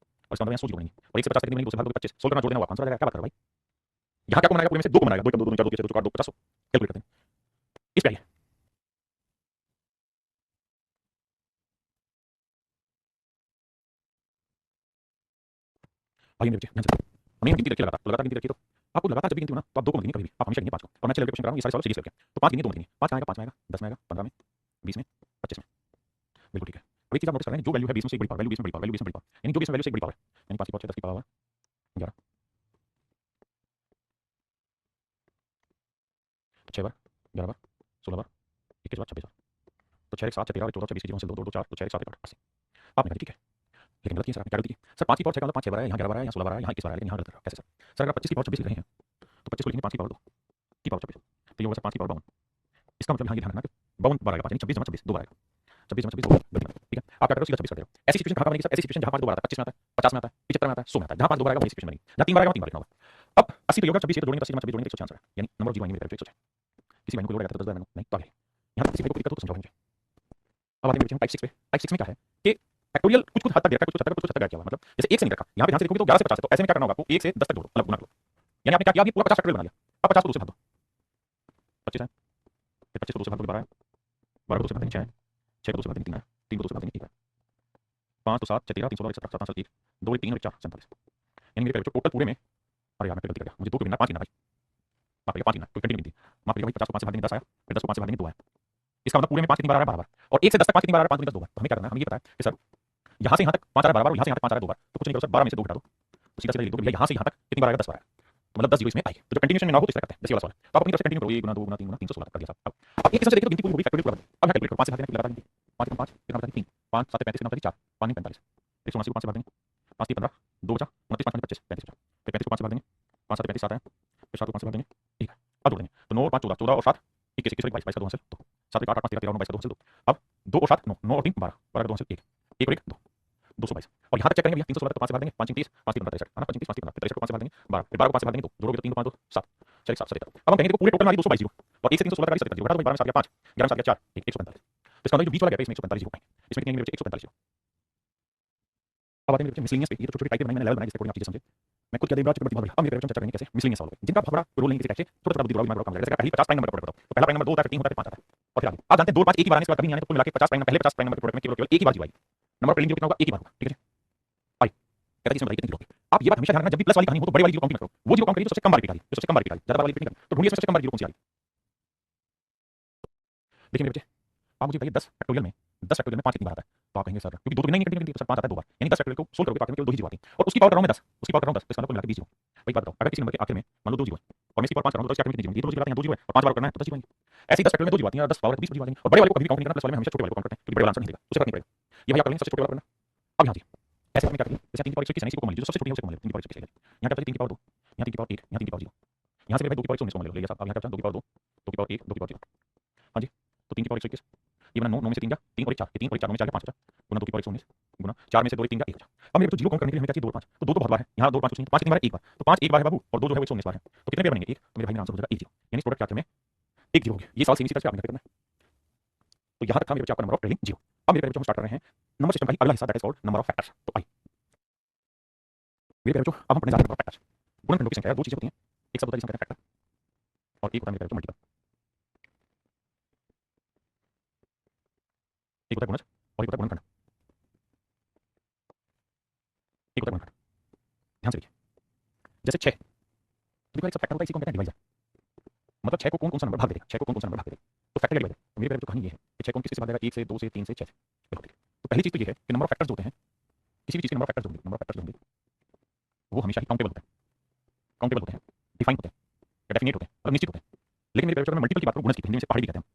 और इसका मतलब यहाँ 100 जीरो बनेंगे और 1 से 50 तक कितनी बनेंगी, 2 से भाग दोगे 25, 16 करना जोड़ देना हुआ आंसर आ जाएगा। क्या बात कर रहे हो भाई, यहाँ क्या को बनाएगा पूरे में से 2 को बनाएगा, 2 कम 2 2 4 2 6 2 4 2 50 कैलकुलेट करते हैं इस पे आइए। आइए मेरे बच्चे ध्यान से। हमने गिनती रखी लगातार गिनती रखी तो आपको लगातार जब भी गिनती हो ना तो आप 2 को मत गिनिए कभी भी, आप हमेशा गिनिए 5 को। और मैं चलिए क्वेश्चन कर रहा हूँ, ये सारे सवाल सीरीज करके, तो 5 गिनिए 2 मत गिनिए। 5 कहाँ आएगा, 5 में आएगा, 10 में आएगा, 15 में, 20 में, 25 में। बिल्कुल ठीक है। अब एक चीज आप नोटिस कर रहे हैं, जो वैल्यू है 20 में से एक बड़ी पावर, वैल्यू 20 में बड़ी पावर, वैल्यू 20 में बड़ी पावर, यानी जो 20 में वैल्यू से एक बड़ी पावर, यानी 5 की पावर 6, 10 की पावर 11, 6 बार, 11 बार, 16 बार, 21 बार, 26 बार। तो 6 1 7 6 13 14 26 21 2 2 4 तो 6 1 7 1 8 80। आपने कहा ठीक है, लेकिन गलत किया सर, आपने क्या गलती की? सर 5 की पावर 6 का मतलब 5 6 बार है, यहाँ 11 बार है, यहाँ 16 बार है, यहाँ 21 बार है, लेकिन यहाँ गलत कर रहा है। कैसे सर? सर अगर आप 25 की पावर 26 लिख रहे हैं तो 25 को लिखेंगे 5 की पावर 2 की पावर 26, तो ये होगा सर 5 की पावर 52। इसका मतलब यहाँ ये ध्यान रखना कि 52 बार आएगा 5, यानी 26 जमा 26 2 बार आएगा, 26 जमा 26 2 गलती मत, ठीक है? आप क्या करो सीधा 26 कर दे रहे हो। ऐसी सिचुएशन कहाँ पर बनेगी सर? ऐसी सिचुएशन जहाँ 5 2 बार आता है, 25 में आता है, 50 में आता है, 75 में आता है, 100 में आता है। जहाँ 5 2 बार आएगा वही सिचुएशन बनेगी। जहाँ 3 बार आएगा 3 बार लिखना होगा। अब 80 तो योग 26 तो जोड़ेंगे तो 80 जमा 26 जोड़ेंगे तो 106 आंसर है, यानी नंबर ऑफ जीरो आएंगे मेरे 106। किसी वैल्यू को जोड़ा जाता है तो 10 वैल्यू नहीं तो आगे। यहाँ किसी वैल्यू को दिक्कत हो तो समझाओ मुझे। अब आते हैं टाइप 6 पे। टाइप 6 में क्या है कि फैक्टोरियल कुछ कुछ हद तक दे रखा है, कुछ कुछ हद तक, कुछ हद तक किया हुआ, मतलब जैसे 1 से नहीं रखा, यहाँ पे ध्यान से देखोगे तो 11 से 50 है, तो ऐसे में क्या करना होगा आपको 1 से 10 तक जोड़ो, मतलब गुना करो। यानी आपने क्या किया, अभी पूरा 50 फैक्टोरियल बना लिया। अब 50 को 2 से भाग दो, 25 है, फिर 25 को 2 से भाग दो 12 है, 12 को 2 से भाग देंगे 6 है, 6 को 2 से भाग देंगे 3 है, 3 को 2 से भाग देंगे 1 है, 5 तो 7 6 13 3 16 17 17 1 2 3 और 4 47। यानी मेरे टोटल पूरे में, अरे यार मैं गलती कर गया, मुझे 2 क्यों गिनना, 5 गिनना भाई, माफ करिएगा 5 गिनना, कोई कंटिन्यू गिनती माफ करिएगा भाई। 50 को 5 से भाग देंगे 10 आया, फिर 10 को 5 से भाग देंगे 2 आया। इसका मतलब पूरे में 5 कितनी बार आ रहा है, 12 बार। और 1 से 10 तक 5 कितनी बार आ रहा है, 5 गुना 10 2 बार। तो हमें क्या करना है, हमें ये पता है कि सर यहाँ से यहाँ तक 5 आ रहा है 12 बार, और यहाँ से यहाँ तक 5 आ रहा है 2 बार, तो कुछ नहीं करो सर 12 में से 2 घटा दो, तो सीधा सीधा लिख दो भैया यहाँ से यहाँ तक कितनी बार आएगा, 10 बार आएगा, तो मतलब 10 जीरो इसमें आएगी। तो जब कंटिन्यूएशन में ना हो तो इस तरह करते हैं, जैसे वाला सवाल है, तो आप अपनी तरफ से कंटिन्यू करो, 1 गुना 2 गुना 3 गुना 316 कर दिया साहब। अब एक किस्म से देखिए तो गिनती पूरी हो गई, फैक्टोरियल पूरा बन गया। अब कैलकुलेट करो, 5 से भाग देना लगातार गिनती, 5 5 कितना बचा 3, 5 7 35 कितना बचा 4, 5 नहीं 45, 179 को 5 से भाग देंगे, 5 3 15 2 बचा 29, 5 25 35 बचा, फिर 35 को 5 से भाग देंगे, 5 7 35 7 है, फिर 7 को 5 से भाग देंगे 1 है। अब जोड़ देंगे तो 9 और 5 14, 14 और 7 21 21 22 22 का 2 हासिल 2, 7 8 8 5 13 13 और 22 का 2 हासिल 2। अब 2 और 7 9, 9 और 3 12, 12 का 2 हासिल 1, 1 और 1 2, 222। और यहाँ तक चेक करेंगे भैया 316 तो 5 से भाग देंगे, 5 30 5 3 65 है ना, 5 30 5 3 65 को 5 से भाग देंगे 12, फिर 12 को 5 से भाग देंगे 2, जोड़ोगे तो 3 2 5 2 7, चलिए 7 77। अब हम कहेंगे देखो पूरे टोटल में आ गई 222 जीरो, और 1 से 316 तक आ गई 77 जीरो, घटा दो 12 में 7 गया 5, 11 में 7 गया 4, 145। तो इसका मतलब जो बीच वाला गैप है इसमें 145 जीरो पाएंगे, इसमें कितने आएंगे 145 जीरो। अब आते हैं मेरे बच्चे मिसलेनियस पे। ये तो छोटे छोटे टाइप के बनाए, मैंने लेवल बनाए जिससे कोई आप चीजें समझे। मैं खुद क्या देख रहा हूं, बहुत बढ़िया। अब मेरे बच्चों चर्चा करेंगे कैसे मिसलेनियस सवाल पे जिनका बहुत बड़ा रोल नहीं किसी टाइप से, छोटा छोटा बुद्धि बड़ा बड़ा काम लगेगा। जैसे पहले 50 प्राइम नंबर का प्रोडक्ट बताओ, तो पहला प्राइम नंबर 2 होता है, 3 होता है, 5 आता है, और फिर आगे आप जानते हैं 2 5 एक ही बार आने के बाद कभी नहीं आने, तो कुल मिला के 50 प्राइम, पहले 50 प्राइम नंबर के प्रोडक्ट में केवल एक ही बार जीरो आएगी। नंबर प्रीलिम जीरो कितना होगा, एक ही बार होगा, ठीक है। आई कहता है इसमें बताइए कितनी जीरो होगी। आप ये बात हमेशा ध्यान रखना, जब भी प्लस वाली कहानी हो तो बड़ी वाली जीरो काउंट मत करो, वो जीरो काउंट करिए जो सबसे कम बार रिपीट आ रही है, जो सबसे कम बार रिपीट आ रही है, ज्यादा बार रिपीट नहीं करनी। तो ढूंढिए इसमें सबसे कम बार जीरो कौन सी आ रही है। देखिए मेरे बच्चे, आप मुझे बताइए 10 फैक्टोरियल में 10 फैक्टोरियल में 5 कितनी बार आता है, तो आप कहेंगे सर क्योंकि 2 तो नहीं कंटिन्यू, तो सर 5 आता है 2 बार, यानी 10 फैक्टोरियल को सोल्व करोगे तो आपके केवल 2 ही जीरो आती है, और उसकी पावर कर रहा हूं मैं 10, उसकी पावर कर रहा हूं 10, तो इसका मतलब कुल मिला के 20 जीरो। भाई बात बताओ, अगर किसी नंबर के आखिर में मान लो 2 जीरो है और मैं इसकी पावर 5 कर रहा हूं तो इसके आखिर में कितनी जीरो, ये तो 2 जीरो आते हैं, 2 जीरो है और 5 बार करना है तो 10 जीरो आएंगे। ऐसे ही 10 फैक्टोरियल में 2 जीरो आती है और 10 पावर 20 जीरो आएंगे, और बड़े वाले को कभी भी काउंट नहीं करना, प्लस वाले में हमेशा छोटे वाले को काउंट करते हैं क्योंकि बड़े वाला आंसर नहीं देगा, उसे फर्क नहीं पड़ेगा। ये भाई आप कर लेंगे सबसे छोटे वाला करना। अब यहाँ ऐसे में क्या करिए, जैसे 3 की पावर 121 है, इसी को कॉमन ले लो, जो सबसे छोटी है उसे कॉमन ले लो, 3 की पावर 121 यहाँ पे 3 की पावर 2, यहाँ 3 की पावर 1, यहाँ 3 की पावर 0, यहाँ से मेरे 2 की पावर 119 कॉमन ले लो, ले लिया साहब। अब यहाँ क्या बचा 2 की पावर 2, 2 की पावर 1, 2 की पावर 0, हाँ जी, तो 3 की पावर 121 ये बना 9, 9 में से 3 गया 3 और 1 4, ये 3 और 1 4, 9 में से 4 गया 5 बचा, गुना 2 की पावर 119 गुना 4 में से 2 1 3 गया 1 बचा। अब मेरे को जीरो काउंट करने के लिए हमें क्या चाहिए 2 और 5, तो 2 तो बहुत बार है, यहाँ 2 और 5 कुछ नहीं, तो 5 कितनी बार है, 1 बार, तो 5 1 बार है बाबू, और 2 जो है वो 119 बार है, तो कितने पेयर बनेंगे 1, तो मेरे भाई मेरा आंसर हो जाएगा 1 जीरो, यानी इस प्रोडक्ट के आखिर में 1 जीरो हो गया। ये सवाल सीधी सी तरह से आपने करना है। तो यहाँ तक था मेरे बच्चे आपका नंबर ऑफ ट्रेलिंग जीरो। अब मेरे बच्चों हम स्टार्ट कर रहे हैं नंबर सिस्टम का ही अगला हिस्सा, that is called number of factors. तो आई मेरे बच्चों अब हम पढ़ने जा रहे हैं नंबर ऑफ फैक्टर्स। गुणनखंडों की संख्या, दो चीजें होती हैं, एक शब्द होता है जिसे हम कहते हैं फैक्टर, और एक होता है मेरे बच्चों मल्टीपल। एक होता है गुणज और एक होता है गुणनखंड, एक होता है गुणनखंड। ध्यान से देखिए, जैसे 6 देखो एक सब फैक्टर होता है, इसी को हम कहते हैं डिवाइजर। मतलब 6 को कौन कौन सा नंबर भाग देगा, 6 को कौन कौन सा नंबर भाग देगा, तो फैक्टर डिवाइजर। तो मेरे बच्चों कहानी ये है कि 6 को किससे भाग देगा, 1 से 2 से 3 से 6 से। देखो देखिए, तो पहली चीज तो ये है कि नंबर ऑफ फैक्टर्स होते हैं, किसी भी चीज के नंबर ऑफ फैक्टर्स होंगे, नंबर ऑफ फैक्टर्स होंगे वो हमेशा ही काउंटेबल होते हैं, काउंटेबल होते हैं, डिफाइन होते हैं, डेफिनेट होते हैं, मतलब निश्चित होते हैं। लेकिन मेरे बच्चों में मल्टीपल की बात करूं, गुणज की, हिंदी में से पहाड़ी भी कहते हैं,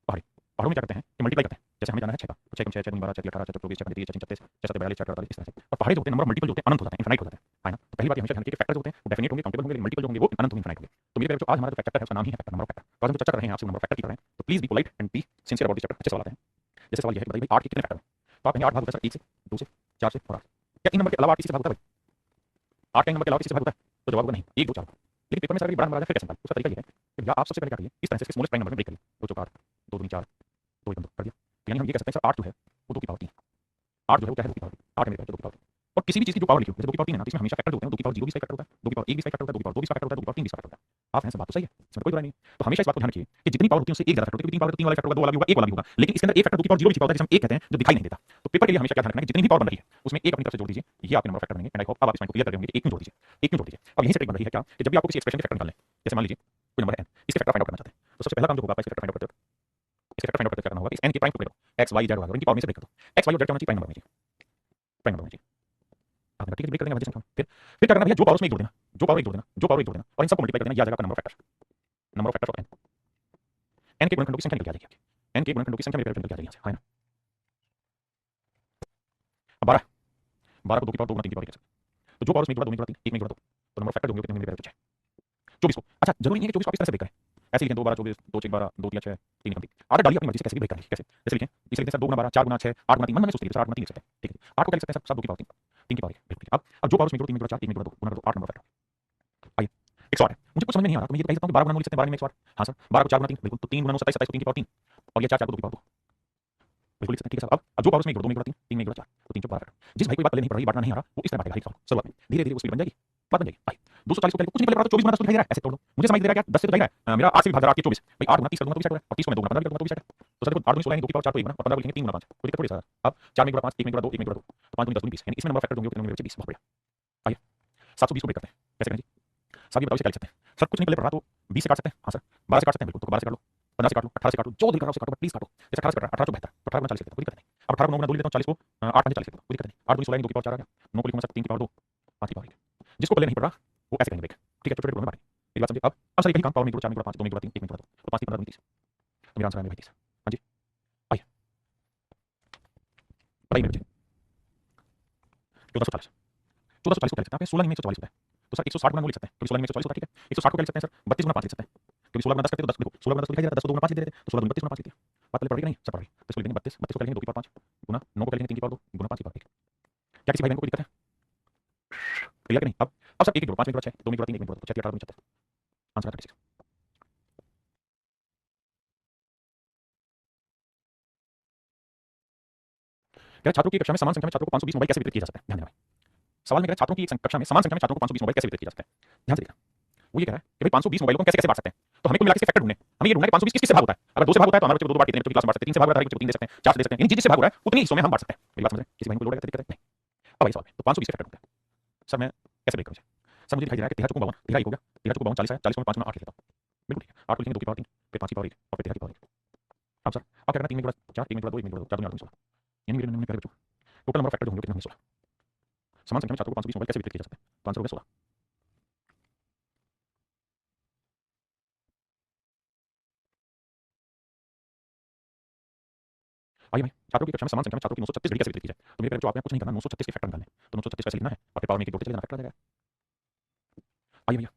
पहाड़ी। पहाड़ों में क्या करते हैं कि मल्टीप्लाई करते हैं, जैसे हमें जाना है 6 का, तो 6 कम 6 6 12 6 18 6 24 6 30 6 36 6 7 42 6 48 इस तरह से। और पहाड़ी जो होते हैं नंबर मल्टीपल जो होते हैं अनंत हो जाते हैं, इनफाइनाइट हो जाते हैं, है ना। तो पहली बात ये हमेशा ध्यान रखिए कि फैक्टर्स होते हैं वो डेफिनेट होंगे, काउंटेबल होंगे, लेकिन मल्टीपल जो होंगे वो अनंत होंगे, इनफाइनाइट होंगे। तो मेरे बच्चों आज हमारा जो फैक्टर है उसका नाम ही है फैक्टर, नंबर ऑफ फैक्टर। तो आज हम जो चर्चा कर रहे हैं आपसे नंबर ऑफ फैक्टर की कर रहे हैं, तो please be polite and be sincere about this chapter. अच्छे सवाल आते हैं। जैसे सवाल ये है कि भाई 8 के कितने फैक्टर हैं, तो आप कहेंगे 8 भाग होता है सर 1 से 2 से 4 से और 8। क्या इन नंबर के अलावा 8 किसी से भाग होता है भाई, 8 का नंबर के अलावा किसी से भाग होता है, तो जवाब होगा नहीं, 1 2 4। लेकिन पेपर में सर बड़ा नंबर आ जाए फिर कैसे निकालें, उसका तरीका ये है कि भैया आप सबसे पहले क्या करिए, इस तरह से स्मॉलेस्ट प्राइम नंबर में ब्रेक करिए, 2 4 2 3 4 2 1 2 कर दिया। तो यानी हम ये कह सकते हैं सर 8 जो है वो 2 की पावर 3, 8 जो है वो क्या है 2 की पावर 8 है मेरे पास 2 की पावर। और किसी भी चीज की जो पावर लिखी हो, जैसे 2 की पावर 3 है ना, तो इसमें हमेशा फैक्टर होते हैं, 2 की पावर 0 भी इसका फैक्टर होता है, 2 की पावर 1 भी इसका फैक्टर होता है, 2 की पावर 2 भी इसका फैक्टर होता है, 2 की पावर 3 भी इसका फैक्टर होता है। आप हैं, सब बात तो सही है, इसमें कोई बुराई नहीं है। तो हमेशा इस बात को ध्यान रखिए कि जितनी पावर होती है उससे एक ज्यादा फैक्टर होती है, तीन पावर तो तीन वाला फैक्टर होगा, दो वाला भी होगा, एक वाला भी होगा, लेकिन इसके अंदर एक फैक्टर दो की पावर जीरो भी छिपा होता है जिसे हम एक कहते हैं, जो दिखाई नहीं देता। तो पेपर के लिए हमेशा क्या ध्यान रखना है कि जितनी भी पावर बन रही है उसमें एक अपनी तरफ से जोड़ दीजिए, ये आपके नंबर फैक्टर बनेंगे। एंड आई होप अब आप इस पॉइंट को क्लियर कर रहे होंगे कि एक क्यों जोड़ दीजिए, एक क्यों जोड़ दीजिए। अब यहीं से ट्रिक बन रही है क्या कि जब भी आपको किसी एक्सप्रेशन के फैक्टर निकालने हैं, जैसे मान लीजिए कोई नंबर है n, इसके फैक्टर फाइंड आउट करना चाहते हैं, तो सबसे पहला काम जो होगा आपका इसके फैक्टर फाइंड आउट करते हो, इसके फैक्टर फाइंड आउट करते क्या करना होगा, इस n के प्राइम टुकड़े को x y z होगा और इनकी पावर में से ब्रेक कर दो। x y और z क्या होना चाहिए, प्राइम नंबर होना चाहिए, प्राइम नंबर होना चाहिए। आपने ठीक है ब्रेक कर देंगे संख्या में। फिर क्या करना भैया, जो पावर उसमें एक जोड़ देना, जो पावर एक जोड़ देना, जो पावर एक जोड़ देना और इन सबको मल्टीप्लाई कर देना, ये आ जाएगा आपका number factor, number of factors of n। n के गुणनखंडों की संख्या निकल के आ जाएगी, n के गुणनखंडों की संख्या मेरे निकल के आ जाएगी यहाँ से, है ना। अब 12, 12 को 2 की पावर 2 गुना 3 की पावर लिख सकते हैं, तो जो पावर उसमें एक जोड़ा 2 में जोड़ा 3, एक में जोड़ा 2, तो नंबर फैक्टर जो होंगे कितने होंगे मेरे 6। 24 को, अच्छा जरूरी नहीं है कि 24 को आप इस तरह से ब्रेक करें, ऐसे लिखें 2 12 24, 2 6 12, 2 3 6, 3 1 3। आदत डालिए अपनी मर्जी से कैसे भी ब्रेक करनी है, कैसे जैसे लिखें, इसे लिखते हैं सर 2 गुना 12, 4 गुना 6, 8 गुना 3, मन में सोचते हैं सर 8 गुना 3 लिख सकते हैं, ठीक है। 8 को क्या लिख सकते हैं सर 2 की पावर 3, 3 की पावर 1, बिल्कुल। अब जो पावर उसमें जोड़ो 3 में जोड़ा 4, 1 में जोड़ा 2, गुना कर दो 8 नंबर फैक्टर। आइए 108 है, मुझे कुछ समझ में नहीं आ रहा, तो मैं ये कह सकता हूँ कि 12 गुना 9 लिख सकते हैं, 12 में 108। हाँ सर 12 को 4 गुना 3, बिल्कुल, तो 3 गुना 9 27, 27 को 3 की पावर 3 और ये 4 4 को 2 की पावर 2, बिल्कुल लिख सकते हैं, ठीक है सर। अब जो पावर उसमें जोड़ो 2 में जोड़ा 3, 3 में जोड़ा 4, तो 3 चौक 12 फैक्टर। जिस भाई को बात पहले नहीं पढ़ रही, बांटना नहीं आ रहा, वो इस तरह बांटेगा, ठीक है शुरुआत में धीरे धीरे वो स्पीड बन जाएगी, बात बन जाएगी। भाई 240 को पहले कुछ नहीं पहले पढ़ा, तो 24 गुना 10 को दिखाई दे रहा है, ऐसे तोड़ दो, मुझे समझ दे रहा है क्या 10 से तो दिखाई रहा है, मेरा 8 से विभाज्य 8 के 24, भाई 8 गुना 30 कर दूंगा तो भी सेट हो रहा है, और 30 को मैं 2 गुना 15 कर दूंगा तो भी सेट है। तो सर देखो 8 गुना 16 2 की पावर 4 तो 1 गुना, और 15 को लिखेंगे 3 गुना 5, कोई दिक्कत थोड़ी सर। अब 4 में जोड़ा 5, 1 में जोड़ा 2, 1 में जोड़ा 2, तो 5 गुना 10 गुना 20, यानी इसमें नंबर फैक्टर होंगे कितने होंगे 20, बहुत बढ़िया। आइए 720 को ब्रेक करते हैं, कैसे करें जी साहब, ये बताओ इसे क्या लिख सकते हैं सर, कुछ नहीं पहले पढ़ा, तो 20 से काट सकते हैं, हाँ सर 12 से काट सकते हैं, बिल्कुल, तो 12 से काट लो, 15 से काट लो, 18 से काट लो, जो दिल कर रहा है उसे काटो, प्लीज काटो। जैसे 18 से काट 18 बेहतर, तो 18 गुना 40 लिखते हैं, कोई दिक्कत नहीं। अब 18 को 9 गुना 2 लेता हूँ, 40 को 8 5 40 लिखता हूँ, कोई दिक्कत नहीं। 8 2 16 2 की पावर 4 आ गया, 9 को लिखूंगा सर 3 की पावर 2, 5 की पावर 1। जिसको पहले नहीं पढ़ रहा वो ऐसे करेंगे ब्रेक, ठीक है, छोटे छोटे टुकड़ों में बांटेंगे, मेरी बात समझिए। अब सर यही काम, पावर में जोड़ो 4 में जोड़ा 5, 2 में जोड़ा 3, 1 में जोड़ा 2, तो 5 3 15 30, तो मेरा आंसर है भाई 30। हाँ जी आइए बताइए मेरे बच्चे, 1440, 1440 को क्या लिख सकते हैं, 16 में 144 होता है, तो सर 160 गुना 9 लिख सकते हैं, क्योंकि 16 में 144 होता है, ठीक है। 160 को क्या लिख सकते हैं सर, 32 गुना 5 लिख सकते हैं, क्योंकि 16 गुना 10 करते हैं तो 10, देखो 16 गुना 10 को दिखाई दे रहा है, 10 को 2 गुना 5 लिख देते हैं, तो 16 गुना 32 गुना 5 लिख दिया। बात पहले पढ़ रही कि नहीं, सब पढ़ रही, तो इसको लिख देंगे 32, 32 को क्या लिखेंगे 2 की पावर 5 गुना 9 को क्या लिखेंगे 3 की पावर 2 गुना 5 की पावर 1। क्या किसी भाई बहन को कोई दिक्कत है, क्लियर कि नहीं। अब सर 1 1 जोड़ो 5 में जोड़ा 6, 2 में जोड़ा 3, 1 में जोड़ा 2, 36 18 36, आंसर है 36। क्या छात्रों की कक्षा में समान संख्या में छात्रों को 520 मोबाइल कैसे वितरित किए जा सकते हैं, ध्यान देना भाई। सवाल में कह रहा है छात्रों की एक कक्षा में समान संख्या में छात्रों को 520 मोबाइल कैसे वितरित किए जा सकते हैं, ध्यान से देखना। वो ये कह रहा है कि भाई 520 मोबाइलों को हम कैसे कैसे बांट सकते हैं, तो हमें कुल मिला के फैक्टर ढूंढने, हमें ये ढूंढना है कि 520 किस किस से भाग होता है। अगर 2 से भाग होता है तो हमारे बच्चे को 2 बार कितने बच्चों की क्लास में बांट सकते हैं, 3 से भाग होता है बच्चे को 3 दे सकते हैं, 4 से दे सकते हैं, यानी जिस जिससे भाग हो रहा है उतनी हिस्सों में हम बांट सकते हैं। मेरी बात समझ रहे हैं, किसी भाई को लोड है दिक्कत है नहीं। अब भाई सवाल में तो 520 फैक्टर ढूंढते हैं, सर मैं कैसे ब्रेक करूं इसे। सर मुझे दिखाई दे रहा है कि 13 चौको 52, 13 1 हो गया, 13 चौको 52 40 है, 40 को मैं 5 गुना 8 लिख लेता हूं, बिल्कुल ठीक है। 8 को लिखेंगे 2 की पावर 3, फिर 5 की पावर 1 और फिर 13 की पावर 1। अब सर अब क्या करना, 3 में जोड़ा 4, 1 में जोड़ा 2, 1 में जोड़ा 2, 4 2 16, यानी मेरे नंबर प्यारे बच्चों टोटल नंबर फैक्टर जो होंगे कितने होंगे 16। समान संख्या में छात्रों को 520 मोबाइल कैसे वितरित किए जा सकते हैं, तो आंसर हो गया 16। आइए भाई छात्रों की कक्षा में समान संख्या में छात्रों की 936 घड़ी कैसे वितरित की जाए, तो मेरे प्यारे बच्चों आपने कुछ नहीं करना, 936 के फैक्टर निकालने, तो 936 कैसे लिखना है और फिर पावर में एक जोड़ते चले जाना, फैक्टर आ जाएगा। आइए भैया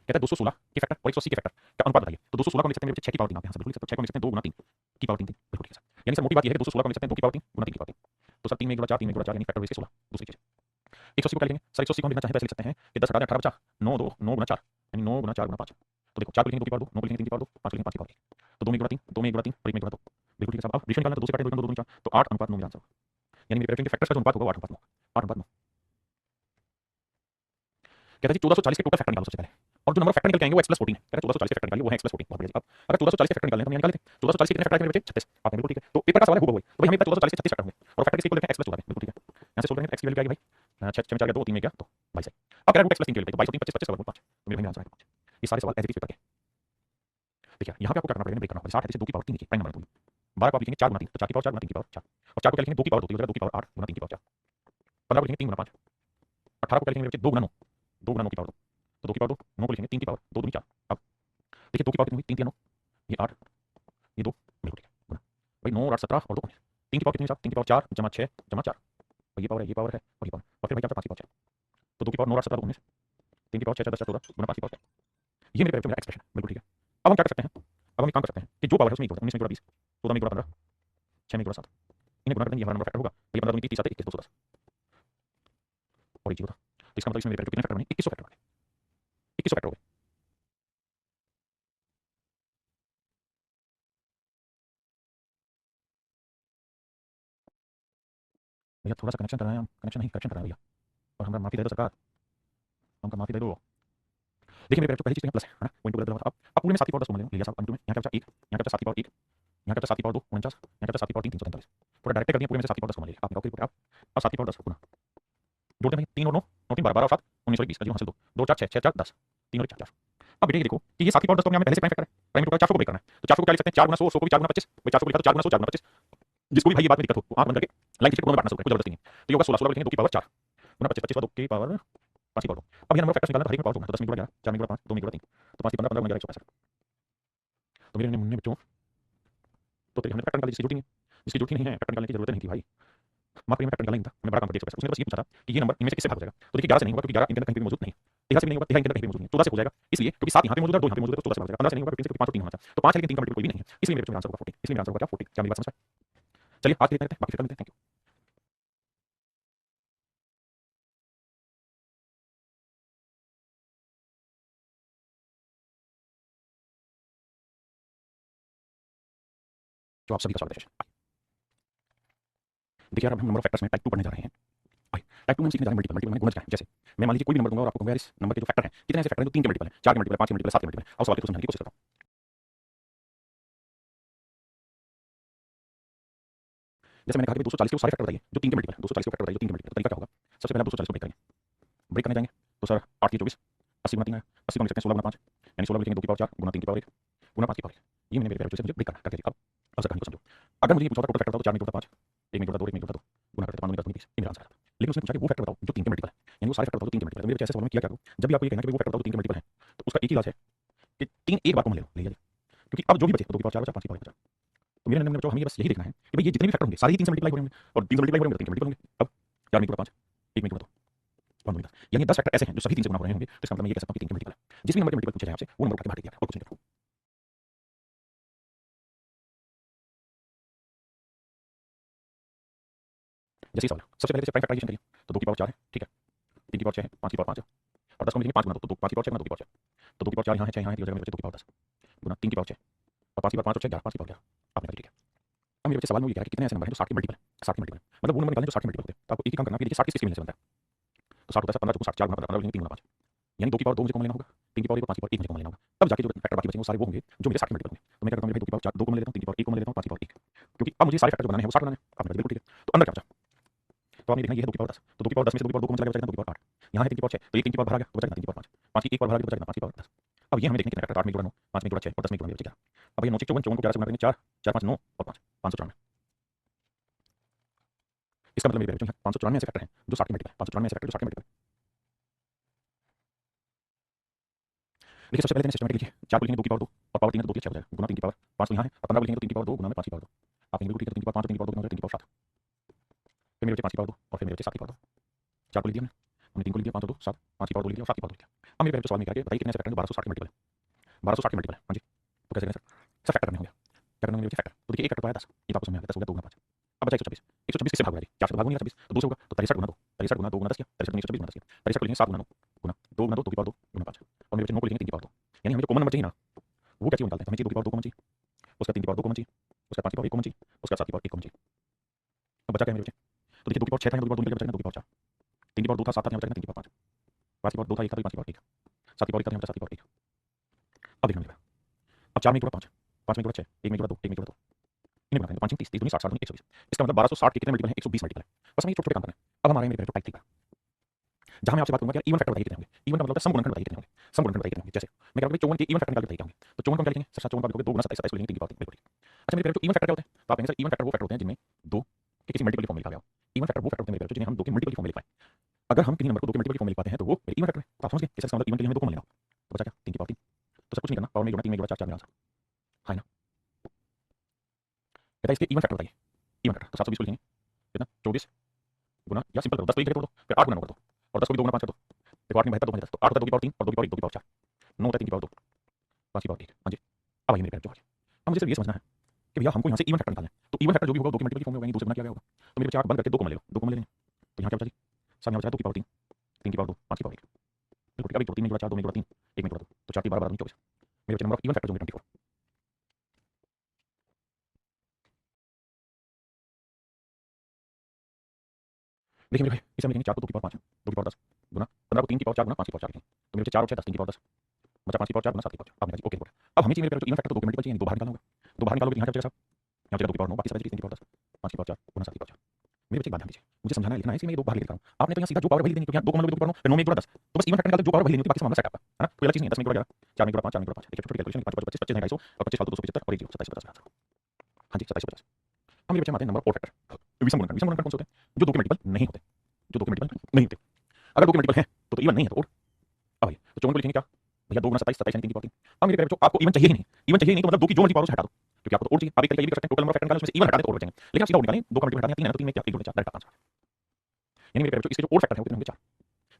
कहता है 216 के फैक्टर और 180 के फैक्टर का अनुपात बताइए, तो 216 को लिख सकते हैं मेरे बच्चे 6 की पावर 3, यहाँ से बिल्कुल लिख सकते हो, 6 को लिख सकते हैं 2 गुना 3 की पावर 3 3, बिल्कुल ठीक है सर। यानी सर मोटी बात ये है कि 216 को लिख सकते हैं 2 की पावर 3 गुना 3 की पावर 3, तो सर 3 में 1 जोड़ा 4, 3 में 1 जोड़ा 4 यानी फैक्टर हुए इसके 16, दूसरी चीज। 180 को क्या लिखेंगे सर, 180 को हम लिखना चाहें तो ऐसे लिख सकते हैं कि 10 हटा दें 18 बचा 9 2 9 गुना 4 यानी 9 गुना 4 गुना 5, तो देखो 4 को लिखेंगे 2 की पावर 2, 9 को लिखेंगे 3 की पावर 2, 5 को लिखेंगे 5 की पावर 1, तो 2 में 1 जोड़ा 3, 2 में 1 जोड़ा 3 और 1 में 1 जोड़ा 2, बिल्कुल ठीक है साहब। अब रेशियो निकालना है तो 2 से काटे 2 2 2 4, तो 8 अनुपात 9 मेरा आंसर होगा, यानी मेरे पेरेंट के फैक्टर्स का जो अनुपात होगा वो 8 अनुपात 9, 8 अनुपात 9। कहता है जी 1440 के टोटल फैक्टर निकालो सबसे पहले, और जो नंबर फैक्टर निकल के आएंगे वो x + 14 है, कहता है 1440 के फैक्टर निकालिए वो है x + 14, बहुत बढ़िया। अब अगर 1440 के फैक्टर निकालने हैं तो हम यहाँ निकाल लेते हैं, 1440 के कितने फैक्टर आए मेरे बच्चे 36, आपने बिल्कुल ठीक है, तो पेपर का सवाल है हुआ वही, तो भाई हमें पता 1440 के 36 फैक्टर होंगे और फैक्टर किसके इक्वल लिखते हैं x + 14 बिल्कुल ठीक है। यहाँ से सोल्व करेंगे तो x की वैल्यू क्या आएगी भाई 6 6 में 4 गया 2 3 में गया तो 22 है। अब कह रहा है x + 3 के लिए तो 22 3 25 25 का वर्गमूल 5, तो मेरे भाई मेरा आंसर है 5। ये सारे सवाल एज इट इज पेपर के, देखिए यहाँ पे आपको क्या करना पड़ेगा, ब्रेक करना होगा। 60 है जैसे 2 की पावर 3 लिखिए, प्राइम नंबर है 12 को आप लिखेंगे 4 गुना 3, तो 4 की पावर 4 गुना 3 की पावर 4, और 4 को क्या लिखेंगे 2 की पावर 2 तो हो जाएगा 2 की पावर 8 गुना 3 की पावर 4, 15 को लिखेंगे 3 गुना 5, 18 को क्या लिखेंगे मेरे बच्चे 2 गुना 9, 2 गुना 9 की पावर 2, तो 2 की पावर 2, 9 को लिखेंगे 3 की पावर 2 दूनी 4। अब देखिए 2 की पावर कितनी हुई 3 3 9, ये 8 ये 2, बिल्कुल ठीक है गुना, भाई 9 और 8 17 और 2 19, 3 की पावर कितनी साहब 3 की पावर 4 जमा 6 जमा 4, और ये पावर है ये पावर है और ये पावर, और फिर भाई क्या 5 की पावर 6, तो 2 की पावर 9 8 17 2 19, 3 की पावर 6 6 10 14 गुना 5 की पावर 6, ये मेरे मेरा एक्सप्रेशन बिल्कुल ठीक है। अब हम क्या कर सकते हैं, अब हम एक काम कर सकते हैं कि जो पावर है उसमें 19 में जोड़ा 20, 14 में जोड़ा 15, 6 में जोड़ा 7, इन्हें गुणा कर देंगे, हमारा नंबर फैक्टर होगा, तो ये 15 दूनी 30 30 21 210 और एक जीरो था, तो इसका मतलब इसमें मेरे कितने फैक्टर बने 2100 फैक्टर बने, 2100 फैक्टर हो गए। भैया थोड़ा सा कनेक्शन कराएं, हम कनेक्शन नहीं करेक्शन कराएं भैया, और हमें माफी दे दो सरकार, हमको माफी दे दो। देखिए मेरे पहली चीज तो यहाँ प्लस है ना, वो इंटू कर देगा। अब पूरे में 7 की पावर 10 को मान लेना, ले लिया साहब अंटू में, यहाँ क्या बचा 1, यहाँ क्या बचा 7 की पावर 1, यहाँ क्या बचा 7 की पावर 2 49, यहाँ क्या बचा 7 की पावर 3 343। पूरा डायरेक्ट कर दिया, पूरे में से 7 की पावर 10 को मान लिया आपने, ओके रिपोर्ट। अब 7 की पावर 10 गुना जोड़ते हैं भाई, 3 और 9 9 3 12 12 और 7 19 और 20 का जीरो हासिल 2 2 4 6 6 4 10 3 और 4 4। अब बेटा ये देखो कि ये 7 की पावर 10 तो हमने पहले से प्राइम फैक्टर है, प्राइम टू 400 को ब्रेक करना है, तो 400 को क्या लिख सकते हैं 4 गुना 100, 100 को भी 4 गुना 25, भाई 400 को लिखा तो 4 गुना 100 4 गुना 25। जिसको भी भाई ये बात में दिक्कत हो वो आंख बंद करके लाइन खींच के दोनों में बांटना शुरू करें, कोई जबरदस्ती नहीं है। तो ये होगा 16 16 लिखेंगे 2 की पावर 4 गुना 25 25 2 की पावर 5 की पावर 2। अब ये नंबर फैक्टर्स निकालना, हर एक में पावर 2 तो 10 में गुणा 11 4 में गुणा 5 2 में गुणा 3 तो 5 की 15 15 गुणा 11 165। तो मेरे मुन्ने बच्चों तो तेरे हमने फैक्टर निकालने की जरूरत नहीं है, जिसकी जरूरत नहीं है फैक्टर निकालने की जरूरत नहीं थी भाई। माफ करिए मैं फैक्टर निकालना नहीं था, मैंने बड़ा काम कर दिया 165। उसने बस ये पूछा था कि ये नंबर इनमें से किससे भाग हो जाएगा, तो देखिए 11 से नहीं होगा क्योंकि 11 इनके अंदर कहीं पे मौजूद नहीं है, 13 से भी नहीं होगा 13 इनके अंदर कहीं पे मौजूद नहीं है, 14 से हो जाएगा इसलिए क्योंकि 7 यहाँ पे मौजूद है 2 यहाँ पे मौजूद है तो 14 से भाग जाएगा, 15 से नहीं होगा क्योंकि 5 और 3 होना चाहिए, तो 5 है लेकिन 3 का मल्टीपल कोई भी नहीं है, इसलिए मेरे बच्चों का आंसर होगा 40, इसलिए मेरा आंसर होगा क्या 40। क्या मेरी बात समझ पाए? चलिए आज के लिए इतना करते हैं, बाकी फिर कल मिलते हैं, थैंक यू। जो आप सभी का स्वागत है सेशन। देखिए यार अब हम नंबर ऑफ फैक्टर्स में टाइप 2 पढ़ने जा रहे हैं। टाइप 2 में हम सीखने जा रहे हैं मल्टीपल, मल्टीपल में गुणज क्या है। जैसे मैं मान लीजिए कोई भी नंबर दूंगा और आपको कहूंगा यार इस नंबर के जो फैक्टर हैं कितने ऐसे फैक्टर हैं जो 3 के मल्टीपल हैं, 4 के मल्टीपल है, 5 के मल्टीपल है, 7 के मल्टीपल है। अब सवाल को समझने की कोशिश करता हूं। जैसे मैंने कहा कि 240 के वो सारे फैक्टर बताइए जो 3 के मल्टीपल है, 240 के फैक्टर बताइए जो 3 के मल्टीपल। तो तरीका क्या होगा, सबसे पहले आप 240 को ब्रेक करेंगे, ब्रेक करने जाएंगे तो सर 8 की 24 80 गुना 3 आया, 80 को लिख सकते हैं 16 गुना 5 यानी 16 लिखेंगे 2 की पावर 4 गुना 3 की पावर 1 गुना 5 की पावर 1। ये मैंने मेरे से मुझे ब्रेक करना करके दिया। अब सर कहानी को समझो, अगर मुझे ये पूछा था टोटल फैक्टर बताओ तो 4 में जोड़ता 5 1 में जोड़ता 2 1 में जोड़ता 2 गुना करते 5 में जोड़ता 20 ये मेरा आंसर आता। लेकिन उसने पूछा कि वो फैक्टर बताओ जो 3 के मल्टीपल है, यानी वो सारे फैक्टर बताओ जो 3 के मल्टीपल है। मेरे ऐसे सवाल में किया क्या करूं, जब भी आपको ये कहना है कि वो फैक्टर बताओ जो 3 के मल्टीपल है तो उसका एक ही इलाज है कि 3 एक बार कॉमन ले लो, ले लीजिए, क्योंकि अब जो भी बचे 2 की पावर 4 बचा 5 की पावर 1 बचा। तो मेरे नंबर में बच्चों हमें बस यही देखना है कि भाई ये जितने भी फैक्टर होंगे सारे ही 3 से मल्टीप्लाई हो रहे होंगे और 3 से मल्टीप्लाई हो रहे होंगे तो 3 के मल्टीपल होंगे। अब 4 में जोड़ा 5 1 में जोड़ा 2 1 में 10 यानी 10 फैक्टर ऐसे हैं जो सभी 3 से गुना हो रहे होंगे, तो इसका मतलब मैं ये कह सकता हूं कि 3 के मल्टीपल है। जिस भी नंबर के मल्टीपल पूछे जाए आपसे वो नंबर उठा के बाहर दिया और कुछ नहीं करना। जैसे सवाल सबसे पहले जैसे प्राइम फैक्टराइजेशन करिए तो 2 की पावर 4 है, ठीक है, 3 की पावर 6 है, 5 की पावर 5 है और 10 को लिखेंगे 5 गुना 2 तो 5 की पावर 6 गुना 2 की पावर 6 तो 2 की पावर 4 यहाँ है 6 यहाँ है, 3 जगह में बचे 2 की पावर 10 गुना 3 की पावर 6 और 5 की पावर 5 और 6 11 5 की पावर 11 आपने कहा ठीक है। अब मेरे बच्चे सवाल में ये कह रहा है कि कितने ऐसे नंबर हैं जो 60 के मल्टीपल है, 60 के मल्टीपल मतलब वो नंबर निकालने जो 60 के मल्टीपल होते हैं। तो आपको एक ही काम करना है कि देखिए 60 किसके मिलने से बनता है, तो 60 होता है 15 को 60 4 गुना 15 3 गुना 5 यानी 2 की पावर 2 मुझे कॉमन लेना होगा, 3 की पावर 1 और 5 की पावर 1 मुझे कॉमन लेना होगा, तब जाके जो फैक्टर बाकी बचेंगे वो सारे वो होंगे जो मेरे 60 के मल्टीपल होंगे। तो मैं क्या करता हूँ भाई 2 की पावर 4 2 को मैं ले लेता हूँ, 3 की पावर 1 को मैं ले लेता हूँ, 5 की पावर 1 क्योंकि अब मुझे सारे फैक्टर जो बनाने हैं वो 60 बनाने हैं। आपने बिल्कुल ठीक है। तो अंदर क्या बचा, तो आपने देखना ये है 2 की पावर 10 तो 2 की पावर 10 में से 2 की पावर 2 को बचा 2 की पावर 8 यहाँ है 3 की पावर 6 तो ये 3 की पावर भरा गया तो बचा 3 की पावर 5 5 की एक पावर भरा गया तो बचा 5 की पावर 10। अब ये हमें देखने कितने फैक्टर 8 में जोड़ा 9 5 में जोड़ा 6 और 10 में जोड़ा 11। अब ये 9 54 54 को 11 से गुणा करेंगे 4 4 5 9 और 5 594। इसका मतलब मेरे बच्चों 594 ऐसे फैक्टर हैं जो 60 के मल्टीपल है, 594 ऐसे फैक्टर जो 60 के मल्टीपल। देखिए सबसे पहले सिस्टमेटिक लिखिए 4 को लिखेंगे 2 की पावर 2 और पावर 3 है तो 2 की 6 हो जाएगा गुना 3 की पावर 5 तो यहाँ है और 15 को लिखेंगे तो 3 की पावर 2 गुना में 5 की पावर 2 आप कहेंगे बिल्कुल ठीक है 3 की पावर 5 और 3 की पावर 2 गुना 3 की पावर 7 फिर मेरे बच्चे 5 की पावर 2 और फिर मेरे बच्चे 7 की पावर 2 4 को लिख दिया हमने 3 को लिख दिया 5 और 2 7 5 की पावर 2 लिख दिया और 7 की पावर 2 लिख दिया। अब मेरे बच्चे सवाल में क्या है बताइए कितने ऐसे फैक्टर हैं 1260 के मल्टीपल है, 1260 के मल्टीपल है हाँ जी। तो कैसे करें सर, सर फैक्टर करने होंगे, क्या करना होंगे फैक्टर, तो देखिए एक फैक्टर तो आया 10 ये तो आपको समझ में आ गया 10 हो गया 2 गुना 5 अब बचा 126 126 किससे भाग रहा है 4 से भाग नहीं रहा 26 तो 2 से होगा तो 63 गुना 2 63 गुना 2 गुना 10 किया 63 126 गुना 10 किया 63 को लिखेंगे 7 गुना 9 गुना 2 गुना 2 2 की पावर 2 गुना 5 और मेरे बच्चे 9 को लिखेंगे 3 की पावर 2 यानी हमें जो कॉमन नंबर चाहिए ना वो क्या चाहिए निकालते हैं हमें चाहिए 2 की पावर 2 कॉमन चाहिए, उसका 3 की पावर 2 कॉमन चाहिए, उसका 5 की पावर 1 कॉमन चाहिए, उसका 7 की पावर 1 कॉमन चाहिए। अब बचा क्या है मेरे बच्चे, तो देखिए 2 की पावर 6 था 2 की पावर 2 निकल बचा 2 की पावर 4 3 की पावर 2 था 7 था यहाँ बचा 3 की पावर 5 5 की पावर 2 था 1 था 5 की पावर 1 7 की पावर 1 था यहाँ बचा 7 की पावर 1। अब देखना मेरे अब 4 में जोड़ा 5 5 में जोड़ा 6 1 में जोड़ा 2 1 में जोड़ा 2 इन्हें बना देंगे 5 30 30 दूनी 60 60 दूनी 120 इसका मतलब 1260 के कितने मल्टीपल हैं 120 मल्टीपल है। बस हमें ये छोटे छोटे काम करना है। अब हम आ रहे हैं मेरे टाइप 3 पर जहां मैं आपसे बात करूंगा कि इवन फैक्टर बताइए कितने होंगे, इवन का मतलब है सम गुणनखंड बताइए कितने होंगे, सम गुणनखंड बताइए कितने होंगे। जैसे मैं कह रहा हूं कि 54 के इवन फैक्टर निकाल के बताइए क्या होंगे तो 54 को क्या लिखेंगे सर 54 का लिखोगे 2 गुना 27 27 को लिखेंगे 3 की पावर 3 बिल्कुल ठीक। अच्छा मेरे जो इवन फैक्टर क्या होते हैं तो आप कहेंगे सर इवन फैक्टर वो फैक्टर होते हैं जिनमें 2 के किसी मल्टीपल फॉर्म में लिखा गया हो। इवन फैक्टर वो फैक्टर होते हैं मेरे जिन्हें हम 2 के मल्टीपल फॉर्म में लिख पाए। अगर हम किसी नंबर को 2 के मल्टीपल फॉर्म में लिख पाते हैं तो वो मेरे इवन फैक्टर है। तो आप समझ गए कि इसका मतलब इवन के लिए हमें 2 कॉमन लेना होगा तो बचा क्या 3 की पावर 3 तो सर कुछ नहीं करना पावर में जोड़ना 3 में जोड़ा 4 4 मेरा आंसर है ना। बेटा इसके इवन फैक्टर बताइए, इवन फैक्टर तो 720 को लिखेंगे कितना 24 गुना या सिंपल करो 10 को एक जगह तोड़ दो फिर 8 गुना कर दो और 10 को भी 2 गुना 5 कर दो देखो 8 में 72 2 10 तो 8 होता है 2 की पावर 3 और 2 की पावर 1 2 की पावर 4 9 होता है 3 की पावर 2 5 की पावर 1 हाँ जी। अब आइए मेरे जो अब मुझे सिर्फ ये समझना है कि भैया हमको यहाँ से इवन फैक्टर निकालना है तो इवन फैक्टर जो भी होगा 2 के मल्टीपल फॉर्म में होगा 2 से गुना किया गया होगा तो मेरे बच्चे 8 बंद करके 2 को ले लो 2 को ले लेंगे तो यहाँ क्या बचा जी सब यहाँ बचा 2 की पावर 3 3 की पावर 2 5 की पावर 1 बिल्कुल ठीक। अब 3 में जोड़ा 4 2 में जोड़ा 3 1 में जोड़ा 2 तो 4 3 12 12 24 मेरे बच्चे नंबर ऑफ इवन फैक्टर जो होंगे 24। देखिए मेरे भाई इसे हम लिखेंगे 4 को 2 की पावर 5 2 की पावर 10 गुना 15 को 3 की पावर 4 गुना 5 की पावर 4 लिखेंगे तो मेरे बच्चे 4 और 6 10 3 की पावर 10 बचा 5 की पावर 4 गुना 7 की पावर 4 आपने कहा जी ओके रिपोर्ट। अब हमें चाहिए मेरे प्यारे बच्चों इवन फैक्टर तो 2 के मल्टीपल चाहिए, 2 बाहर निकालना होगा। 2 बाहर निकालोगे तो यहाँ क्या बचेगा साहब? यहाँ बचेगा 2 की पावर 9 बाकी सब बचेगी 3 की पावर 10 5 की पावर 4 गुना 7 की पावर 4। मेरे बच्चे एक बात ध्यान दीजिए, मुझे समझाना है लिखना है इसलिए मैं ये 2 बाहर लिख रहा हूँ। आपने तो यहाँ सीधा जो पावर वही देनी, क्योंकि यहाँ 2 को मान लो 2 की पावर 9 फिर 9 में 1 जोड़ा 10 तो बस इवन फैक्टर निकाल दो, जो पावर वही लेनी होती है, बाकी सब मामला सेट आपका है ना, कोई अलग चीज नहीं है। 10 में 1 जोड़ा 11 4 में 1 जोड़ा 5 4 में 1 जोड़ा 5 एक छोटी कैलकुलेशन 5 5 25 25 250 और 25 फालतू 275 और 1 0 27 50 आंसर। हाँ जी 27 50। हम मेरे बच्चे मानते हैं नंबर और फैक्टर विषम गुणनखंड कौन से होते हैं? जो 2 के मल्टीपल नहीं होते, जो 2 के मल्टीपल नहीं होते। अगर 2 के मल्टीपल हैं तो इवन नहीं है तो और। अब भैया तो 54 को लिखेंगे क्या भैया 2 गुना 27 27 यानी 3 की पावर 3। अब मेरे प्यारे बच्चों आपको इवन चाहिए ही नहीं, इवन चाहिए ही नहीं तो मतलब 2 की जो मर्जी पावर से हटा दो, क्योंकि आपको तो और चाहिए। आप एक तरीका ये भी कर सकते हैं टोटल नंबर फैक्टर निकालें उसमें से इवन हटा दें तो और बचेंगे, लेकिन आप सीधा और निकालें 2 का मल्टीपल हटाने 3 है तो 3 में क्या 1 गुना 4 डायरेक्ट आंसर। यानी मेरे प्यारे बच्चों इसके जो और फैक्टर है वो कितने होंगे 4।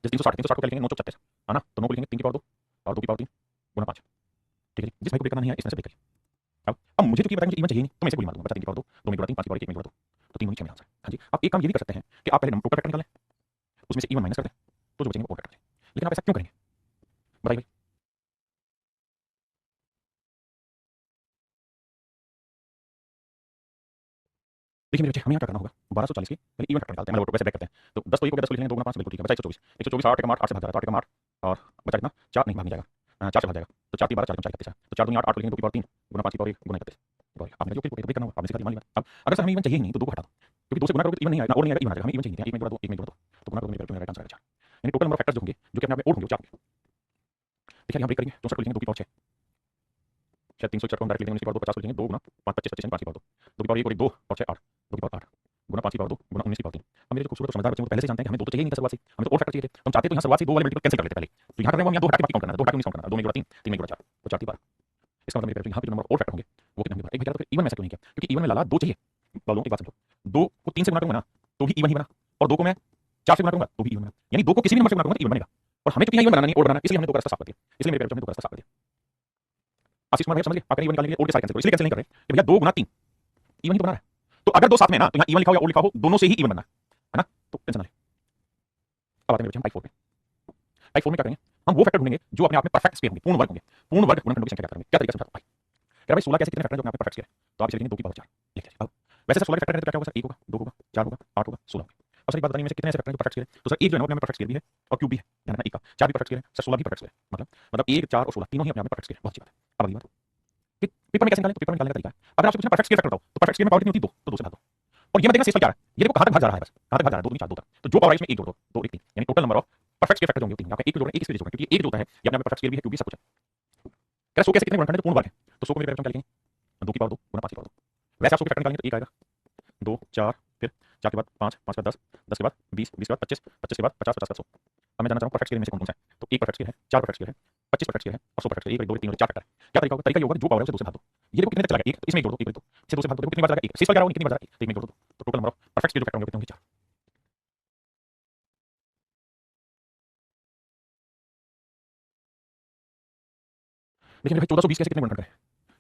जैसे 360 को क्या लिखेंगे 9 36 है ना, तो 9 को लिखेंगे 3 की पावर 2 और 2 की पावर 3 गुना 5। ठीक है जी, जिस भाई को ब्रेक करना नहीं है इसमें से ब्रेक करिए। अब मुझे तो क्या बताएं मुझे इवन चाहिए नहीं तो मैं इसे गोली मार दूंगा, बचा 3 की पावर 2 2 में गुणा 3 5 की पावर 1 में गुणा 2 तो 3 6 में आंसर। हाँ जी आप एक काम ये भी कर सकते हैं कि आप पहले नंबर टोटल फैक्टर निकालें उसमें से इवन माइनस कर दें तो जो बचेंगे वो और फैक्टर। लेकिन आप ऐसा क्यों करेंगे बताइए भाई? देखिए मेरे बच्चे हमें यहाँ क्या करना होगा 1240 की पहले इवन फैक्टर निकालते हैं, मतलब वैसे ब्रेक करते हैं। तो 10 तो 1 को 10 को लिखेंगे 2 गुना 5 बिल्कुल ठीक है, बचा 124 124 8 एकम 8 8 से भाग जाएगा तो 8 एकम 8 और बचा कितना 4 नहीं भाग नहीं जाएगा 4 से भाग जाएगा तो 4 3 12 4 4 31 है तो 4 दूनी 8 8 को लिखेंगे 2 की पावर 3 गुना 5 की पावर 1 गुना 31। आपने जो ब्रेक करना होगा आपने सिखा दिया मान लिया। अब अगर सर हमें इवन चाहिए ही नहीं तो 2 को हटा दो, क्योंकि 2 से गुना करोगे तो इवन नहीं आएगा और नहीं आएगा इवन आएगा, हमें इवन चाहिए नहीं 1 में गुणा 2 1 में गुणा 2 तो गुणा करोगे मेरे राइट आंसर आएगा 4। यानी टोटल नंबर फैक्टर्स जो होंगे जो कि अपने आप में और होंगे वो 4 होंगे। देखिए यहाँ ब्रेक करेंगे 64 को लिखेंगे 2 की पावर 6 शायद 361 को हम डायरेक्ट लिखेंगे उसकी पावर 2 50 को लिखेंगे 2 गुना 5 25 25 5 की पावर 2 2 की पावर 1 और 1 2 और 6 8 2 की पावर 8 गुना 5 की पावर 2 गुना 19 की पावर 3। अब मेरे जो खूबसूरत और समझदार बच्चे वो पहले से जानते हैं कि हमें 2 तो चाहिए नहीं था शुरुआत से, हमें तो और फैक्टर चाहिए थे, तो हम चाहते तो यहाँ शुरुआत से 2 वाले मल्टीपल कैंसिल कर लेते पहले। तो यहाँ कर रहे हैं हम यहाँ 2 हटा के बाकी काउंट करना है, 2 हटा के 19 काउंट करना है, 2 में गुणा 3 3 में गुणा 4 तो 4 की बार। इसका मतलब मेरे यहाँ पे जो नंबर और फैक्टर होंगे वो कितने होंगे एक भैया तो फिर इवन में ऐसा क्यों नहीं किया, क्योंकि इवन में लाला 2 चाहिए। बालों की बात समझो 2 को 3 से गुणा करूंगा ना तो भी इवन ही बना और 2 को मैं 4 से गुणा करूंगा तो भी इवन बना, यानी 2 को किसी भी नंबर से गुणा करूंगा तो इवन बनेगा। और हमें क्योंकि यहाँ इवन बनाना नहीं और बनाना इसलिए हमने 2 का रास्ता साफ कर दिया, इसलिए मेरे प्यारे बच्चों हमने 2 का रास्ता साफ कर दिया। आशीष कुमार भाई समझ गए आप इवन निकालने के लिए और के सारे कैंसिल करो, इसलिए कैंसिल नहीं कर रहे कि भैया 2 गुना 3 इवन ही तो बना रहा है। तो अगर 2 साथ में ना तो यहाँ इवन लिखा हो या और लिखा हो दोनों से ही इवन बनना है ना, तो टेंशन ना ले। अब आते हैं मेरे बच्चे हम टाइप 4 में। टाइप 4 में क्या करेंगे हम वो फैक्टर ढूंढेंगे जो अपने आप में परफेक्ट स्क्वायर होंगे, पूर्ण वर्ग होंगे। पूर्ण वर्ग गुणनखंडों की संख्या क्या करेंगे क्या तरीका समझा भाई? कह रहा भाई 16 कैसे कितने फैक्टर हैं जो अपने आप में परफेक्ट स्क्वायर है, तो आप इसे लिखेंगे 2 की पावर 4 लिख लीजिए। अब वैसे सर 16 के फैक्टर हैं तो क्या होगा सर 1 होगा 2 होगा 4 होगा 8 होगा 16 होगा। अब सर एक बात बताइए में से कितने ऐसे फैक्टर हैं जो परफेक्ट स्क्वायर है, तो सर 1 जो है ना अपने आप में परफेक्ट स्क्वायर भी है और क्यूब भी है, ध्यान रखना 1 का 4 भी परफेक्ट स्क्वायर है सर 16 भी परफेक्ट स्क्वायर है, मतलब 1 4 और 16 तीनों ही अपने आप में परफेक्ट स्क्वायर है। बहुत अच्छी बात है। अब अगली बात कि पेपर में कैसे निकालें, तो पेपर में निकालने का तरीका है अगर आपसे पूछना परफेक्ट स्क्वायर फैक्टर बताओ तो परफेक्ट स्क्वायर में पावर कितनी होती है 2 तो 2 से भाग दो। और ये मत देखना शेष क्या है ये देखो कहां तक भाग जा रहा है, बस कहां तक भाग जा रहा है 2 2 4 2 तक, तो जो पावर इसमें 1 जोड़ दो 2 1 3 यानी total number of perfect square factor जो होंगे 3 आपका 1 जोड़ रहे हैं 1 इसमें जोड़ रहे हैं क्योंकि 1 जोड़ता है ये अपने आप में परफेक्ट स्क्वायर भी है क्यूब भी सब कुछ है। कह रहा 100 कैसे कितने गुणनखंड है तो पूर्ण वर्ग है, तो 100 को मेरे प्यारे बच्चों क्या लिखेंगे 2 की पावर 2 गुना 5 की पावर 2। वैसे आप 100 के फैक्टर निकालेंगे तो 1 आएगा 2 4 फिर 4 के बाद 5 5 के बाद 10 10 के बाद 20 20 के बाद 25 25 के बाद 50 50 के बाद 100। अब मैं जानना चाहूँ परफेक्ट स्क्वायर में से कौन कौन सा है, तो 1 परफेक्ट स्क्वायर है 4 परफेक्ट स्क्वायर है 25 परफेक्ट स्क्वायर है और 100 परफेक्ट स्क्वायर 1 2 3 और 4 फैक्टर है। क्या तरीका होगा, तरीका ये होगा जो पावर है उसे 2 से भाग दो, ये देखो कितने तक चला गया 1 तो इसमें 1 जोड़ दो 1 दो इसे 2 से भाग दो देखो कितनी बार चला गया 1 शेष वाला कितनी बार चला 1 तो 1 में जोड़ दो तो total number of perfect square जो फैक्टर होंगे कितने होंगे 4। देखिए भाई 1420 कैसे कितने गुणनखंड है,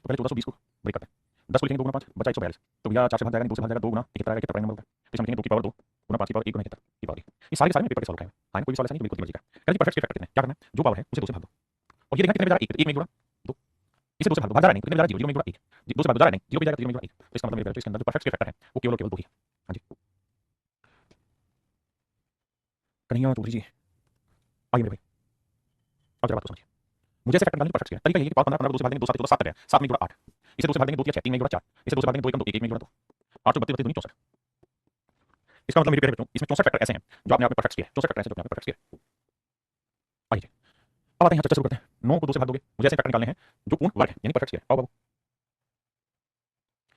तो पहले 1420 को ब्रेक करते हैं 10 को लिखेंगे 2 गुना 5 बचा 142 तो भैया 4 से भाग जाएगा 2 से भाग जाएगा 2 गुना कितना आएगा कितना प्राइम नंबर होगा, तो इसमें लिखेंगे 2 की पावर 2 गुना 5 की पावर 1 गुना कितना की पावर 1। ये सारे के सारे पेपर के सॉल्व कराए हैं हाँ कोई सवाल ऐसा नहीं कि बिल्कुल मर्जी का। कहते हैं परफेक्ट स्क्वायर फैक्टर कितने क्या करना है जो पावर है उसे 2 से भाग दो और ये देखना कितने में जा रहा है 1 में जोड़ा 2 इसे 2 से भाग दो भाग जा रहा है नहीं तो कितने में जा रहा है 0 में जोड़ा 1 2 से भाग दो जा रहा है नहीं 0 पे जाएगा तो 0 में जोड़ा 1 तो इसका मतलब मेरे बच्चों इसके अंदर जो परफेक्ट स्क्वायर फैक्टर है वो केवल केवल 2 ही है। हाँ जी कन्हैया चौधरी जी आइए मेरे भाई अब जरा बात को समझिए मुझे ऐसे फैक्टर निकालने परफेक्ट स्क्वायर तरीका ये है कि 5 15 15 2 से भाग देंगे 2 7 14 7 तक है 7 में जोड़ा 8 इसे 2 से भाग देंगे 2 या 6 3 में जोड़ा 4 इसे 2 से भाग देंगे 2 1 2 1 में जोड़ा 2 8 32 32 64। इसका मतलब मेरे प्यारे बच्चों इसमें 64 फैक्टर ऐसे हैं जो अपने आप में परफेक्ट स्क्वायर 64 फैक्टर ऐसे जो अपने आप में परफेक्ट स्क्वायर। आइए अब आते हैं यहाँ चर्चा शुरू करते हैं 9 को 2 से भाग दोगे मुझे ऐसे फैक्टर निकालने हैं जो पूर्ण वर्ग है यानी परफेक्ट स्क्वायर। आओ बाबू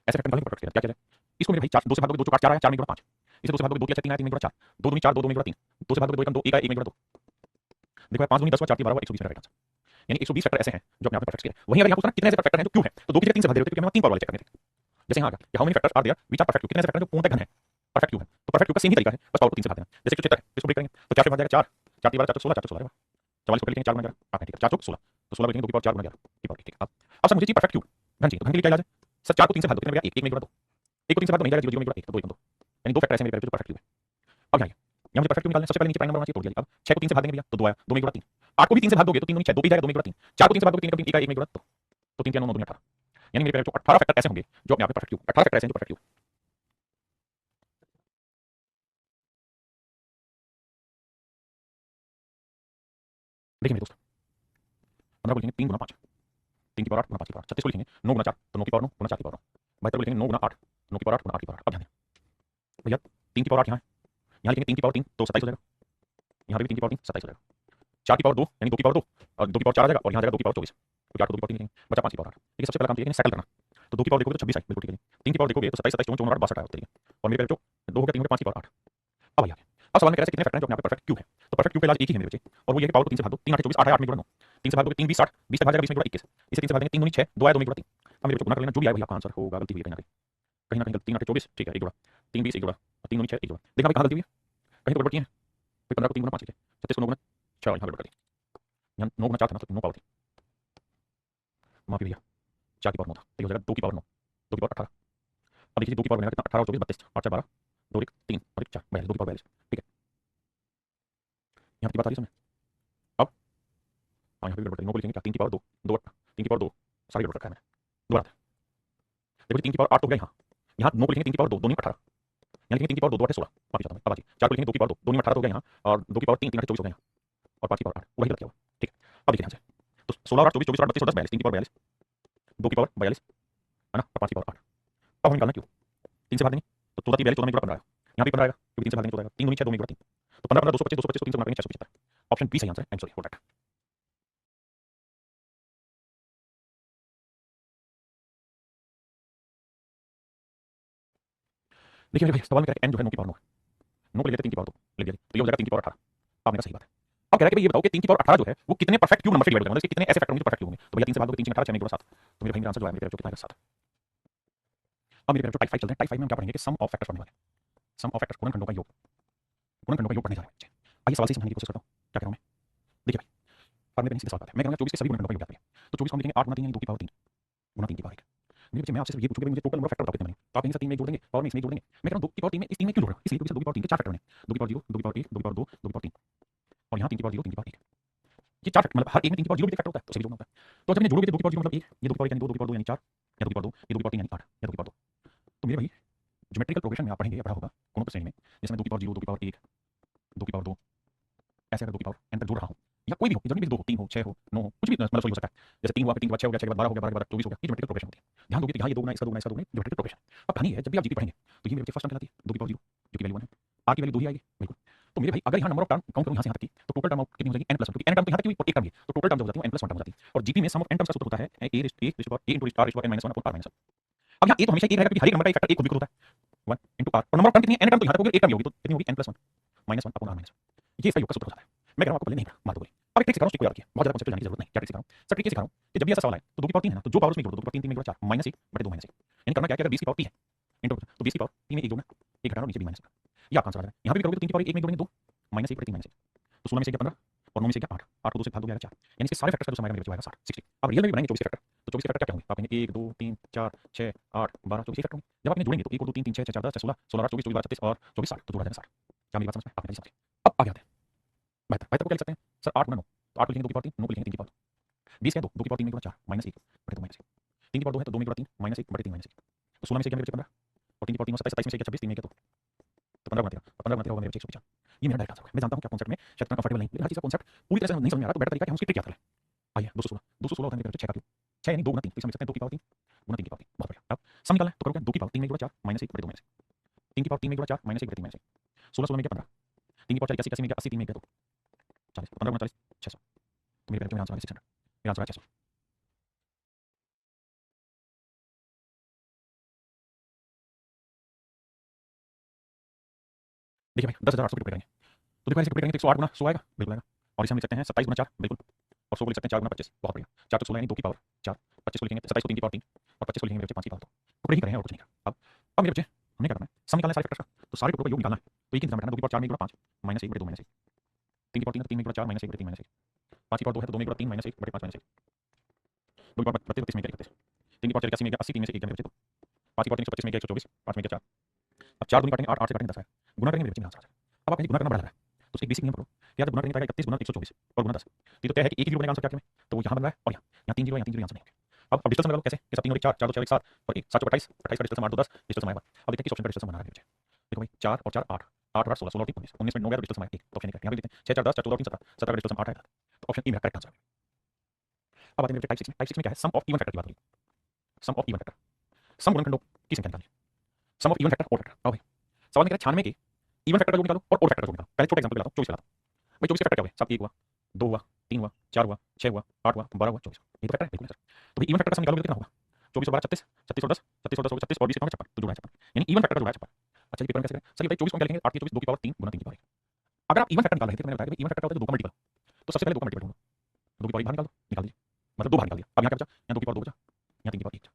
ऐसे फैक्टर निकालेंगे परफेक्ट स्क्वायर क्या क्या है इसको मेरे भाई 4 2 से भाग दोगे 2 4 4 आया 4 में जोड़ा 5 इसे 2 से भाग दोगे 2 या 6 3 आया 3 में जोड़ा 4 2 दूनी 4 2 2 में जोड़ा 3 2 से भाग दोगे 2 1 2 1 आया 1 में जोड़ा 2 देखो 5 दूनी 10 4 की 12 120 राइट आंसर। यानी 120 फैक्टर ऐसे हैं जो अपने आप में परफेक्ट स्क्वायर। वहीं अगर यहाँ पूछना कितने ऐसे फैक्टर हैं जो क्यों है तो 2 की जगह 3 से भाग दे रहे थे क्योंकि हमें 3 पावर वाले चेक करने थे। जैसे यहाँ आ गया how many factors are there which are perfect cube कितने ऐसे फैक्टर हैं जो पूर्णतः घन है परफेक्ट क्यूब है तो परफेक्ट क्यूब का सेम ही तरीका है बस पावर को 3 से भाग देना। जैसे कि 76 है इसको ब्रेक करेंगे तो 4 से भाग जाएगा 4 4 की 12 4 16 4 16 44 को लिखेंगे 4 गुना 11 ठीक है 4 4 16 तो 16 लिखेंगे 2 की पावर 4 गुना 11 की पावर ठीक है। अब सर मुझे चाहिए परफेक्ट क्यूब घन चाहिए तो घन के लिए क्या इलाज है सर 4 को 3 से भाग दो कितने बनेगा 1 1 में जोड़ा 2 1 को 3 से भाग दो नहीं जाएगा 0 0 में जोड़ा 1 तो 2 1 2 यानी 2 फैक्टर ऐसे मेरे जो परफेक्ट क्यूब है। अब यहाँ यहाँ मुझे परफेक्ट क्यूब निकालना है सबसे पहले नीचे प्राइम नंबर होना चाहिए तोड़ दिया। अब 6 को 3 से भाग देंगे भैया तो 2 आया 2 में जोड़ा 3 8 को भी 3 से भाग दोगे तो 3 दूनी 6 2 भी जाएगा 2 में जोड़ा 3 4 को 3 से भाग दोगे 3 का 3 1 में जोड़ा तो 3 9 2 18 यानी मेरे प्यारे 18 फैक्टर ऐसे होंगे जो अपने आप में परफेक्ट क्यूब 18 फैक्टर ऐसे हैं जो परफेक्ट क्यूब। देखिए मेरे दोस्त 15 को लिखेंगे 3 गुना 5, 3 की पावर 8 गुना 5 की पावर। 36 को लिखेंगे 9 गुना 4, तो 9 की पावर 9 गुना 4 की पावर 9। 72 को लिखेंगे 9 गुना 8, 9 की पावर 8 गुना 8 की पावर 8। अब ध्यान दें भैया, 3 की पावर 8 यहाँ है, यहाँ लिखेंगे 3 की पावर 3 तो 27 हो जाएगा, यहाँ भी 3 की पावर 3 27 हो जाएगा। 4 की पावर 2 यानी 2 की पावर 2 और 2 की पावर 4 आ जाएगा, और यहाँ जाएगा 2 की पावर 24, तो 4 को 2 की पावर 3 लिखेंगे, बचा 5 की पावर 8। देखिए सबसे पहला काम सेटल करना, तो 2 की पावर देखोगे तो 26 है, बिल्कुल ठीक है जी। 3 की पावर देखोगे तो 27 27 4 62 आया, और मेरे बच्चों 2 हो गया 3 हो गया 5 की पावर 8। अब आइए अब सवाल में कह रहा है कितने फैक्टर हैं जो अपने आप परफेक्ट क्यूब है, तो परफेक्ट क्यूब का इलाज एक ही है मेरे बच्चे, और वो ये है कि पावर को 3 से भाग दो, 3 8 24 8 8 में गुणा 9, 3 से भाग दोगे 3 20 60, 20 से भाग जाएगा 20 में गुणा 21, इसे 3 से भाग देंगे 3 दूनी 6, 2 आया 2 में गुणा 3। अब मेरे बच्चों गुणा कर लेना, जो भी आए वही आपका आंसर होगा, गलती हुई है कहीं ना कहीं 3 8 24 ठीक है, 1 जुड़ा 3 20 1 जुड़ा 3 दूनी 6 1 जुड़ा, देखना भाई कहां गलती हुई है, कहीं तो गड़बड़ की है। 15 को 3 गुना 5 लीजिए, 36 को 9 गुना 6 यहाँ गड़बड़ कर दी, यहाँ 9 गुना 4 था ना, तो 9 पावर थी, माफी भैया 4 की पावर 9 था, तो ये हो जाएगा 2 की पावर 9, 2 की पावर 18। अब देखिए 2 की पावर बनेगा कितना, 18 और 24 32, 8 4 12, 2 1 3 और 1 4 42, 2 की पावर 42, ठीक है। यहाँ की बात आ रही है समझ, अब हाँ यहाँ पे गड़बड़ करी, 9 को लिखेंगे क्या 3 की पावर 2, 2 3 की पावर 2, सारी गड़बड़ रखा है मैंने, दोबारा देखो 3 की पावर 8 तो हो गया यहाँ, यहाँ 9 को लिखेंगे 3 की पावर 2, 2 नहीं 18, यहाँ लिखेंगे 3 की पावर 2, 2 8 16, माफी चाहता हूँ अब आजी 4 को लिखेंगे 2 की पावर 2, 2 नहीं 18 तो हो गया यहाँ, और 2 की पावर 3 3 8 24 हो गया यहाँ, और 5 की पावर 8 वही रख दिया हुआ, ठीक है। अब देखिए यहाँ से तो 16 और 8 24 24 और 32 और 10 42, 3 की पावर 42, 2 की पावर 42 है ना, और 5 की पावर 8। अब हम निकालना क्यों, 3 से भाग देंगे तो 14 42 14 में जुड़ा 15 आएगा, यहाँ भी 15 आएगा क्योंकि 3 से भाग देंगे 14 आएगा, 3 दूनी 6 2 में जुड़ा 3, तो 15 15 225 225 तो 3 से गुणा करेंगे 675, ऑप्शन बी सही आंसर है, I am sorry for that. देखिए भाई सवाल में कह रहा है n जो है 9 की पावर 9 है, 9 को ले लेते 3 की पावर 2 ले लिया, तो ये हो जाएगा 3 की पावर 18। आपने कहा सही बात है। अब कह रहा है कि भाई ये बताओ कि 3 की पावर 18 जो है वो कितने परफेक्ट क्यूब नंबर से डिवाइड हो जाएगा, मतलब इसके कितने ऐसे फैक्टर होंगे जो परफेक्ट क्यूब होंगे, तो भैया 3 से भाग दोगे 3 18 6 में गुणा 7, तो मेरे भाई मेरा आंसर जो है मेरे कितना आएगा 7। अब मेरे टाइप 5 चलते हैं, टाइप 5 में हम क्या पढ़ेंगे कि सम ऑफ फैक्टर्स पढ़ने वाले हैं, सम ऑफ फैक्टर्स गुणनखंडों का योग, गुणनखंडों का योग पढ़ने जा रहे हैं बच्चे। आइए सवाल से समझने की कोशिश करता हूं क्या कह रहा हूं मैं, देखिए भाई फॉर्मूले पे सीधे सवाल आता है, मैं कहूंगा 24 के सभी गुणनखंडों का योग बताइए, तो 24 को हम लिखेंगे 8 गुना 3 यानी 2 की पावर 3 गुना 3 की पावर 1। मेरे बच्चे मैं आपसे सिर्फ ये पूछूंगा मुझे टोटल नंबर फैक्टर बताओ कितने बने, तो आप कहेंगे सर 3 में जोड़ देंगे पावर में इसमें जोड़ देंगे, मैं कह रहा हूं 2 की पावर 3 में इस 3 में क्यों जोड़ रहा हूं, इसलिए क्योंकि सर 2 की पावर 3 के 4 फैक्टर बने, 2 की पावर 0 2 की पावर 1 2 की पावर 2 2 की पावर 3, और यहाँ 3 की पावर 0 3 की पावर 1, ये 4 फैक्टर मतलब हर एक में 3 की पावर 0 भी फैक्टर होता है, तो सभी जोड़ना होता है। तो जब मैंने जोड़ोगे 2 की पावर 0 मतलब 1, ये 2 की पावर 1 यानी 2 की पावर 2 यानी 4, या 2 की पावर 2 ये 2 की पावर 3 यानी 8, या 2 की पावर 2, तो मेरे भाई ज्योमेट्रिकल प्रोग्रेशन में आप पढ़ेंगे या पढ़ा होगा कोनों की श्रेणी में, जैसे मैं 2 की पावर 0 2 की पावर 1 2 की पावर 2 ऐसे अगर 2 की पावर n तक जोड़ रहा हूं, या कोई भी हो जरूरी 2 हो 3 हो 6 हो 9 हो कुछ भी मतलब सॉरी हो सकता है, जैसे 3 हुआ फिर 3 के बाद 6 हो गया 6 के बाद 12 हो गया 12 के बाद 24 हो गया, ये ज्योमेट्रिकल प्रोग्रेशन होती है। ध्यान दोगे कि यहाँ ये 2 गुना इसका 2 गुना इसका 2 गुना ज्योमेट्रिकल प्रोग्रेशन। अब कहानी है जब भी आप जीपी पढ़ेंगे तो ये मेरे बच्चे फर्स्ट टर्म कहलाती है 2 की पावर 0 जो कि वैल्यू 1 है, r की वैल्यू 2 ही आएगी बिल्कुल। तो मेरे भाई अगर यहाँ नंबर ऑफ टर्म काउंट करूं यहाँ से यहाँ तक की, तो टोटल टर्म कितनी हो जाएगी n+1, क्योंकि n टर्म तो यहाँ तक की हुई और एक टर्म ये, तो टोटल टर्म जो हो जाती है n+1 टर्म हो जाती है। और जीपी में सम ऑफ n टर्म्स का सूत्र होता है a into r n - 1 upon r - 1। अब यहाँ a तो हमेशा एक रहेगा क्योंकि हर एक नंबर का एक फैक्टर एक खुद भी खुद होता है 1 into r, और नंबर ऑफ टर्म कितनी है n टर्म तो यहाँ तक होगी एक टर्म होगी, तो कितनी होगी n+1 -1 upon r - 1, ये इसका योग का सूत्र होता है। मैं कह रहा हूं आपको पहले नहीं पढ़ा मार दो बोले। अब एक ट्रिक सिखा रहा हूं, इसको याद रखिए, बहुत ज्यादा कांसेप्ट जानने की जरूरत नहीं, क्या ट्रिक सिखा रहा हूं सर, ट्रिक सिखा रहा हूं कि जब भी ऐसा सवाल आए तो 2 की पावर 3 है ना, तो जो पावर उसमें जोड़ दो, 2 की पावर 3 3 में जोड़ा 4 -1/2 -1 यानी करना क्या है कि अगर 20 की पावर p है इनटू, तो 20 की पावर p में 1 जोड़ना, 1 घटाना नीचे b -1, ये आपका आंसर आ रहा है। यहाँ भी करोगे तो 3 की पावर 1 में जोड़ेंगे 2 -1/3 -1, तो 16 में से 1 15 और 9 में से 8 8 को 2 से भाग दोगे आएगा 4, यानी इसके सारे फैक्टर्स का जो सम आएगा मेरे बच्चों आएगा 60 60। अब रियल में भी बनाएंगे 24 के फैक्टर, तो 24 के फैक्टर क्या होंगे, आप कहेंगे 1 2 3 4 6 8 12 24 फैक्टर होंगे। जब आप इन्हें जोड़ेंगे तो 1 और 2 3 3 6 6 4 10 16 16 8 24 24 32 और 24 60, तो जोड़ा जाएगा 60। क्या मेरी बात समझ में आपने समझ? अब आगे आते हैं बेहतर बेहतर को क्या लिख सकते हैं सर 8 गुना 9, तो 8 को लिखेंगे 2 की पावर 3, 9 को लिखेंगे 3 की पावर 20 क्या 2 2 की पावर 3 में गुणा 4 -1/2 -1, 3 की पावर 2 है तो 2 में गुणा 3 -1/3 -1, तो 16 में से क्या मेरे बच्चे 15 और 3 की पावर 3 27 27 में से 26 3 में क्या तो 15 गुणा 13 15 गुणा 13 होगा मेरे बच्चे 195। ये मेरा डायरेक्ट आंसर है। मैं जानता हूं कि आप कांसेप्ट में शायद इतना कंफर्टेबल नहीं, लेकिन हर चीज का कांसेप्ट पूरी तरह से नहीं समझ में आ रहा, तो बेटर तरीका है कि हम उसकी ट्रिक याद कर लें। आइए 216 216 होता है मेरे बच्चे 6 का क्यूब 6 यानी 2 गुना 3, तो इसमें लिख सकते हैं 2 की पावर 3 गुना 3 की पावर 3, बहुत बढ़िया। अब सम निकालना है तो करोगे 2 की पावर 3 में गुणा 4 -1/2 -1, 3 की पावर 3 में गुणा 4 -1/3 -1, 16 16 में क्या 15, 3 की पावर 4 81 में क्या 80 3 में क्या 2 40, 15 गुना 40 600, तो मेरे बच्चे मेरा आंसर आ गया 600, मेरा आंसर आ गया 600। देखिए भाई 10,800 की टुकड़े करेंगे, तो देखो ऐसे टुकड़े करेंगे तो 108 गुना 100 आएगा, बिल्कुल आएगा। और इसे हम लिख सकते हैं 27 गुना 4 बिल्कुल, और 100 को लिख सकते हैं 4 गुना 25, बहुत बढ़िया। 4 तो 16 यानी 2 की पावर 4, 25 को लिखेंगे 27 को 3 की पावर 3 और 25 को लिखेंगे मेरे बच्चे 5 की पावर 2। टुकड़े ही करें और कुछ नहीं करा। अब मेरे बच्चे हमने क्या करना है, सम निकालना है सारे फैक्टर्स का, तो सारे टुकड़ों का योग निकालना है, तो एक ही इंतजाम बैठाना, 2 की पावर 4 में गुणा 5 -1/2 -1, 3 की पावर 3 है तो 3 में गुणा 4 -1/3 -1, 5 की पावर 2 है तो 2 में गुणा 3 -1/5 -1, 2 की पावर 32 32 में क्या 31, 3 की पावर 84 में क्या 80 3 में से 1 मेरे बच्चे, तो 5 की पावर 325 में क्या 124 5 में क्या 4। अब 4 दूनी काटेंगे 8 8 से काटेंगे 10 है, गुना करेंगे मेरे बच्चे मेरा आंसर आ जाएगा। अब आप कहेंगे गुना करना बड़ा लग रहा है, तो एक बेसिक नियम पढ़ो, याद गुना करेंगे 31 गुना 124 और गुना 10, तो तय है कि एक ही जीरो बनेगा आंसर क्या में, तो वो यहाँ बन रहा है और यहाँ 3 जीरो यहाँ 3 जीरो आंसर नहीं होगा। अब डिजिटल सम लगा लो कैसे, कि 3 और 1 4 4 2 4 1 7 और 1 7 को 28 28 का डिजिटल सम 8 2 10 डिजिटल सम आएगा। अब देखते हैं किस ऑप्शन का डिजिटल सम बना रहा है मुझे, देखो भाई 4 और 4 8 8 और 8 16 16 और 3 19 19 में 9 गया तो डिजिटल सम आएगा 1, तो ऑप्शन नहीं करेक्ट। यहाँ भी देखते हैं 6 4 10 4 14 और 3 17 17 का डिजिटल सम 8 आएगा, तो ऑप्शन ई मेरा करेक्ट आंसर है। अब आते हैं मेरे टाइप 6 में। टाइप 6 में क्या है, सम ऑफ इवन फैक्टर की बात हो रही है। Sum of even factor, sum गुणनखंडों की संख्या निकालिए। Sum of even factor odd factor. आओ भाई, सवाल में कह रहा है 96 के इवन फैक्टर का जोड़ निकालो और ओड फैक्टर का जोड़ निकालो। पहले छोटा एग्जांपल लाता हूं, 24 लाता हूं भाई। 24 फैक्टर क्या हुआ, 7 1 हुआ, 2 हुआ, 3 हुआ, 4 हुआ, 6 हुआ, 8 हुआ, 12 हुआ, 24। ये तो फैक्टर है बिल्कुल सर। तो भाई इवन फैक्टर का सम निकालोगे कितना होगा, 24 और 12 36, 36 और 10, 36 और 10 36 और 20 कितना होगा 56, तो जुड़ा है 56, यानी इवन फैक्टर का जुड़ा है 56। अच्छा ये पेपर में कैसे करें सर, ये 24 को क्या लिखेंगे, 8 की 24 2 की पावर 3 गुना 3 की पावर 1। अगर आप इवन फैक्टर निकाल रहे थे तो मैंने बताया कि इवन फैक्टर का होता है 2 का मल्टीपल। तो सबसे पहले 2 का मल्टीपल ढूंढो, 2 की पावर 1 बाहर निकाल दो, निकाल दीजिए, मतलब 2 बाहर निकाल दिया। अब यहां क्या बचा, यहां 2 की पावर 2 बचा, यहां 3 की पावर 1 बचा।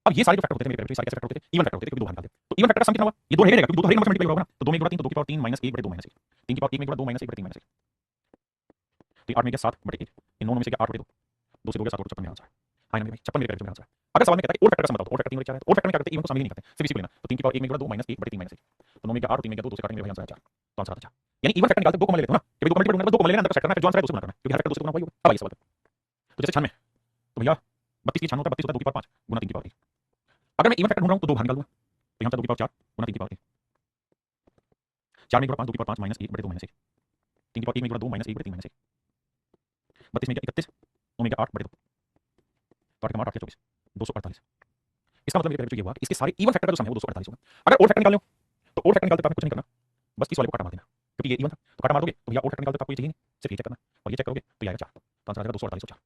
अब ये सारे जो फैक्टर होते थे मेरे पेपर में, सारे कैसे फैक्टर होते थे, इवन फैक्टर होते थे, क्योंकि 2 बाहर निकाल दिया। तो इवन फैक्टर का सम कितना हुआ, ये 2 रहेगा क्योंकि 2 हर एक नंबर से मल्टीप्लाई होगा ना। तो 2 में 1 गुणा 3 तो 2 की पावर 3 - 1 बटे 2 - 1, 3 की पावर 1 में 1 गुणा 2 - 1 बटे 3 - 1। तो 8 में गया 7 बटे 1, इन 9 में से गया 8 बटे 2, 2 से 2 गया 7 बटे 56 में आंसर है। हां ना भाई 56 मेरे पेपर में आंसर है। अगर सवाल में कहता है ओड फैक्टर का सम बताओ तो ओड फैक्टर 3 बटे 4 है। तो ओड फैक्टर में क्या करते हैं, इवन को शामिल नहीं करते, सिर्फ इसी को लेना। तो 3 की पावर 1 में गुणा 2 - 1 बटे 3 - 1। तो 9 में गया 8 और 3 में गया 2, 2 से काटेंगे भाई आंसर है 4। तो आंसर आता है 4। यानी इवन फैक्टर निकालते 2 को मल्टीप्लाई लेते हो ना, कि भाई 2 को मल्टीप्लाई 2 को मल्टीप्लाई अंदर का सेट करना है, फिर जो आंसर है 2 से गुणा करना है, क्योंकि हर फैक्टर 2 से गुणा हुआ ही होगा। अब आइए सवाल पे। तो जैसे 96, तो भैया 32 की 96 होता है, 32 होता है 2 की पावर 5 गुना 3 की पावर 1। अगर मैं इवन फैक्टर ढूंढ रहा हूं तो 2 बाहर निकाल दूंगा, तो यहां पे 2 की पावर 4 गुना 3 की पावर 1। 4 में गुणा 5 2 की पावर 5 - 1 बटे 2 - 1, 3 की पावर 1 में गुणा 2 - 1 बटे 3 - 1। 32 में गया 31, 9 में गया 8 बटे 2, तो 8 का 8 24, 248। इसका मतलब मेरे पेपर ये हुआ कि इसके सारे इवन फैक्टर का जो सम है वो 248 होगा। अगर ओड फैक्टर निकालने हो तो ओड फैक्टर निकालते आपने कुछ नहीं करना, बस इस वाले को काटा मार देना, क्योंकि ये इवन था तो काटा मार दोगे तो भैया ओड फैक्टर निकालते आपको ये चाहिए नहीं, सिर्फ ये चेक करना और ये चेक करोगे तो ये आएगा 4। तो आंसर आ जाएगा 248 और 4।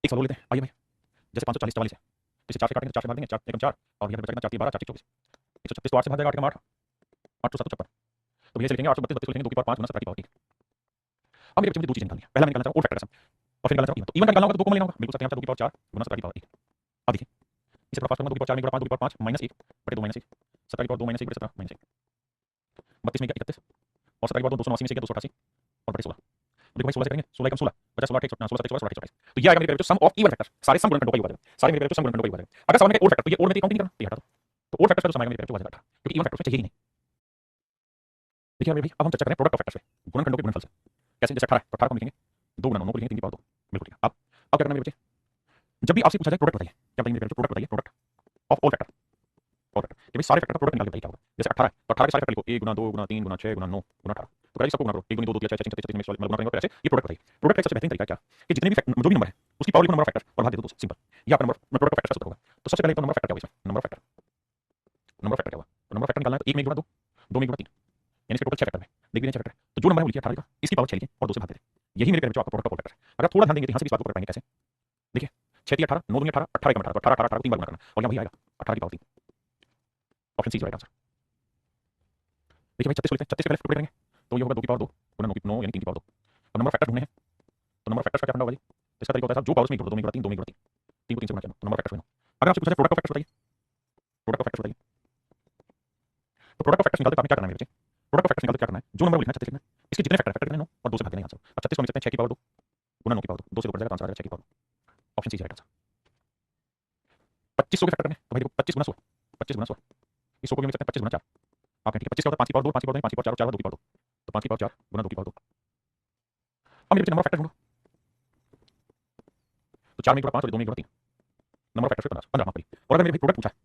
एक सवाल लेते हैं, आइए भाई। जैसे 540 44 है, तो इसे 4 से काटेंगे, 4 से मार देंगे, 4 एकम 4 और यहाँ पे बचा कितना 4 3 12 4 24, 136 तो 8 से भाग जाएगा, 8 का 8 8 7 56। तो भैया इसे लिखेंगे 832 32 लिखेंगे 2 की पावर 5 गुना 17 की पावर 1। अब मेरे बच्चे मुझे दो चीजें निकालनी है, पहला मैं निकालना चाहूँ ओड फैक्टर का सम और फिर निकालना चाहूँ इवन। तो इवन का निकालना होगा तो 2 को लेना होगा, बिल्कुल सत्य यहाँ 2 की पावर 4 गुना 17 की पावर 1। अब देखिए इसे थोड़ा फास्ट करूंगा, 2 की पावर 4 में गुणा 5 2 की पावर 5 - 1 बटे 2 - 1, 17 की पावर 2 - 1 बटे 17 - 1। 32 में गया 31 और 17 की पावर 289 में से गया 288 और बटे 16। देखो भाई 16 से करेंगे, 16 एकम 16 बचा 16 16 16 16 16। तो ये आएगा मेरे पेपर में सम ऑफ इवन फैक्टर, सारे सम गुणनखंडों का ही होगा, सारे मेरे पेपर में सम गुणनखंडों का ही होगा। अगर सवाल में ओड फैक्टर तो ये ओड में काउंट नहीं करना, तो ये हटा दो। तो ओड फैक्टर का जो सम आएगा मेरे पेपर में वो आ जाएगा 18, क्योंकि इवन फैक्टर में चाहिए ही नहीं। देखिए भाई अब हम चर्चा करें प्रोडक्ट ऑफ फैक्टर्स पे, गुणनखंडों के गुणनफल से। कैसे, जैसे 18 है तो 18 को हम लिखेंगे 2 गुना 9 को लिखेंगे 3 की पावर 2, बिल्कुल ठीक है। अब क्या करना है मेरे बच्चे, जब भी आपसे पूछा जाए प्रोडक्ट बताइए, क्या बताइए मेरे बच्चे, प्रोडक्ट बताइए, product of all factor, all factor कि भाई सारे फैक्टर का प्रोडक्ट निकाल के बताइए क्या होगा। जैसे 18 है तो 18 के सारे फैक्टर लिखो, 1 गुना 2 गुना 3 गुना 6 गुना 9 गुना 18। तो करिए सबको गुना करो, 1 गुना 2 2 3 4 6 33 में गुना करेंगे, तो ऐसे ये प्रोडक्ट बताइए। प्रोडक्ट का सबसे बेहतरीन तरीका क्या कि जितने भी जो भी नंबर है उसकी पावर लिखो नंबर ऑफ फैक्टर और भाग दे दो 2 से, सिंपल। ये आपका नंबर प्रोडक्ट ऑफ फैक्टर होगा। तो सबसे पहले तो नंबर ऑफ फैक्टर क्या होगा इसमें, number of factor, number of factor क्या हुआ, तो नंबर ऑफ फैक्टर निकालना है तो 1 में गुणा 2 2 में गुणा 3, यानी इसके टोटल 6 फैक्टर है। देख लीजिए 6 फैक्टर, तो जो नंबर है वो लिखिए 18 का, इसकी पावर 6 लिखिए और 2 से भाग दे दें। यही मेरे पेपर में जो आपका प्रोडक्ट ऑफ ऑल फैक्टर है। अगर थोड़ा ध्यान देंगे तो यहां से भी इस बात को कर पाएंगे कैसे, देखिए 6 3 18 9 2 18 18 का 18 तो 18 18 को 3 बार गुणा करना और यहां वही आएगा 18 की power 3। Option C right answer. देखिए भाई 36 को लिखते हैं, 36 पहले टुकड़े करेंगे तो ये होगा 2 की पावर 2 गुना 9 यानी 3 की पावर 2। अब नंबर ऑफ फैक्टर ढूंढने हैं, तो नंबर ऑफ फैक्टर्स का क्या फंडा होगा जी, तो इसका तरीका होता है साहब जो पावर्स में जोड़ दो, 2 में गुणा 3 2 में गुणा 3 3 को 3 से गुणा किया, तो नंबर ऑफ फैक्टर्स बना। अगर आपसे पूछा जाए प्रोडक्ट ऑफ फैक्टर्स बताइए, प्रोडक्ट ऑफ फैक्टर्स बताइए, तो प्रोडक्ट ऑफ फैक्टर्स निकालते आपने क्या करना है मेरे बच्चे, प्रोडक्ट ऑफ फैक्टर्स निकालते क्या करना है, जो नंबर लिखना है 36 लिखना है, इसके जितने फैक्टर फैक्टर गिने 9 और 2 से भाग देना आंसर। अब 36 को लिख सकते हैं 6 की पावर 2 गुना 9 की पावर 2, 2 से 2 कट जाएगा तो आंसर आ जाएगा 6 की power 2। Option C right answer. 25 के फैक्टर में तो भाई देखो 25 गुना 100, 25 गुना 100, इस 100 को लिख सकते हैं 25 गुना 4। आप ठीक है 25 का होता है 5 की पावर 2 5 की पावर 5 की पावर 4 4 2 की पावर 2, तो 5 की पावर 4 गुना 2 की पावर 2। अब मेरे बच्चे नंबर ऑफ फैक्टर ढूंढो, तो 4 में गुणा 5 और 2 में गुणा 3, नंबर ऑफ फैक्टर्स 15 माफ करिए। और अगर मेरे भाई प्रोडक्ट पूछा है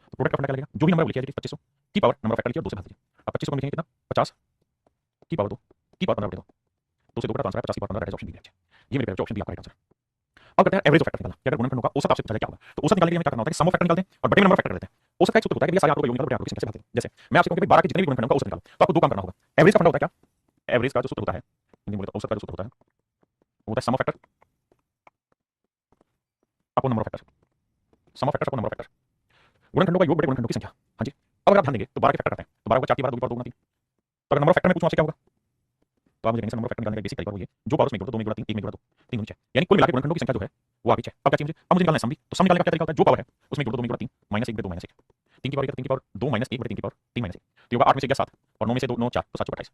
तो प्रोडक्ट का फंडा क्या लगेगा, जो भी नंबर लिखिए 2500 की पावर नंबर ऑफ फैक्टर लिखिए और 2 से भाग दीजिए। अब 25 को लिखेंगे कितना 50 की पावर 2 की पावर 15 बटे 2, 2 से 2 का आंसर है 50 की पावर 15 ऑप्शन बी है। ये मेरे ऑप्शन बी आपका राइट आंसर। अब करते हैं एवरेज ऑफ फैक्टर निकालना, कि अगर गुणनखंड होगा औसत आपसे पूछा जाए क्या होगा, तो औसत निकालने के लिए हमें क्या करना होता है कि सम ऑफ फैक्टर निकालते हैं और बटे में नंबर ऑफ फैक्टर लेते हैं। औसत का एक सूत्र होता है कि भैया सारे आंकड़ों का योग निकालो, बटे आंकड़ों की संख्या से भाग दो। जैसे मैं आपसे कहूं कि भाई 12 के जितने भी गुणनखंड का औसत निकालो, तो आपको दो काम करना होगा। एवरेज का फंडा होता है क्या, एवरेज का जो सूत्र होता है हिंदी में औसत का जो सूत्र होता है वो होता है sum of factor upon number of factor, sum of factor upon number of factor, गुणनखंडों का योग बटे गुणनखंडों की संख्या। हां जी, अब अगर आप ध्यान देंगे तो 12 के फैक्टर आते हैं, तो 12 को 4 की पावर 2 की पावर 2 गुना 3। तो अगर नंबर ऑफ फैक्टर में पूछूं आपसे क्या होगा, तो आप मुझे नंबर ऑफ फैक्टर निकालने का बेसिक तरीका वो ये, जो पावर्स में जोड़ो 2 में गुणा 3 3 में गुणा 2 3 गुना 6, यानी कुल मिलाकर गुणनखंडों की संख्या जो है वो आ गई 6। अब क्या चाहिए मुझे, अब मुझे निकालना है सम भी। तो सम निकालने का क्या तरीका होता है, जो पावर है उसमें जोड़ो 2 में गुणा 3 -1 बटे 2 -1, 3 की पावर 1 3 की पावर 2 -1 बटे 3 की पावर 3 -1, तो ये होगा 8 में से गया 7 और 9 में से 2 9 4 तो 7 28।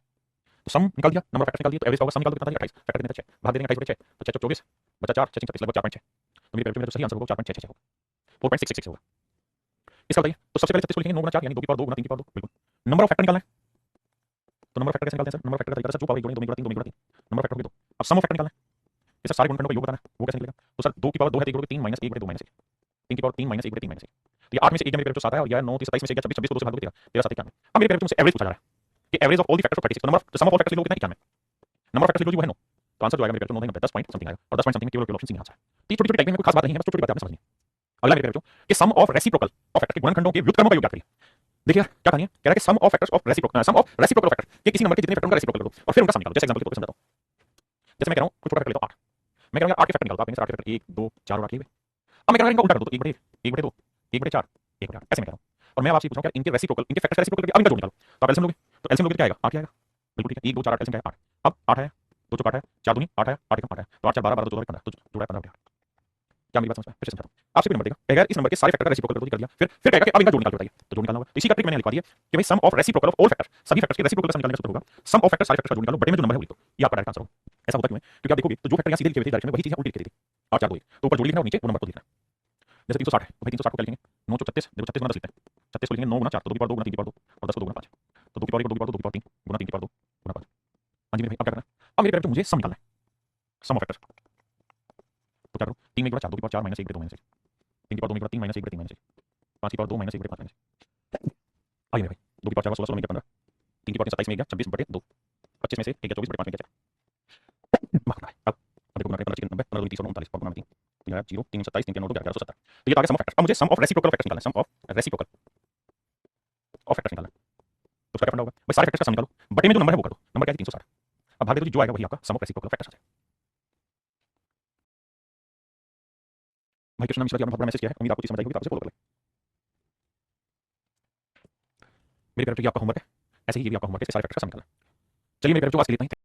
तो सम निकाल दिया, नंबर ऑफ फैक्टर्स निकाल दिए, तो एवरेज का होगा सम निकाल दो कितना था 28, फैक्टर कितना 6 भाग दे देंगे 28 बटे 6 तो 6 24 बचा 4 6 36 लगभग 4.6। तो मेरे पेपर में जो सही आंसर होगा 4.66 होगा, 4.66 होगा। इसका बताइए, तो सबसे पहले 36 को लिखेंगे 9 गुना 4 यानी 2 की पावर 2 गुना 3 की पावर 2, बिल्कुल। नंबर ऑफ फैक्टर निकालना है, तो नंबर ऑफ फैक्टर कैसे निकालते हैं सर, नंबर ऑफ फैक्टर का तरीका सर जो पावर 1 जोड़ेंगे 2 में गुणा 3 2 में गुणा 3 नंबर ऑफ फैक्टर हो गए 2। अब सम ऑफ फैक्टर निकालना है, ये सर सारे गुणनखंडों का योग बताना है, वो कैसे निकलेगा, तो सर 2 की पावर 2 है तो 1 जोड़ोगे 3 -1 बटे 2 -1, 3 की पावर 3 -1 बटे 3 -1, तो ये 8 में से 1 मेरे पेपर में 7 है और यह 9 3 27 में से 1 26 26 को 2 से भाग दो 13 13 7 91। अब मेरे पेपर में मुझसे एवरेज पूछा जा रहा है कि average of all the factors of 36, तो number sum of all factors लोगे कितना 91, नंबर ऑफ फैक्टर्स लो जो है 9, तो आंसर जो आएगा मेरे प्यारे बच्चों 9 10 पॉइंट समथिंग आएगा और 10 पॉइंट समथिंग में केवल ऑप्शन सी नहीं आंसर है। तो ये छोटी छोटी टाइपिंग में कोई खास बात नहीं है, बस छोटी छोटी बातें आपने समझनी है। अगला मेरे प्यारे बच्चों कि sum of reciprocal of factor के गुणनखंडों के व्युत्क्रमों का योग ज्ञात करिए। देखिए क्या कहानी है, कह रहा है कि sum of factors of reciprocal factor के किसी नंबर के जितने फैक्टर का रेसिप्रोकल करो और फिर उनका सम निकालो। जैसे एग्जांपल के तौर पर समझाता हूं, जैसे मैं कह रहा हूं कुछ छोटा फैक्टर लेता हूं 8, मैं कह रहा हूं यार 8 के फैक्टर निकालो, आप कहेंगे 8 के फैक्टर 1 2 4 और 8 लिखे। अब मैं कह रहा हूं इनका उल्टा कर दो, तो 1/1 1/2 1/4 1/8 ऐसे मैं कह रहा हूं। और मैं आपसे पूछ रहा हूं क्या इनके रेसिप्रोकल, इनके फैक्टर का रेसिप्रोकल करके अब इनका जोड़ निकालो। तो आप एलसीएम लोगे, तो एलसीएम लोगे तो क्या आएगा 8 ही आएगा। बिल्कुल ठीक है, 1 2 4 8 एलसीएम क्या है 8। अब 8 है 2 चौका 8 है 4 दूनी 8 है 8 एकम 8 है, तो 8 4 12 12 2 14 15, तो जोड़ा है 15। क्या मेरी बात समझ में? फिर से समझाता हूं, आपसे कोई नंबर देगा, कहेगा इस नंबर के सारे फैक्टर का रेसिप्रोकल कर दिया, फिर कहेगा कि अब इनका जोड़ निकाल बताइए, तो जोड़ निकालना होगा। इसी का ट्रिक मैंने लिखवा दिया कि भाई sum of reciprocal of all factor, सभी फैक्टर्स के रेसिप्रोकल का सम निकालने का सूत्र होगा सम ऑफ फैक्टर सारे फैक्टर का जोड़ निकालो, बटे में जो नंबर है वो लिखो, ये आपका डायरेक्ट आंसर होगा। ऐसा होता क्यों है? क्योंकि आप देखोगे तो जो फैक्टर यहां सीधे लिखे हुए थे डायरेक्शन में वही चीज यहां उल्टी लिखी थी 8 4 2 1, तो ऊपर जोड़ लिखना है और नीचे वो नंबर को लिखना है। जैसे 360 है तो भाई 360 को क्या लिखेंगे 9 36, देखो 36 गुना 10 लिखते हैं, 36 को लिखेंगे 9 गुना 4 तो 2 की पावर 2 गुना 3 की पावर 2 और 10 को 2 गुना 5, तो 2 की पावर 1 2 की पावर 2 2 की पावर 3 गुना 3 की पावर 2 गुना 5। हां जी मेरे भाई अब क्या करना है, अब मेरे प्यारे मुझे सम निकालना है, सम ऑफ फैक्टर्स। तो क्या करूं 3 में गुणा 4 2 की पावर 4 माइनस 1 बटे 2 माइनस 1, 3 की पावर 2 में गुणा 3 माइनस 1 बटे 3 माइनस 1, 5 की पावर 2 माइनस 1 बटे 5 माइनस 1। आइए मेरे भाई 2 की पावर 4 16 16 में 15, 3 की पावर 27 में 26 बटे 2, 25 में से 1 24 बटे 5 में क्या माफ करना है। अब देखो गुना 15 90 15 2 339 और गुना 3 तो यार 0 3 27 3 9 2 1170। तो ये तो आ गया सम ऑफ फैक्टर्स। अब मुझे सम ऑफ रेसिप्रोकल फैक्टर्स निकालना है, sum of reciprocal of factors निकालना है। तो उसका क्या फंडा होगा भाई, सारे फैक्टर्स का सम निकालो, बटे में जो नंबर है वो कर दो, नंबर क्या है 360, अब भाग दे दो, जो आएगा वही आपका सम ऑफ रेसिप्रोकल फैक्टर्स है। भाई कृष्णा मिश्रा जी आपने बहुत बड़ा मैसेज किया है, उम्मीद आपको चीज समझ आई होगी, तो आप उसे फॉलो कर लें। मेरे प्यारे बच्चों ये आपका होमवर्क है, ऐसे ही ये भी आपका होमवर्क है, इसके सारे फैक्टर्स का सम निकालना है। चलिए मेरे प्यारे बच्चों आज के लिए इतना ही।